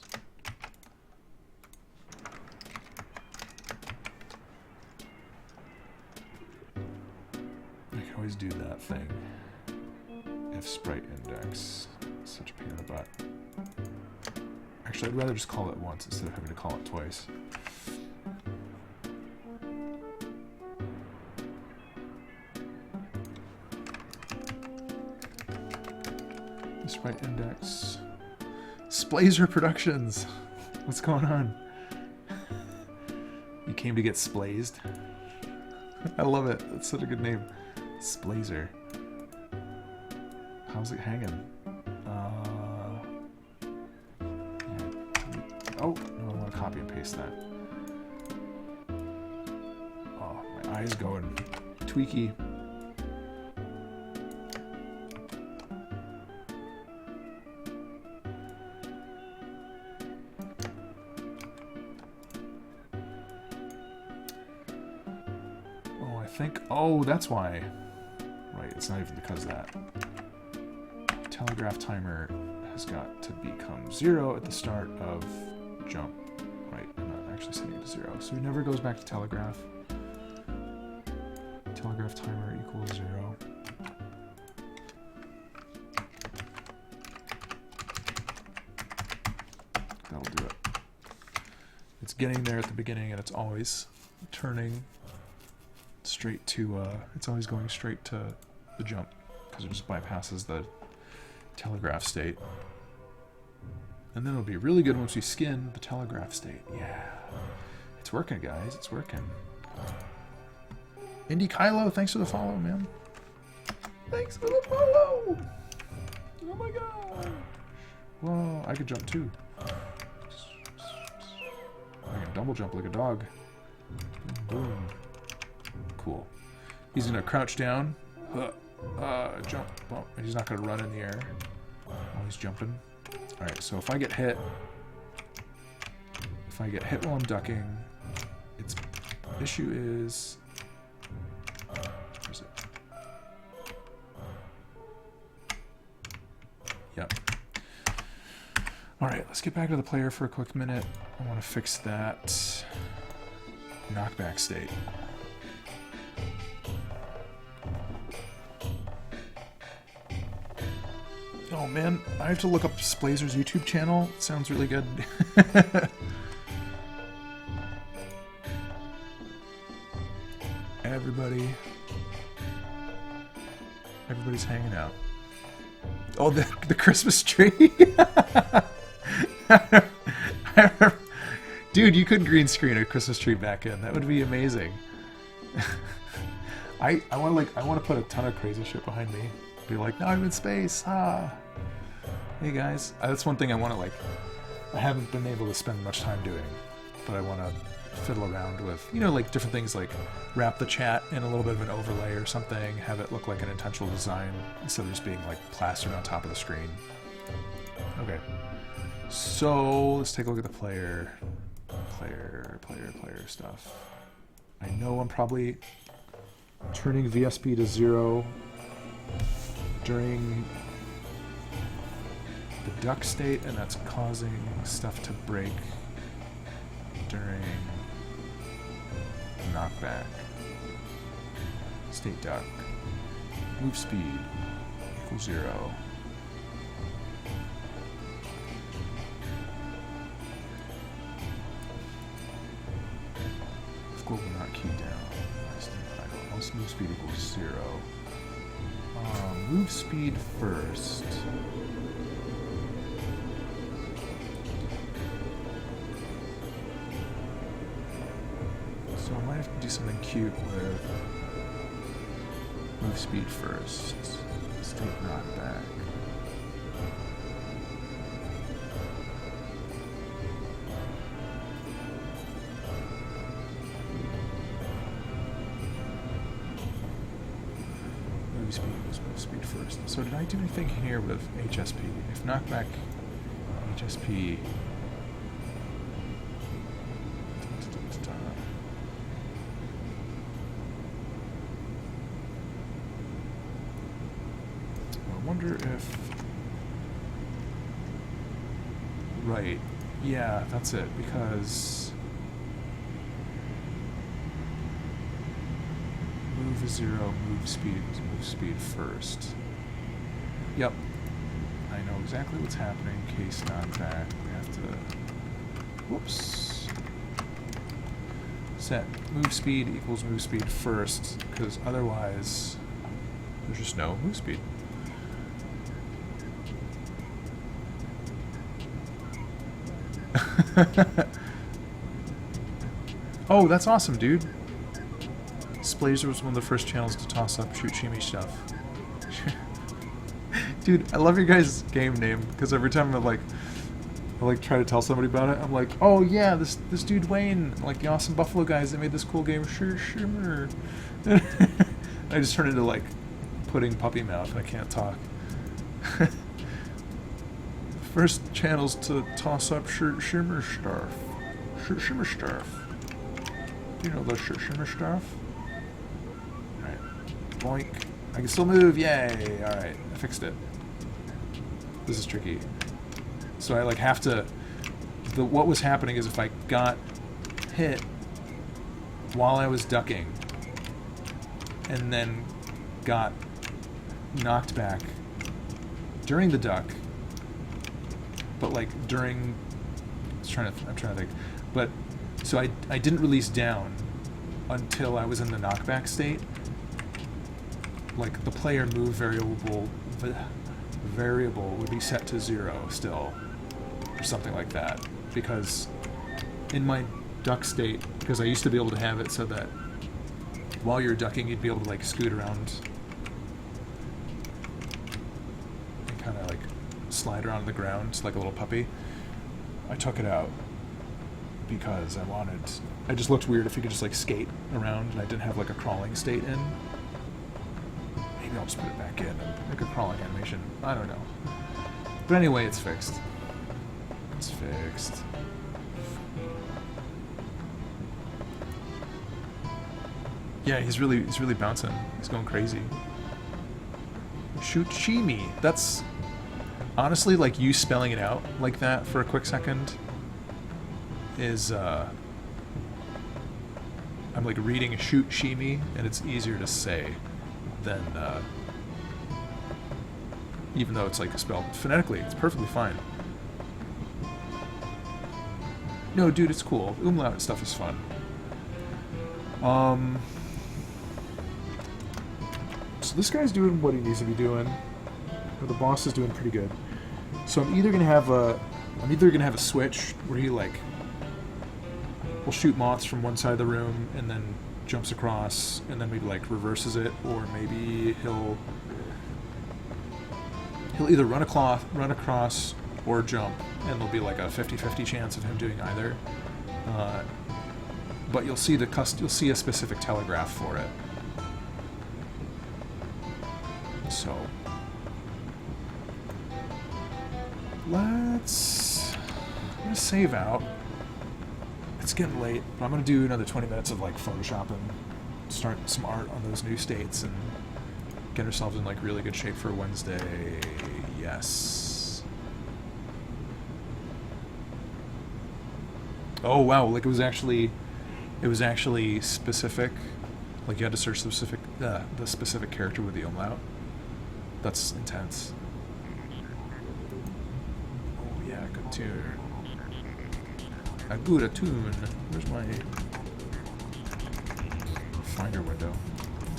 I can always do that thing. If sprite index. Such a pain in the butt. Actually, I'd rather just call it once instead of having to call it twice. Sprite index. Splazer Productions! What's going on? You came to get splazed? I love it. That's such a good name. Splazer. How's it hanging? Oh, no, I want to copy and paste that. Oh, my eye's going tweaky. Oh, I think... Oh, that's why. Right, it's not even because of that. Telegraph timer has got to become 0 at the start of jump. Right, I'm not actually setting it to 0. So it never goes back to telegraph. Telegraph timer equals 0. that'll do it. It's getting there at the beginning, and it's always turning straight to, it's always going straight to the jump, because it just bypasses the telegraph state. And then it'll be really good once we skin the telegraph state. Yeah. It's working, guys. It's working. Indy Kylo, thanks for the follow, man. Thanks for the follow! Oh my god! Whoa, I could jump too. I can double jump like a dog. Boom. Cool. He's gonna crouch down. Jump. Bump. And he's not gonna run in the air while he's jumping. Alright, so if I get hit while I'm ducking, its issue is... Where is it? Yep. Alright, let's get back to the player for a quick minute. I want to fix that knockback state. Oh man, I have to look up Splazer's YouTube channel. It sounds really good. Everybody's hanging out. Oh, the Christmas tree. I remember, dude, you could green screen a Christmas tree back in. That would be amazing. I want to put a ton of crazy shit behind me. Be like, now I'm in space. Hey guys, that's one thing I want to I haven't been able to spend much time doing, but I want to fiddle around with, different things like wrap the chat in a little bit of an overlay or something, have it look like an intentional design instead of just being plastered on top of the screen. Okay, so let's take a look at the player stuff. I know I'm probably turning VSP to 0 during the duck state, and that's causing stuff to break during knockback. State duck. Move speed equals 0. If global not keyed down, else move speed equals 0. Move speed first. So I might have to do something cute with move speed first. State knockback. Move speed first. So did I do anything here with HSP? If knockback HSP... I wonder if... Right. Yeah, that's it, because... Move is 0, move speed first. Yep. I know exactly what's happening. Case knockback. We have to... Whoops. Set move speed equals move speed first, because otherwise there's just no move speed. Oh, that's awesome, dude. Splazer was one of the first channels to toss up shoot shimmy stuff. Dude, I love your guys' game name, because every time I try to tell somebody about it, I'm like, oh yeah, this dude Wayne, the awesome Buffalo guys that made this cool game, Shimmer. I just turn into pudding puppy mouth and I can't talk. First channels to toss up Shimmer stuff. Shimmer stuff. Do you know the Shimmer stuff? Alright. Boink. I can still move, yay! Alright, I fixed it. This is tricky. So I have to... what was happening is if I got hit while I was ducking and then got knocked back during the duck, but during I'm trying to think. But so I didn't release down until I was in the knockback state. Like the player move variable would be set to 0 still, or something like that. Because in my duck state, because I used to be able to have it so that while you're ducking, you'd be able to like scoot around and kind of like slide around the ground like a little puppy. I took it out because I just looked weird if you could just like skate around and I didn't have like a crawling state in. Maybe I'll just put it back in and make a crawling animation. I don't know. But anyway, it's fixed. It's fixed. Yeah, he's really bouncing. He's going crazy. Shuchimi. That's honestly, like, you spelling it out like that for a quick second is I'm like reading a Shuchimi, and it's easier to say than even though it's like spelled phonetically, it's perfectly fine. No, dude, it's cool. Umlaut stuff is fun. So this guy's doing what he needs to be doing. Or the boss is doing pretty good. So I'm either gonna have a switch where he like will shoot moths from one side of the room and then jumps across and then maybe like reverses it, or maybe he'll either run across or jump, and there'll be like a 50-50 chance of him doing either. But you'll see a specific telegraph for it. So I'm gonna save out. It's getting late, but I'm gonna do another 20 minutes of like photoshopping, start some art on those new states, and get ourselves in like really good shape for Wednesday. Yes. Oh wow! Like it was actually specific. Like you had to search the specific character with the umlaut. That's intense. Oh yeah, good tune. A good tune. Where's my Finder window?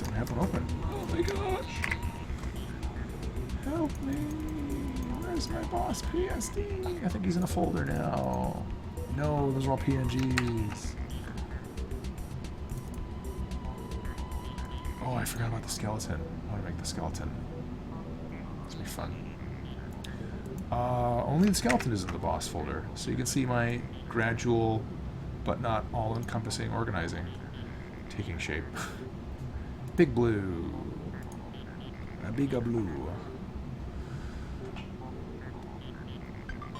Don't have one open. Oh my gosh! Help me! Where's my boss PSD? I think he's in a folder now. No, those are all PNGs. Oh, I forgot about the skeleton. I want to make the skeleton. This will be fun. Only the skeleton is in the boss folder, so you can see my gradual, but not all-encompassing organizing taking shape. Big blue. A bigger blue.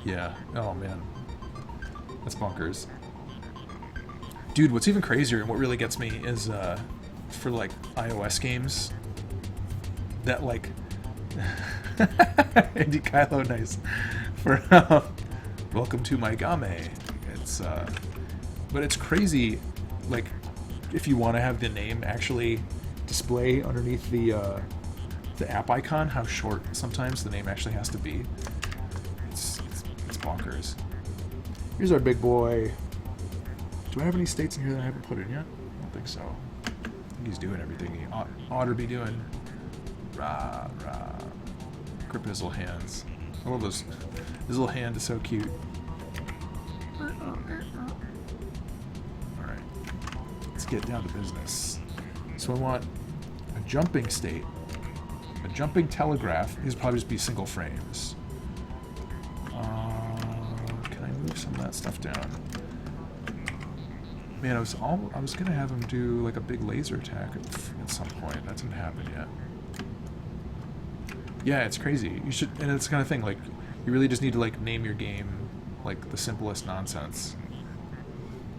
Yeah. Oh, man. That's bonkers. Dude, what's even crazier and what really gets me is, for, like, iOS games, that, like... Andy Kylo, nice. For, welcome to my game. It's, but it's crazy, like, if you want to have the name actually display underneath the app icon, how short sometimes the name actually has to be. It's bonkers. Here's our big boy. Do I have any states in here that I haven't put in yet? I don't think so. I think he's doing everything he ought to be doing. Rah, rah. Grip his little hands. I love those. His little hand is so cute. Alright. Let's get down to business. So I want a jumping state. A jumping telegraph. These will probably just be single frames. Can I move some of that stuff down? Man, I was gonna have him do like a big laser attack at some point. That didn't happen yet. Yeah, it's crazy. You should, and it's the kind of thing like you really just need to like name your game like the simplest nonsense.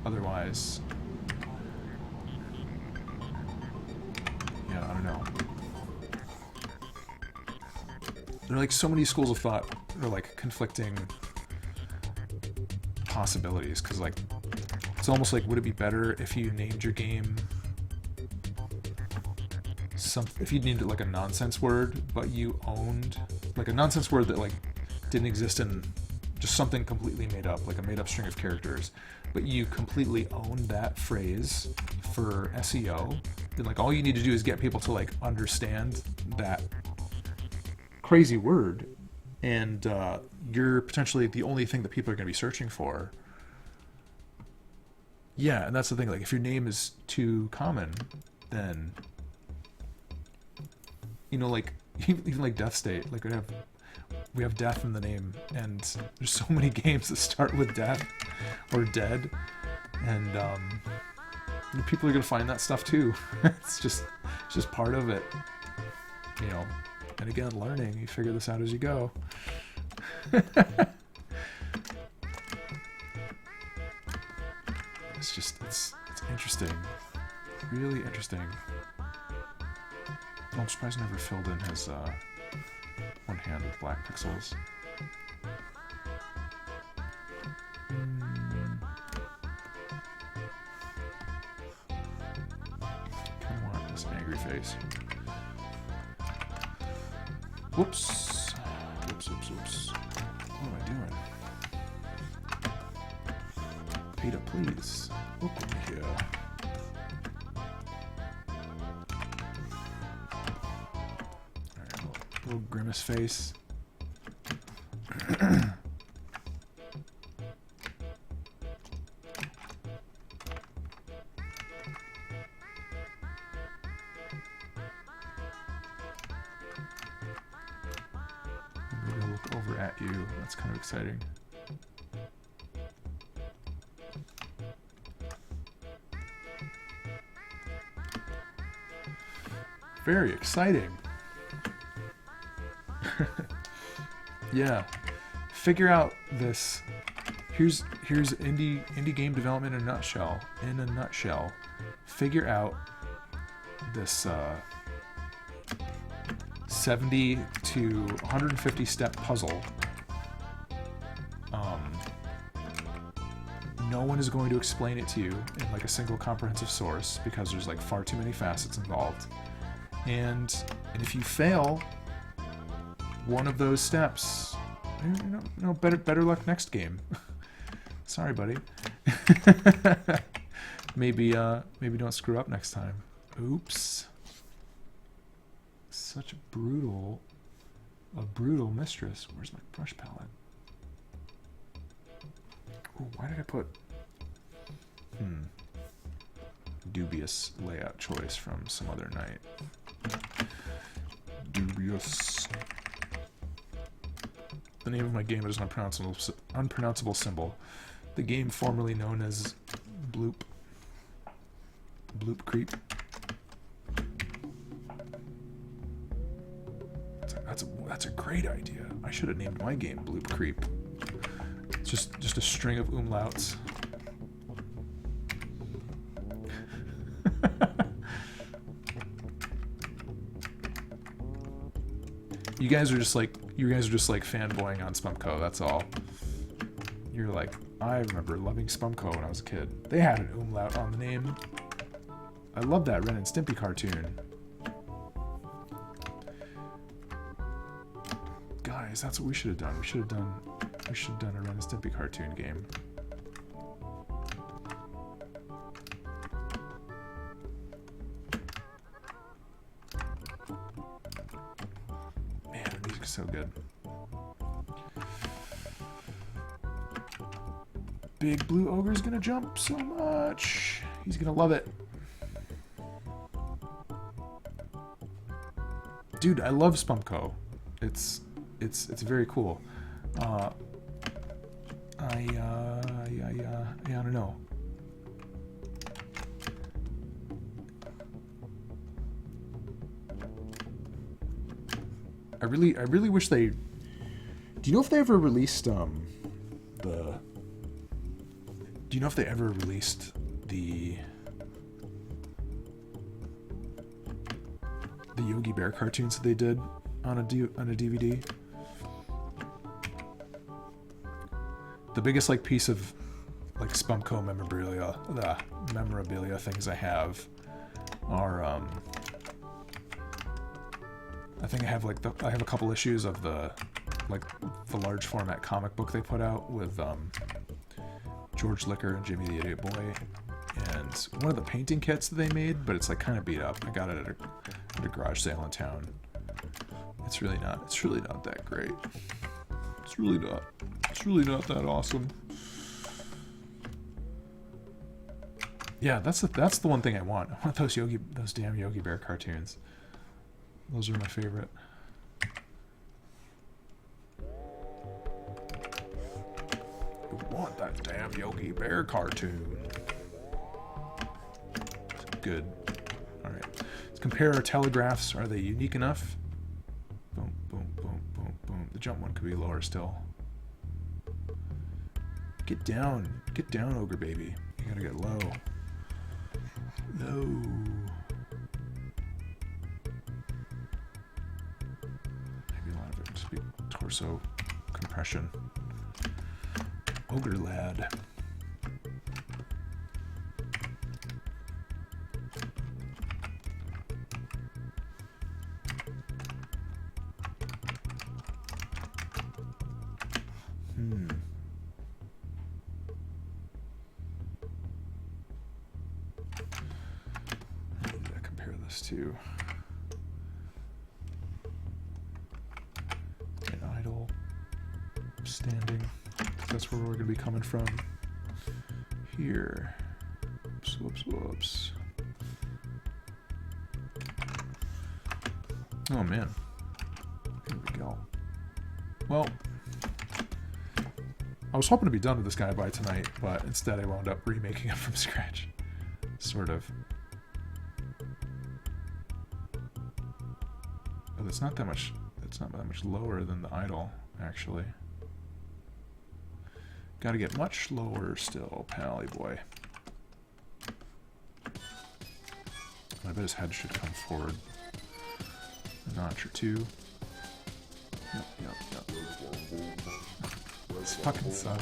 Otherwise, yeah, I don't know. There are like so many schools of thought that are like conflicting possibilities, because like it's almost like, would it be better if you named your game if you named it like a nonsense word, but you owned like a nonsense word that like didn't exist in just something completely made up, like a made up string of characters, but you completely own that phrase for SEO, then like all you need to do is get people to like understand that crazy word, and you're potentially the only thing that people are going to be searching for. Yeah, and that's the thing, like if your name is too common, then you know, like even like Death State, like we have death in the name, and there's so many games that start with death or dead, and people are gonna find that stuff too. It's just part of it, you know. And again, learning, you figure this out as you go. It's interesting, really interesting. Oh, I'm surprised I never filled in his one hand with black pixels. Come on, this angry face. Whoops. Whoops. What am I doing? Peter, please. Look over here. Alright, little grimace face. Maybe I'll look over at you. That's kind of exciting. Very exciting. Yeah. Figure out this. Here's indie game development in a nutshell. In a nutshell. Figure out this 70 to 150 step puzzle. No one is going to explain it to you in like a single comprehensive source because there's like far too many facets involved. And if you fail one of those steps, better luck next game. Sorry, buddy. maybe don't screw up next time. Oops. Such a brutal mistress. Where's my brush palette? Ooh, why did I put dubious layout choice from some other night? Dubious. The name of my game is an unpronounceable symbol. The game formerly known as Bloop Creep. That's a great idea. I should have named my game Bloop Creep. It's just a string of umlauts. You guys are just like fanboying on Spumco, that's all. You're like, I remember loving Spumco when I was a kid. They had an umlaut on the name. I love that Ren and Stimpy cartoon. Guys, that's what we should have done. We should have done a Ren and Stimpy cartoon game. So good. Big blue ogre's gonna jump so much. He's gonna love it. Dude, I love Spumco. It's very cool. I don't know. I really wish they. Do you know if they ever released the Yogi Bear cartoons that they did on a DVD? The biggest like piece of like Spumco memorabilia things I have are I think I have a couple issues of the like the large format comic book they put out with George Licker and Jimmy the Idiot Boy, and one of the painting kits that they made, but it's like kind of beat up. I got it at a garage sale in town. It's really not that great. It's really not that awesome. Yeah, that's the one thing I want. I want those damn Yogi Bear cartoons. Those are my favorite. I want that damn Yogi Bear cartoon. Good. Alright. Let's compare our telegraphs. Are they unique enough? Boom, boom, boom, boom, boom. The jump one could be lower still. Get down, ogre baby. You gotta get low. Low. Maybe a lot of it just be torso compression. Ogre lad. To an idle standing. That's where we're going to be coming from. Here. Whoops, whoops, whoops. Oh man. Here we go. Well, I was hoping to be done with this guy by tonight, but instead I wound up remaking him from scratch. Sort of. Oh, it's not that much lower than the idle, actually. Gotta get much lower still, pally boy. I bet his head should come forward a notch or two. Yep. This fucking son.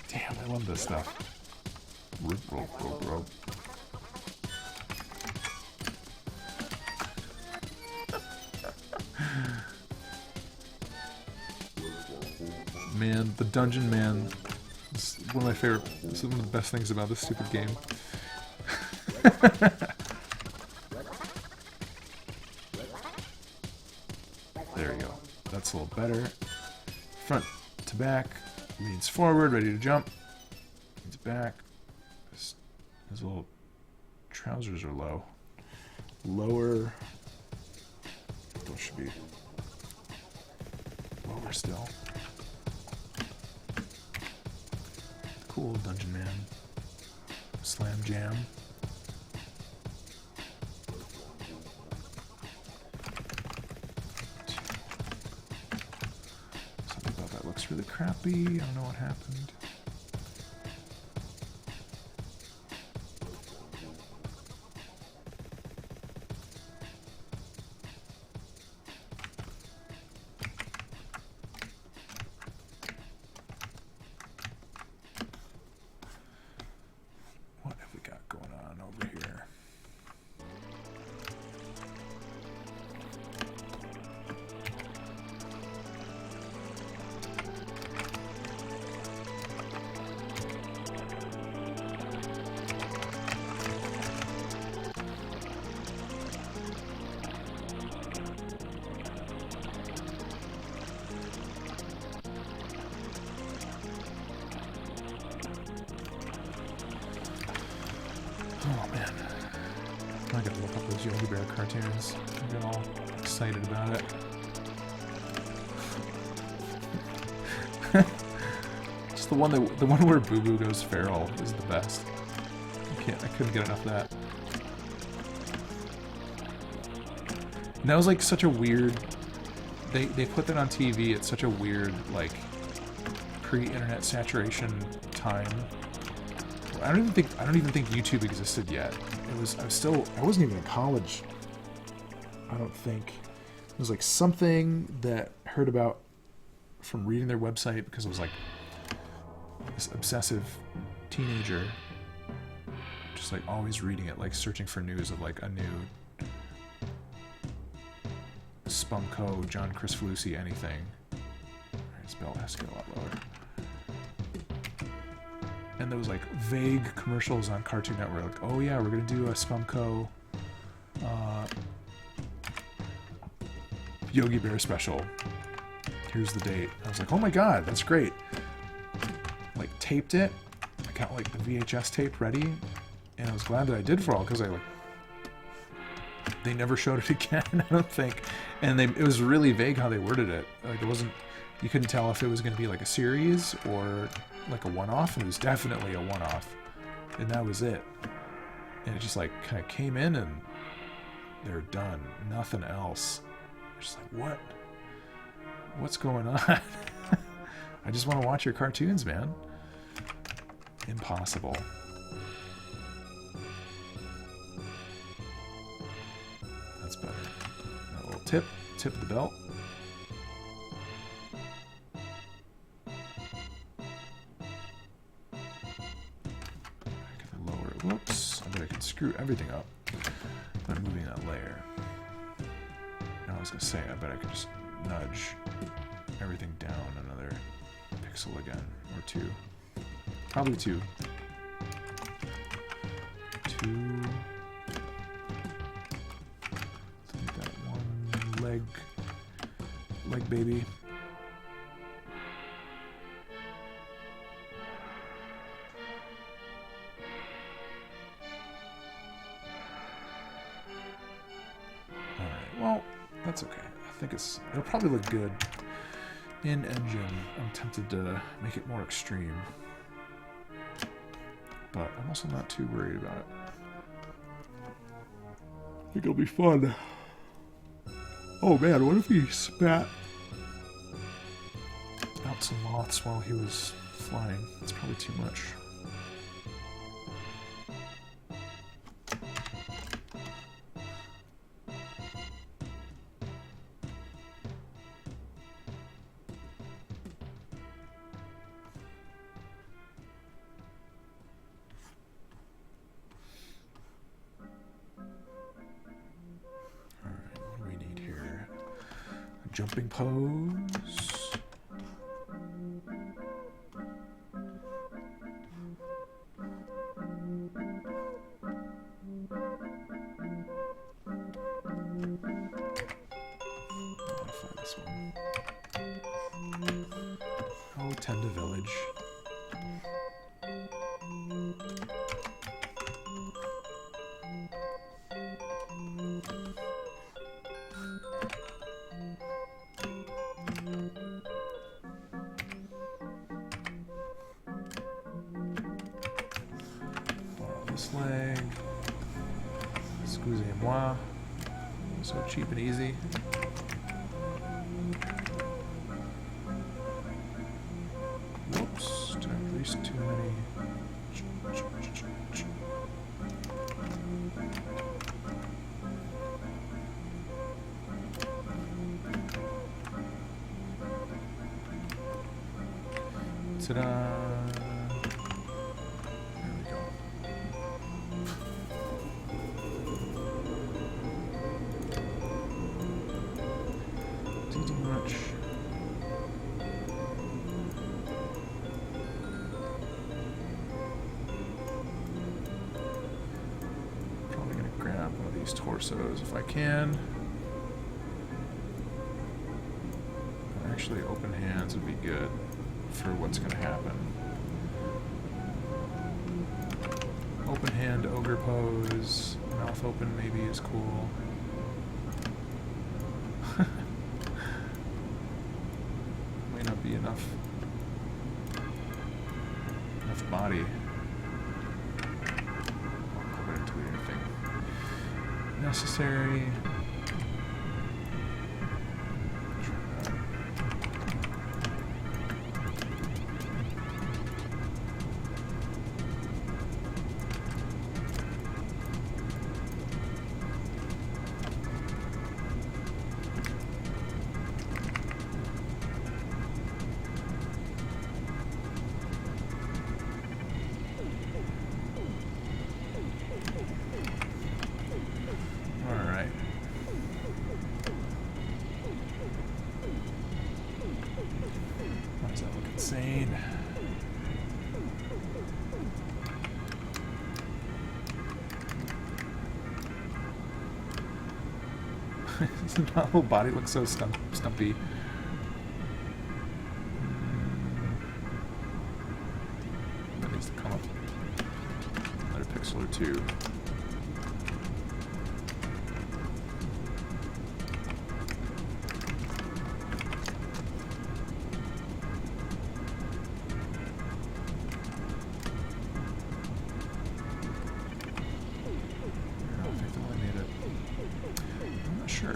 Damn, I love this stuff. Rope. Man, the dungeon man is one of my favorite. This is one of the best things about this stupid game. There we go. That's a little better. Front to back. Leans forward, ready to jump. Leans back. His little trousers are low. Lower. Those should be lower still. Cool, Dungeon Man. Slam Jam. Something about that looks really crappy. I don't know what happened. Oh man, I gotta look up those Yogi Bear cartoons. I get all excited about it. Just the one where Boo Boo goes feral is the best. I couldn't get enough of that. And that was like such a weird. They put that on TV at such a weird like pre-internet saturation time. I don't even think YouTube existed yet. I wasn't even in college. I don't think. It was like something that I heard about from reading their website because it was like this obsessive teenager Just like always reading it, like searching for news of like a new Spumco, John Chris Felucci, anything. His belt has to get a lot lower. And those like vague commercials on Cartoon Network, like, oh yeah, we're gonna do a Spumco Yogi Bear special. Here's the date. I was like, oh my god, that's great. Like taped it. I got like the VHS tape ready, and I was glad that I did for all, because they never showed it again, I don't think. And it was really vague how they worded it. Like it wasn't, you couldn't tell if it was going to be like a series or like a one-off, and it was definitely a one-off, and that was it. And it just like kind of came in and they're done, nothing else. Just like, what's going on? I just want to watch your cartoons, man. Impossible. That's better. A little tip of the belt. Whoops, I bet I can screw everything up by moving that layer. Now I was going to say, I bet I could just nudge everything down another pixel again, or two. Probably two. Two. Let's make that one leg baby. Well, that's okay. I think it'll probably look good in engine. I'm tempted to make it more extreme, but I'm also not too worried about it. I think it'll be fun. Oh man, what if he spat out some moths while he was flying? That's probably too much. Jumping pose. Modify this one. Oh, tend to village. Leg. Excusez-moi. So cheap and easy. Whoops. At least too many. Ta-da! Torsos if I can. Actually, open hands would be good for what's going to happen. Open hand ogre pose, mouth open maybe is cool. May not be enough body. Necessary. insane. My whole body looks so stumpy. That needs to come up another pixel or two. I don't think that I made it. I'm not sure.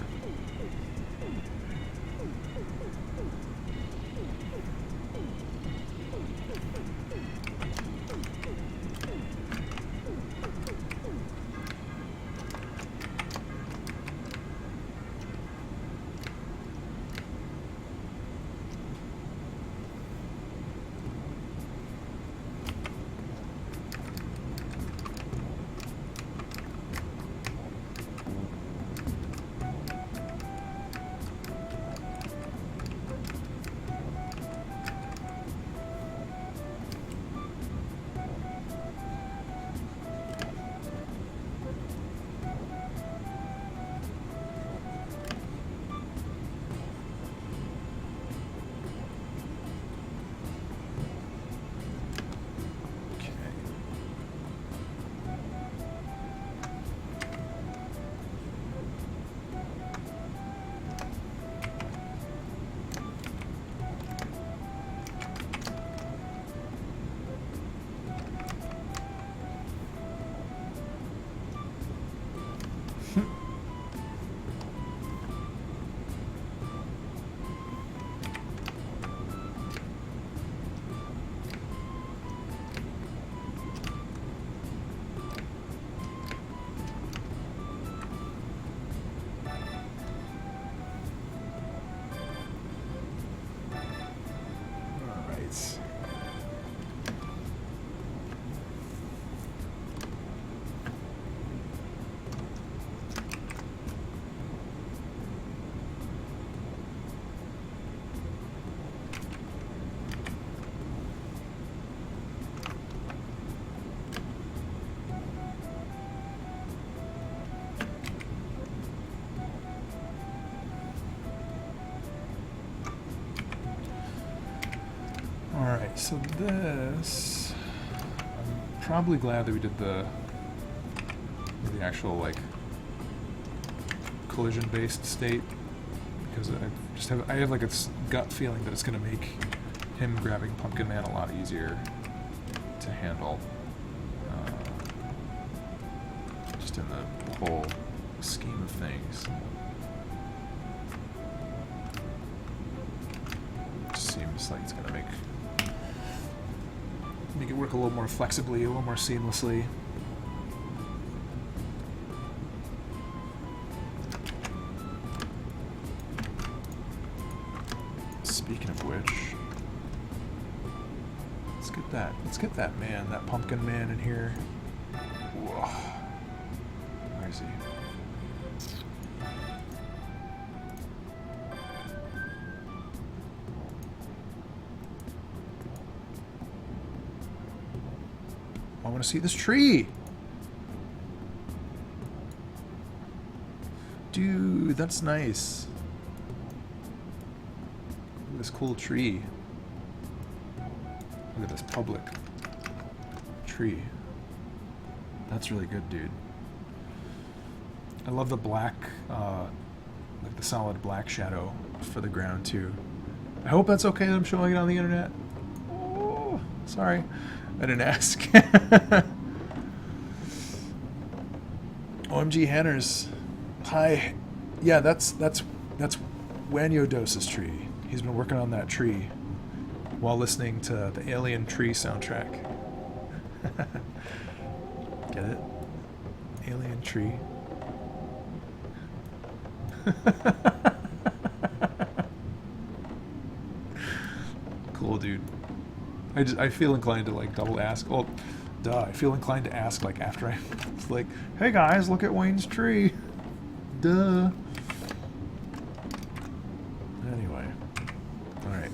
Alright, so this... I'm probably glad that we did the actual, like, collision-based state, because I have like a gut feeling that it's going to make him grabbing Pumpkin Man a lot easier to handle. Just in the whole scheme of things. It just seems like it's going to make it work a little more flexibly, a little more seamlessly. Speaking of which, let's get that man, that Pumpkin Man in here. Whoa. Where is he? I want to see this tree. Dude, that's nice. Look at this cool tree. Look at this public tree. That's really good, dude. I love the black, like the solid black shadow for the ground, too. I hope that's okay that I'm showing it on the internet. Oh, sorry. I didn't ask. OMG Hanners. Hi. Yeah, that's Wanyo-Dose's tree. He's been working on that tree while listening to the Alien Tree soundtrack. Get it? Alien Tree. Cool, dude. I feel inclined to like double ask. Well, duh. I feel inclined to ask like after I it's like, hey guys, look at Wayne's tree. Duh. Anyway, all right.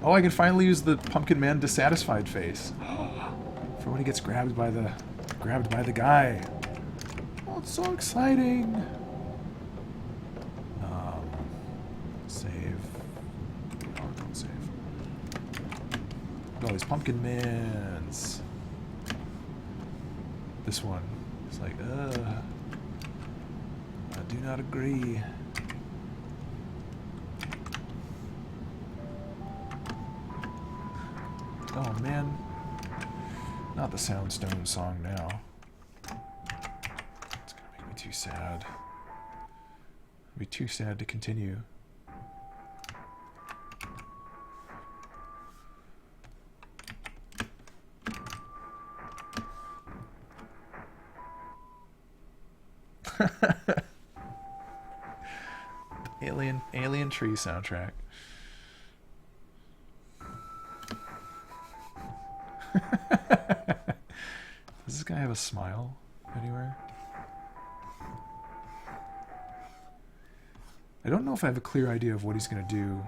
Oh, I can finally use the Pumpkin Man dissatisfied face. For when he gets grabbed by the guy. Oh, it's so exciting. Save. No, don't save. Oh, these Pumpkin Mans. This one. It's like, I do not agree. Oh man. Not the Soundstone song now. It's gonna make me too sad. It'll be too sad to continue. Alien Tree soundtrack. Does this guy have a smile anywhere? I don't know if I have a clear idea of what he's gonna do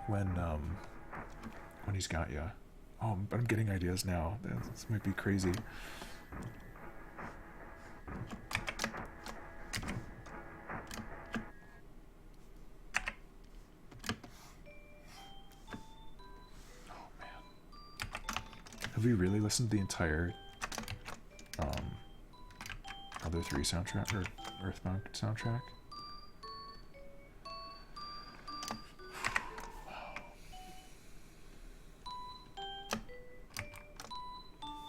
when he's got you. Oh, but I'm getting ideas now. This might be crazy. Have we really listened to the entire other 3 soundtrack or Earthbound soundtrack? Wow.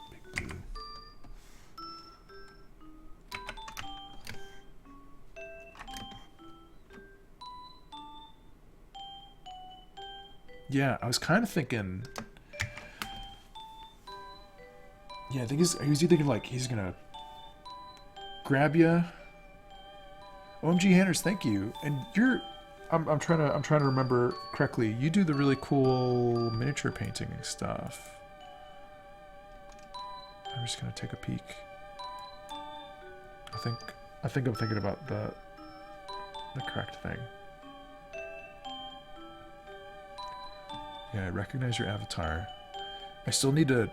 Big Blue. Yeah, I was kind of thinking. Yeah, I think he was either like he's gonna grab you. OMG Hanners, thank you. And you're, I'm trying to remember correctly. You do the really cool miniature painting and stuff. I'm just gonna take a peek. I think I'm thinking about the correct thing. Yeah, I recognize your avatar. I still need to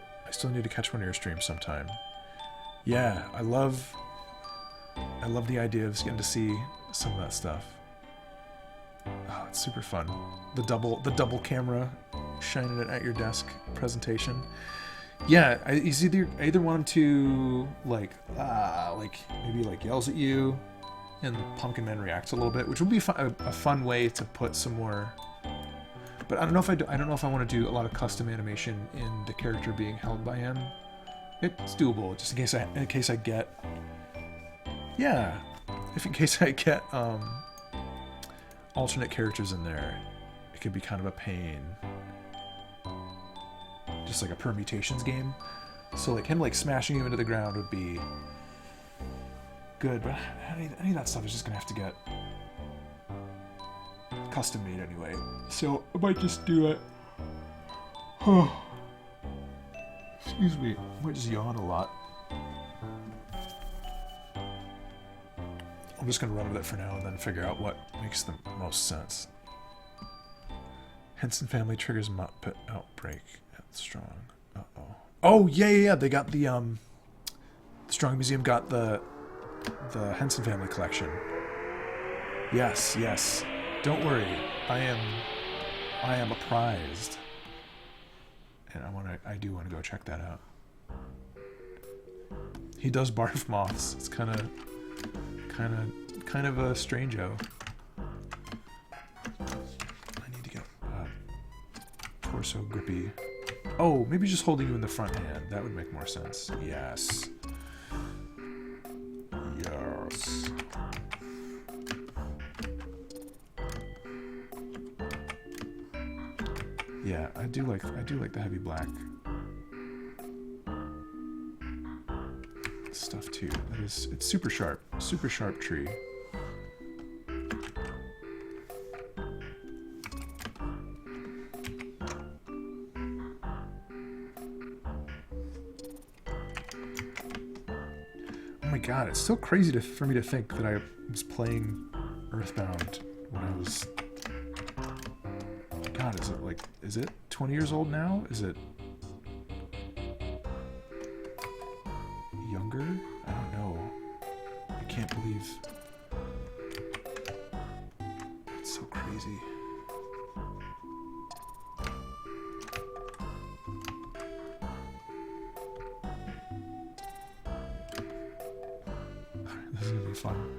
catch one of your streams sometime. Yeah, I love the idea of just getting to see some of that stuff. Oh, it's super fun. The double camera shining it at your desk presentation. Yeah, I either want him to like maybe like yells at you, and Pumpkin Man reacts a little bit, which would be a fun way to put some more. But I don't know if I want to do a lot of custom animation in the character being held by him. It's doable, just in case I get. Yeah, in case I get alternate characters in there, it could be kind of a pain. Just like a permutations game. So like him like smashing him into the ground would be good, but any of that stuff is just gonna have to get custom made anyway. So I might just do it. Excuse me. I might just yawn a lot. I'm just gonna run with it for now and then figure out what makes the most sense. Henson family triggers Muppet outbreak at Strong. Uh-oh. Oh, yeah. They got the Strong Museum got the Henson family collection. Yes. Don't worry. I am apprised. And I do want to go check that out. He does barf moths. It's kind of a strange-o. I need to get torso grippy. Oh, maybe just holding you in the front hand. That would make more sense. Yes. Yeah, I do like the heavy black stuff too. It's super sharp tree. Oh my god, it's so crazy for me to think that I was playing Earthbound when I was. God, God, is it 20 years old now? Is it younger? I don't know. I can't believe it's so crazy. This is gonna be fun.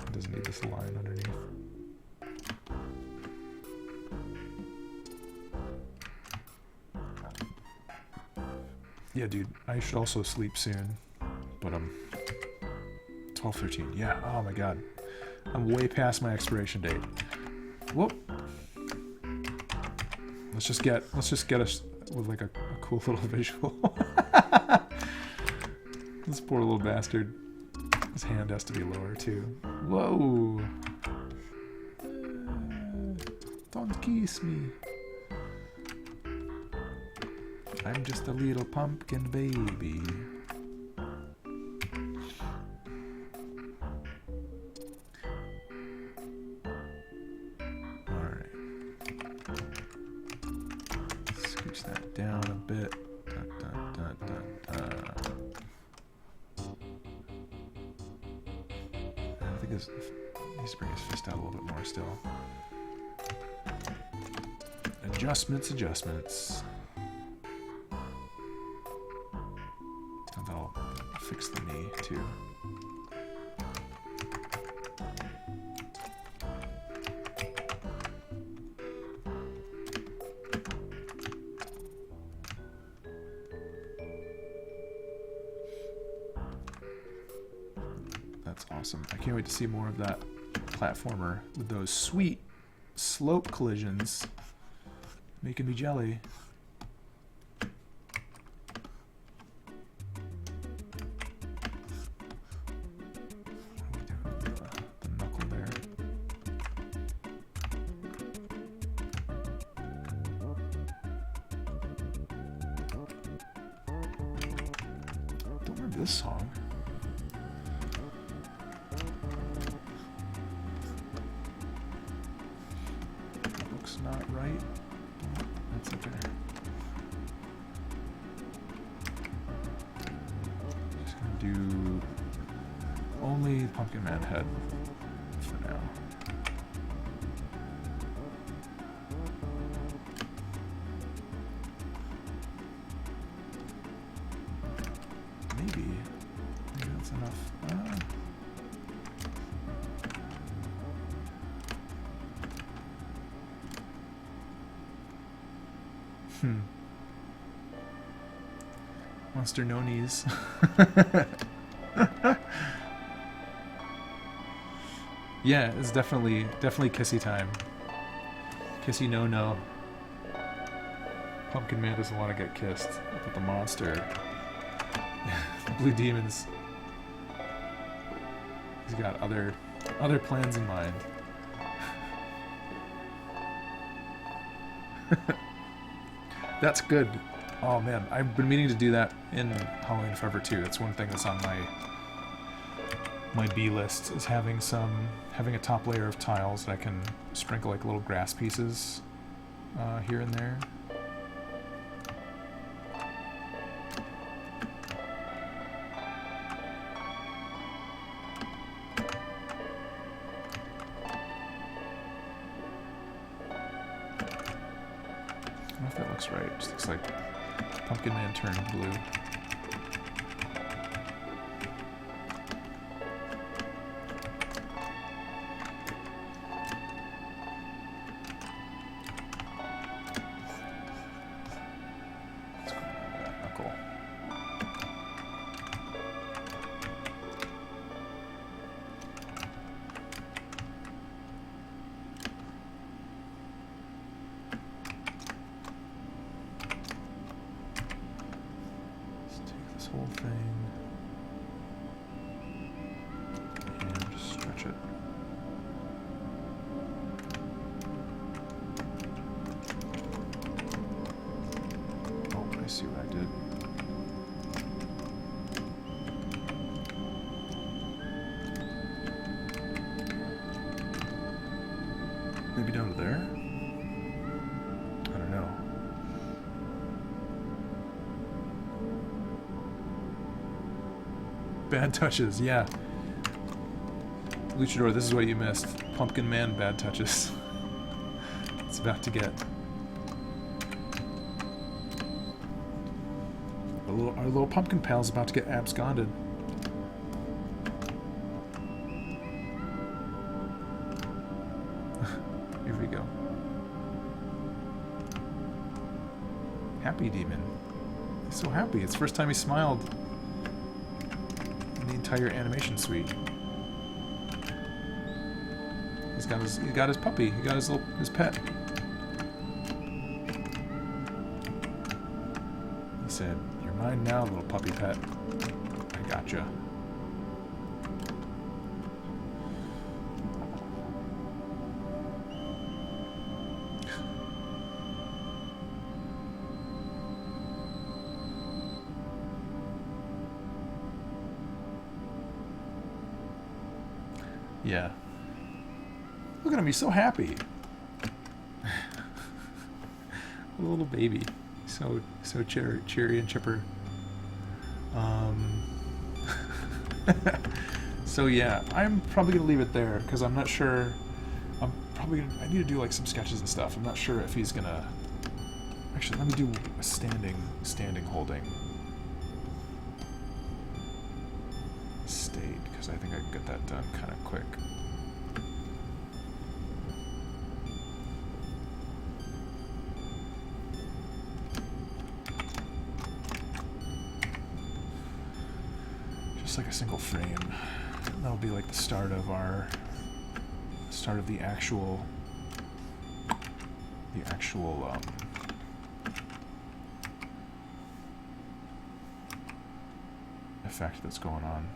It doesn't need this line underneath. Yeah, dude, I should also sleep soon, but 12:13. Yeah. Oh my God, I'm way past my expiration date. Whoop. Let's just get us with like a cool little visual. This poor little bastard. His hand has to be lower too. Whoa! Don't kiss me. I'm just a little pumpkin baby. Alright. Scooch that down a bit. I think he needs to bring his fist out a little bit more still. Adjustments. And that'll fix the knee too. That's awesome. I can't wait to see more of that platformer with those sweet slope collisions. Making me jelly. The knuckle there. Don't remember this song. Looks not right. That's okay. Just gonna do only Pumpkin Man head for now. Maybe that's enough. Monster no knees. Yeah, it's definitely kissy time. Kissy no. Pumpkin Man doesn't want to get kissed, but the monster, the Blue Demons, he's got other plans in mind. That's good. Oh man, I've been meaning to do that in Halloween Forever too. That's one thing that's on my B list, is having a top layer of tiles that I can sprinkle like little grass pieces here and there. I don't know if that looks right. It just looks like Pumpkin Man turned blue. Let's go with that knuckle. Whole thing and just stretch it. Oh, I see what I did. Maybe down to there? I don't know. Bad touches, yeah. Luchador, this is what you missed. Pumpkin Man bad touches. It's about to get... Our little pumpkin pal's about to get absconded. Here we go. Happy Demon. He's so happy. It's the first time he smiled in the entire animation suite. He got his puppy. He got his pet. He said, "You're mine now, little puppy pet. I gotcha." Yeah. Look at him, he's so happy. A little baby. So cheery and chipper. So yeah, I'm probably gonna leave it there because I'm not sure. I need to do like some sketches and stuff. I'm not sure if he's gonna. Actually, let me do a standing holding state because I think I can get that done kind of quick. Like a single frame. That'll be like the start of the actual effect that's going on.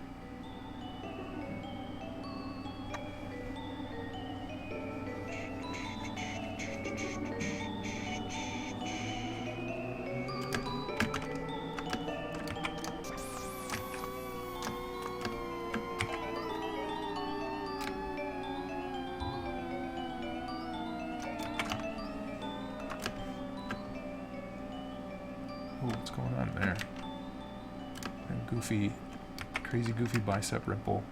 What's going on there? Crazy goofy bicep ripple.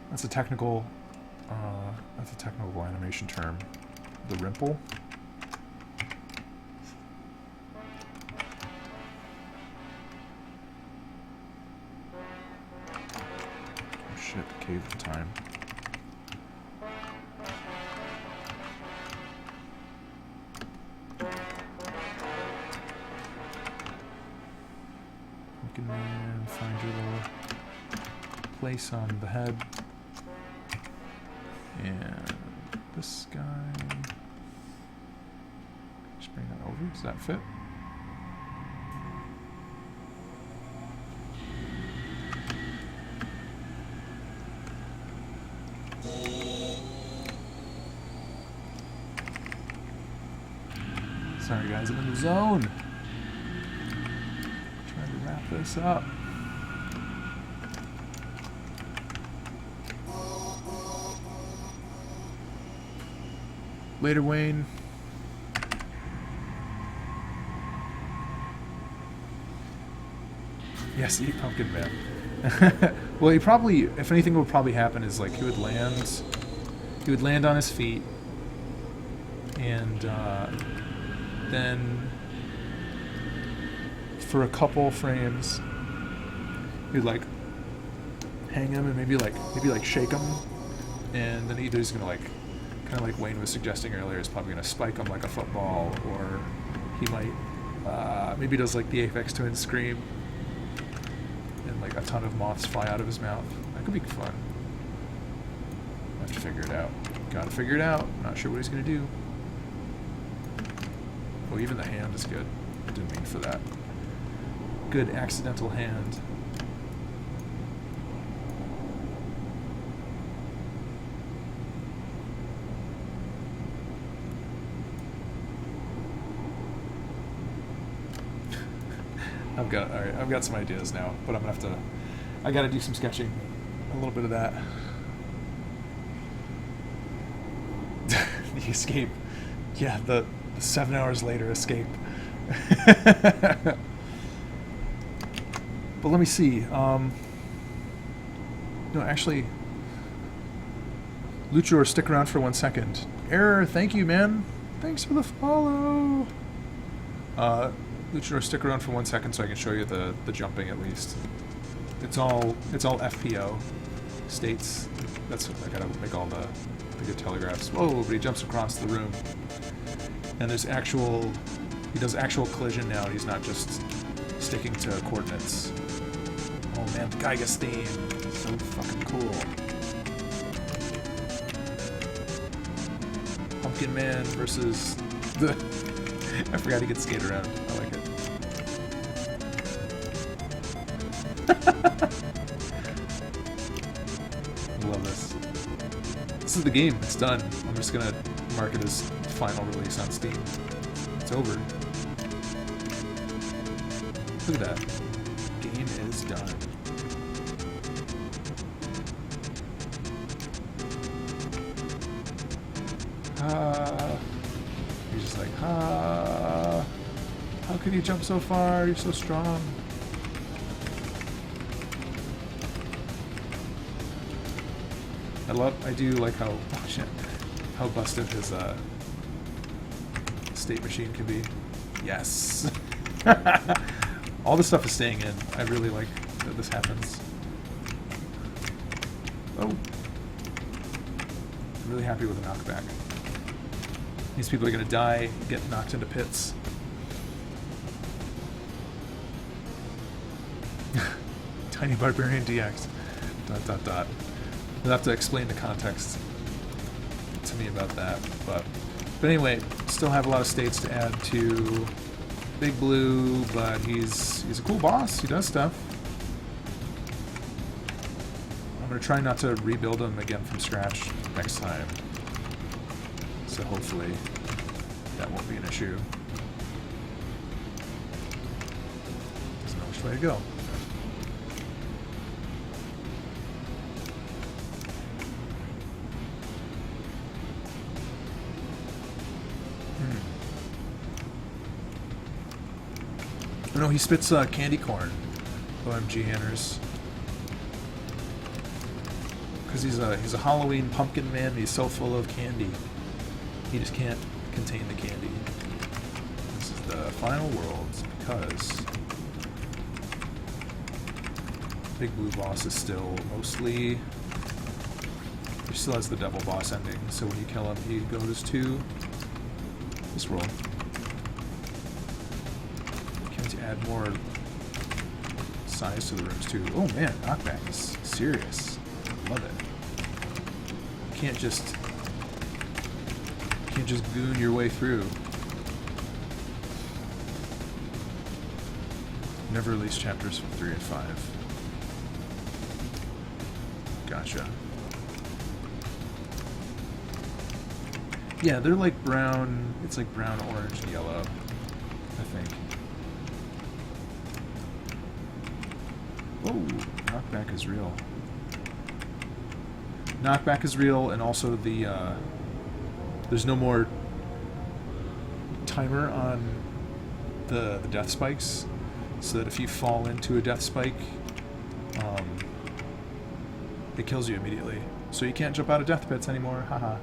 That's a technical animation term. The rimple. Oh shit, cave time. And find your little place on the head. And this guy. Just bring that over. Does that fit? Sorry guys, I'm in the zone. This up. Later, Wayne. Yes, eat Pumpkin Man. Well, he probably, if anything would probably happen is like he would land on his feet, and then for a couple frames, you'd like hang him and maybe like shake him, and then either he's gonna like, kind of like Wayne was suggesting earlier, is probably gonna spike him like a football, or he might maybe does like the Aphex Twin scream, and like a ton of moths fly out of his mouth. That could be fun. I have to figure it out. Gotta figure it out. Not sure what he's gonna do. Oh, even the hand is good. Didn't mean for that. Good accidental hand. I've got some ideas now, but I'm gonna have to. I gotta do some sketching, a little bit of that. The escape. Yeah, the 7 hours later escape. But let me see. No, actually, Luchador, stick around for 1 second. Error, thank you, man. Thanks for the follow. Luchador, stick around for 1 second so I can show you the jumping at least. It's all FPO states. That's I gotta make all the good telegraphs. Whoa! But he jumps across the room, and there's actual. He does actual collision now. He's not just sticking to coordinates. Oh man, the Gygas theme, so fucking cool. Pumpkin Man versus the. I forgot he could skate around. I like it. I love this. This is the game. It's done. I'm just gonna mark it as final release on Steam. It's over. Look at that. Game is done. He's just like, how can you jump so far? You're so strong. I do like how busted his state machine can be. Yes. All this stuff is staying in. I really like that this happens. Oh. I'm really happy with the knockback. These people are gonna die, get knocked into pits. Tiny Barbarian DX. ... You'll have to explain the context to me about that. But anyway, still have a lot of states to add to Big Blue, but he's a cool boss. He does stuff. I'm gonna try not to rebuild him again from scratch next time. So hopefully that won't be an issue. Doesn't know which way to go. No, he spits candy corn. OMG Hanners. Because he's a Halloween pumpkin man. He's so full of candy. He just can't contain the candy. This is the final world because Big Blue boss is still mostly. He still has the devil boss ending. So when you kill him, he goes to this world. Add more size to the rooms too. Oh man, knockback is serious. Love it. You can't just goon your way through. Never release chapters 3 and 5. Gotcha. Yeah, they're like brown. It's like brown, orange, and yellow, I think. Oh, knockback is real. Knockback is real, and also the there's no more timer on the death spikes, so that if you fall into a death spike, it kills you immediately. So you can't jump out of death pits anymore. Haha.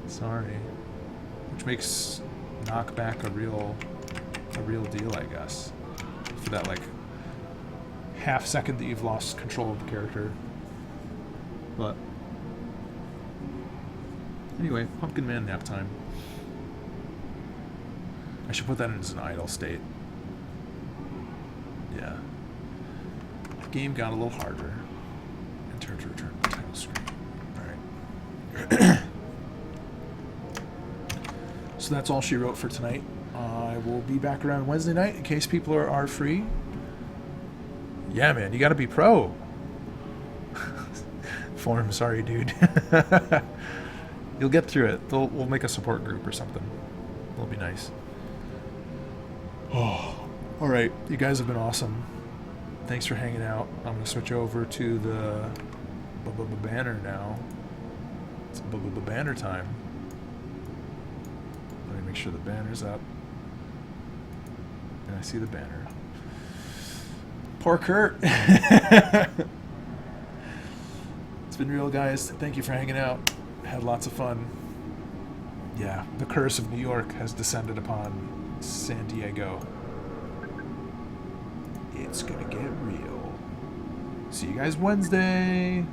Sorry. Which makes knockback a real deal, I guess. For that like half second that you've lost control of the character. But anyway, Pumpkin Man nap time. I should put that in as an idle state. Yeah. The game got a little harder. Enter to return to the title screen. Alright. So that's all she wrote for tonight. I will be back around Wednesday night in case people are free. Yeah, man, you gotta be pro. Form, sorry, dude. You'll get through it. We'll make a support group or something. It'll be nice. Oh, all right. You guys have been awesome. Thanks for hanging out. I'm gonna switch over to the banner now. It's banner time. make sure the banner's up. And I see the banner. Poor Kurt. It's been real, guys. Thank you for hanging out. Had lots of fun. Yeah, the curse of New York has descended upon San Diego. It's gonna get real. See you guys Wednesday.